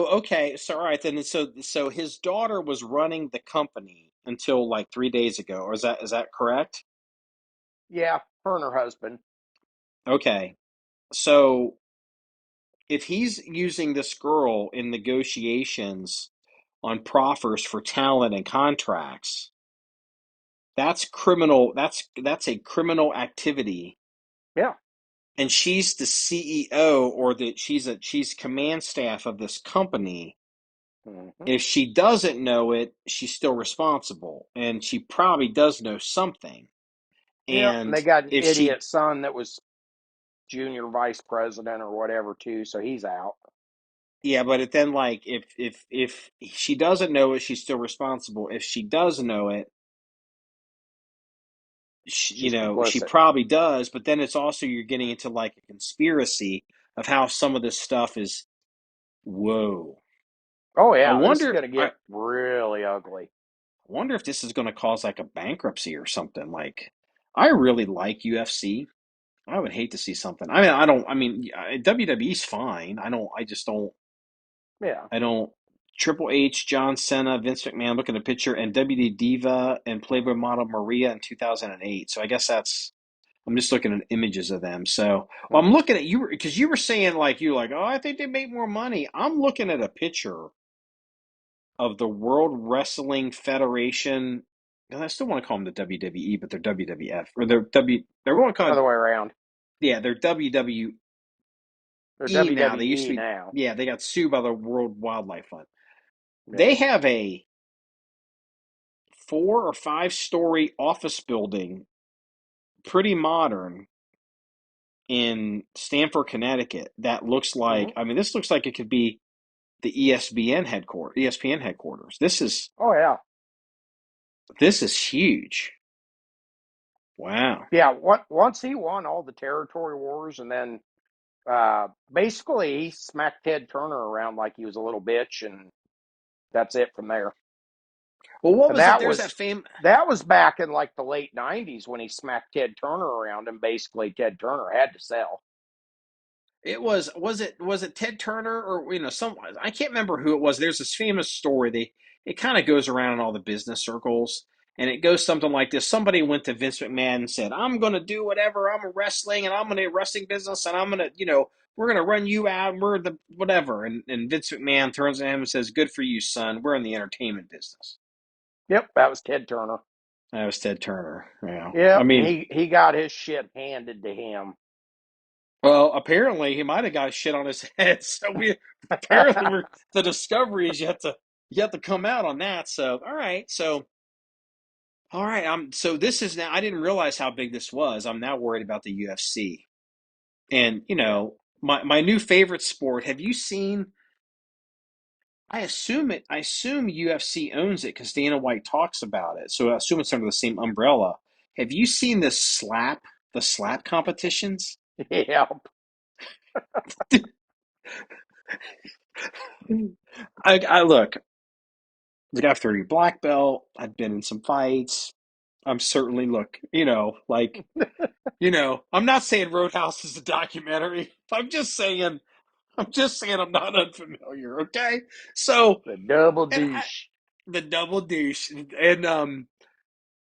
okay, so all right then. So his daughter was running the company until like 3 days ago, or is that correct? Yeah, her and her husband. Okay, so if he's using this girl in negotiations on proffers for talent and contracts, that's criminal. That's a criminal activity, Yeah. and she's the CEO or she's command staff of this company. Mm-hmm. If she doesn't know it, she's still responsible, and she probably does know something. Yep. And And they got an if she, idiot son that was junior vice president or whatever too, so he's out. yeah, but then like if she doesn't know it, she's still responsible. If she does know it, She's she complicit. probably does. But then it's also you're getting into like a conspiracy of how some of this stuff is. Whoa. Oh I yeah, this is wonder. gonna I get really ugly. wonder if this is going to cause like a bankruptcy or something. Like, I really like UFC. I would hate to see something. WWE's fine. I just don't. Yeah. I don't. Triple H, John Cena, Vince McMahon. Look at the picture, and WWE Diva and Playboy model Maria in 2008. So I guess that's. I'm just looking at images of them. So I'm Mm-hmm. looking at you because you were saying oh, I think they make more money. I'm looking at a picture of the World Wrestling Federation. And I still want to call them the WWE, but they're WWF or they're W. They're going to call it, Other way around. yeah, they're WWE They're now. They used WWE to be, now. yeah, they got sued by the World Wildlife Fund. Yeah. They have a 4 or 5 story office building, pretty modern, in Stamford, Connecticut. That looks Mm-hmm. like. I mean, this looks like it could be the ESPN headquarters. Oh yeah. This is huge. Wow. Yeah. Once he won all the territory wars, and then basically he smacked Ted Turner around like he was a little bitch, and that's it from there. Well, what And was it? There's that fame. that was back in like the late '90s when he smacked Ted Turner around, and basically Ted Turner had to sell. It was it Ted Turner or some I can't remember who it was. There's this famous story. It kind of goes around in all the business circles, and it goes something like this. Somebody went to Vince McMahon and said, "I'm going to do whatever. I'm a wrestling, and I'm in a wrestling business, and I'm going to we're going to run you out. We're the whatever." And Vince McMahon turns to him and says, "Good for you, son. We're in the entertainment business." Yep, that was Ted Turner. That was Ted Turner. Yeah, I Yep, mean, he got his shit handed to him. well, apparently he might have got shit on his head. So the discovery is yet to come out on that. So all right. So this is now. I didn't realize how big this was. I'm now worried about the UFC. And Yeah. my new favorite sport. Have you seen? I assume it. I assume UFC owns it because Dana White talks about it. So I assume it's under the same umbrella. Have you seen the slap competitions? Yep. I look. Like after a black belt, I've been in some fights. I'm certainly I'm not saying Roadhouse is a documentary. I'm just saying I'm not unfamiliar, okay? So, The double and douche. the double douche and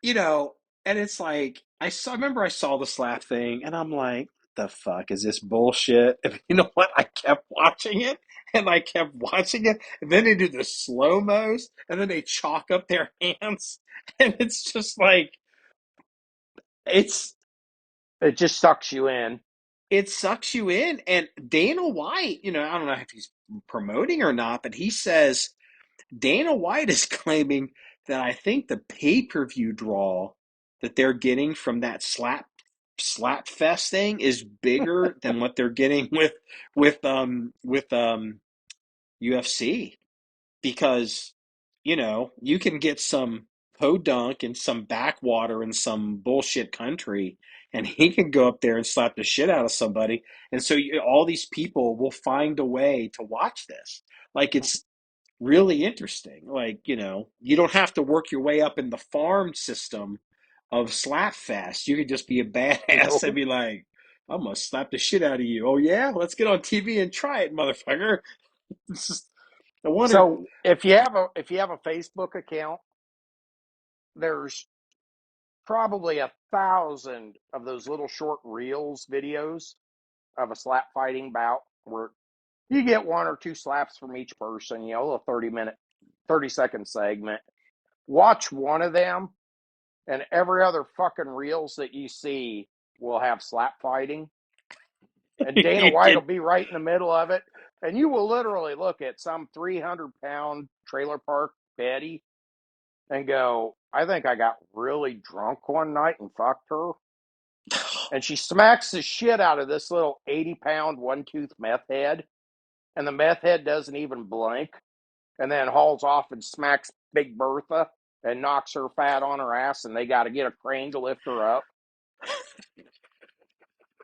you know, and it's like I remember I saw the slap thing and I'm like, the fuck is this bullshit? And you know what? I kept watching it and I kept watching it. And then they do the slow-mos and then they chalk up their hands. And it's just like it's It just sucks you in. it sucks you in. And Dana White, I don't know if he's promoting or not, but he says Dana White is claiming that I think the pay-per-view draw that they're getting from that slap fest thing is bigger than what they're getting with UFC because you can get some podunk and some backwater in some bullshit country and he can go up there and slap the shit out of somebody and so all these people will find a way to watch this like it's really interesting. Like, you don't have to work your way up in the farm system of Slapfest. You could just be a badass and Nope. be like, I'm gonna slap the shit out of you. Oh yeah? Let's get on TV and try it, motherfucker. It's just, I wonder. So if you have a Facebook account, there's probably 1,000 of those little short reels videos of a slap fighting bout where you get one or two slaps from each person, a 30-second segment. Watch one of them, and every other fucking reels that you see will have slap fighting. And Dana You White will did. be right in the middle of it. And you will literally look at some 300-pound trailer park Betty and go, I think I got really drunk one night and fucked her. And she smacks the shit out of this little 80-pound one-tooth meth head. And the meth head doesn't even blink. And then hauls off and smacks Big Bertha and knocks her fat on her ass. And they got to get a crane to lift her up.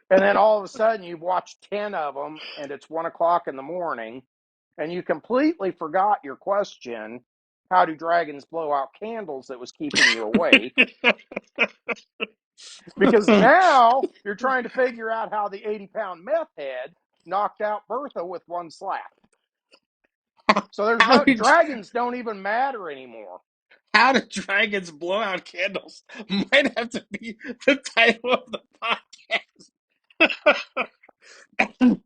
And then all of a sudden you've watched 10 of them and it's 1 o'clock in the morning. And you completely forgot your question, how do dragons blow out candles, that was keeping you awake. Because now you're trying to figure out how the 80-pound meth head knocked out Bertha with one slap. So there's no dragons don't even matter anymore. How do dragons blow out candles? Might have to be the title of the podcast.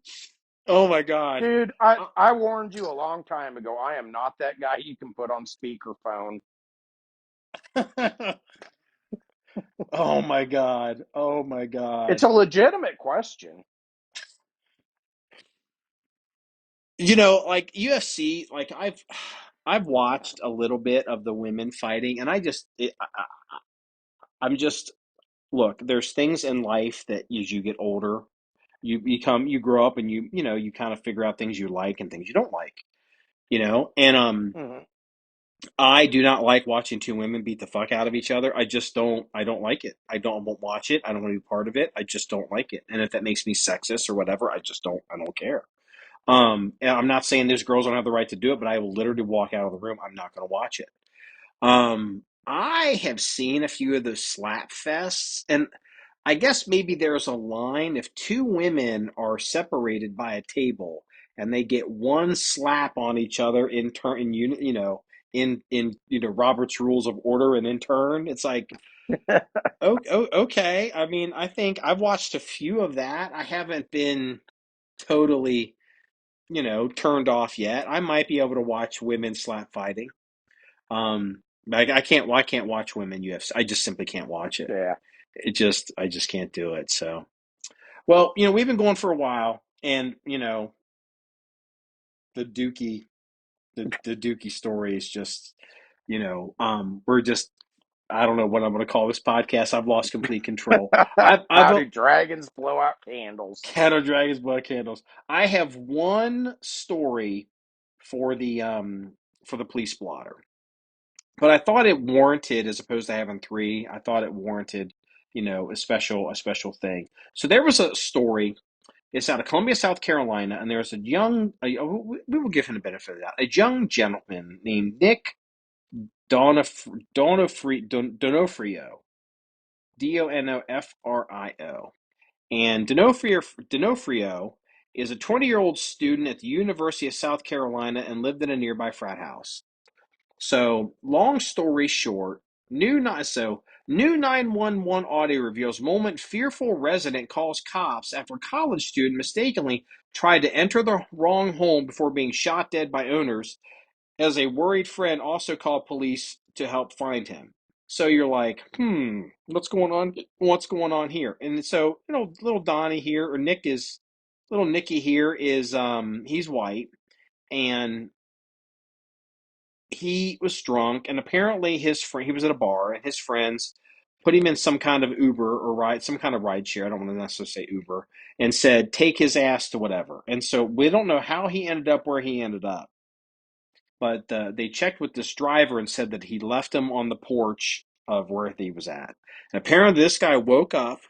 Oh my God. Dude, I warned you a long time ago. I am not that guy you can put on speakerphone. Oh my God. Oh my God. It's a legitimate question. You know, like UFC, like I've watched a little bit of the women fighting, and I'm just look. There's things in life that as you get older, you grow up, and you kind of figure out things you like and things you don't like. And Mm-hmm. I do not like watching two women beat the fuck out of each other. I just don't. I don't like it. Won't watch it. I don't want to be part of it. I just don't like it. And if that makes me sexist or whatever, I just don't. I don't care. And I'm not saying these girls don't have the right to do it, but I will literally walk out of the room. I'm not going to watch it. I have seen a few of those slap fests, and I guess maybe there's a line if two women are separated by a table and they get one slap on each other in turn, in Robert's Rules of Order, and in turn, it's like, okay. I mean, I think I've watched a few of that. I haven't been totally turned off yet. I might be able to watch women slap fighting. I can't. Well, I can't watch women UFC. I just simply can't watch it. Yeah. I just can't do it. So, well, we've been going for a while, and the Dookie, the Dookie story is just, we're just. I don't know what I'm going to call this podcast. I've lost complete control. How do dragons blow out candles? Cat of Dragons Blood Candles. I have one story for the police blotter. But I thought it warranted, as opposed to having three, I thought it warranted, a special thing. So there was a story. It's out of Columbia, South Carolina, and there's we will give him the benefit of that. A young gentleman named Nick Donofrio, Donofrio. And Donofrio is a 20-year-old student at the University of South Carolina and lived in a nearby frat house. So, long story short, new 911 audio reveals moment fearful resident calls cops after college student mistakenly tried to enter the wrong home before being shot dead by owners, as a worried friend also called police to help find him. So you're like, what's going on? What's going on here? And so, little Donnie here, or little Nicky here is, he's white, and he was drunk, and apparently his friend, he was at a bar, and his friends put him in some kind of Uber or some kind of ride share. I don't want to necessarily say Uber, and said, take his ass to whatever. And so we don't know how he ended up where he ended up. But they checked with this driver and said that he left him on the porch of where he was at. And apparently this guy woke up,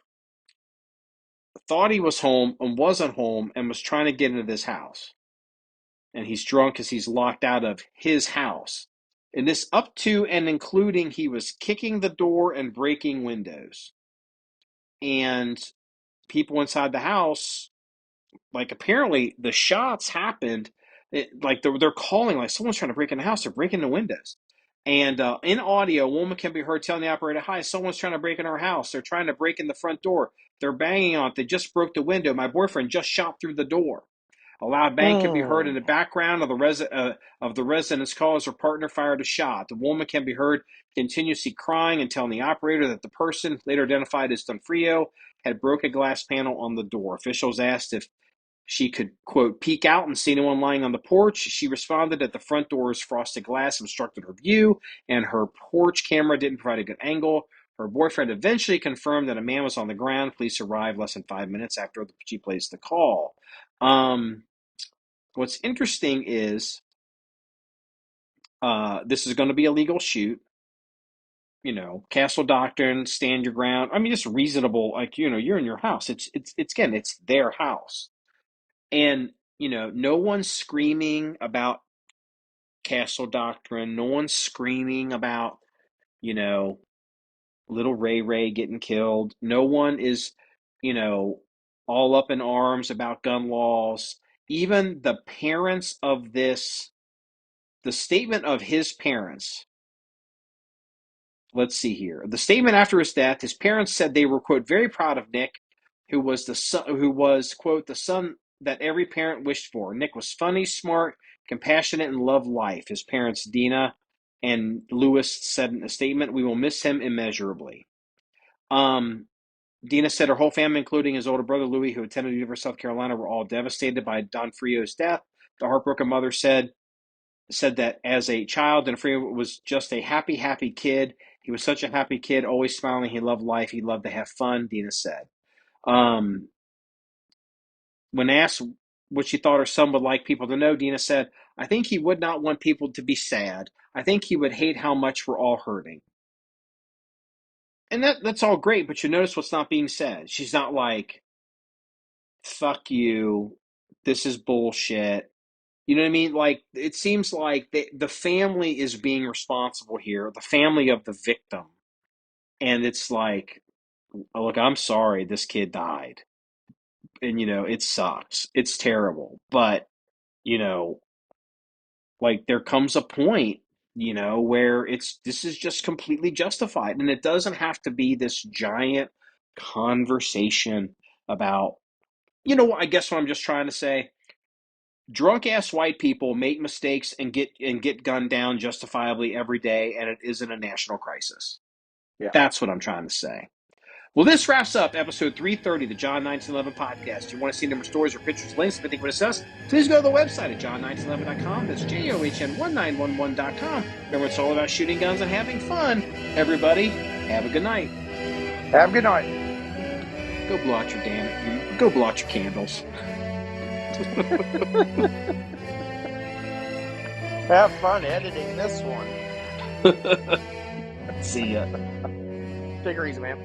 thought he was home and wasn't home, and was trying to get into this house. And he's drunk because he's locked out of his house. And this up to and including he was kicking the door and breaking windows. And people inside the house, like, apparently the shots happened, like they're calling like someone's trying to break in the house. They're breaking the windows. And in audio, a woman can be heard telling the operator, hi, someone's trying to break in our house. They're trying to break in the front door. They're banging on it. They just broke the window. My boyfriend just shot through the door. A loud bang can be heard in the background of the resident's call as her partner fired a shot. The woman can be heard continuously crying and telling the operator that the person, later identified as Donofrio, had broken a glass panel on the door. Officials asked if she could, quote, peek out and see anyone lying on the porch. She responded that the front door's frosted glass obstructed her view, and her porch camera didn't provide a good angle. Her boyfriend eventually confirmed that a man was on the ground. Police arrived less than 5 minutes after she placed the call. What's interesting is this is going to be a legal shoot. Castle doctrine, stand your ground. I mean, just reasonable. Like, you're in your house. It's their house, and no one's screaming about castle doctrine. No one's screaming about little Ray getting killed. No one is, all up in arms about gun laws. Even the parents of this, the statement of his parents. Let's see here. The statement after his death, his parents said they were, quote, very proud of Nick, who was, quote, the son that every parent wished for. Nick was funny, smart, compassionate, and loved life. His parents, Dina and Lewis, said in a statement, we will miss him immeasurably. Dina said her whole family, including his older brother Louis, who attended the University of South Carolina, were all devastated by Don Frio's death. The heartbroken mother said that as a child, Don Frio was just a happy kid. He was such a happy kid, always smiling. He loved life. He loved to have fun, Dina said. When asked what she thought her son would like people to know, Dina said, I think he would not want people to be sad. I think he would hate how much we're all hurting. And that's all great, but you notice what's not being said. She's not like, fuck you, this is bullshit. You know what I mean? Like, it seems like the family is being responsible here, the family of the victim. And it's like, look, I'm sorry this kid died. And, it sucks. It's terrible. But, like, there comes a point, where this is just completely justified. And it doesn't have to be this giant conversation about, I guess what I'm just trying to say. Drunk ass white people make mistakes and get gunned down justifiably every day, and it isn't a national crisis. Yeah. That's what I'm trying to say. Well, this wraps up episode 330 of the John1911 Podcast. If you want to see number stories or pictures, links, if anything we discuss, please go to the website at john1911.com. That's JOHN1911.com. Remember, it's all about shooting guns and having fun. Everybody, have a good night. Have a good night. Go blow out your candles. Have fun editing this one. See ya. Take her easy, man.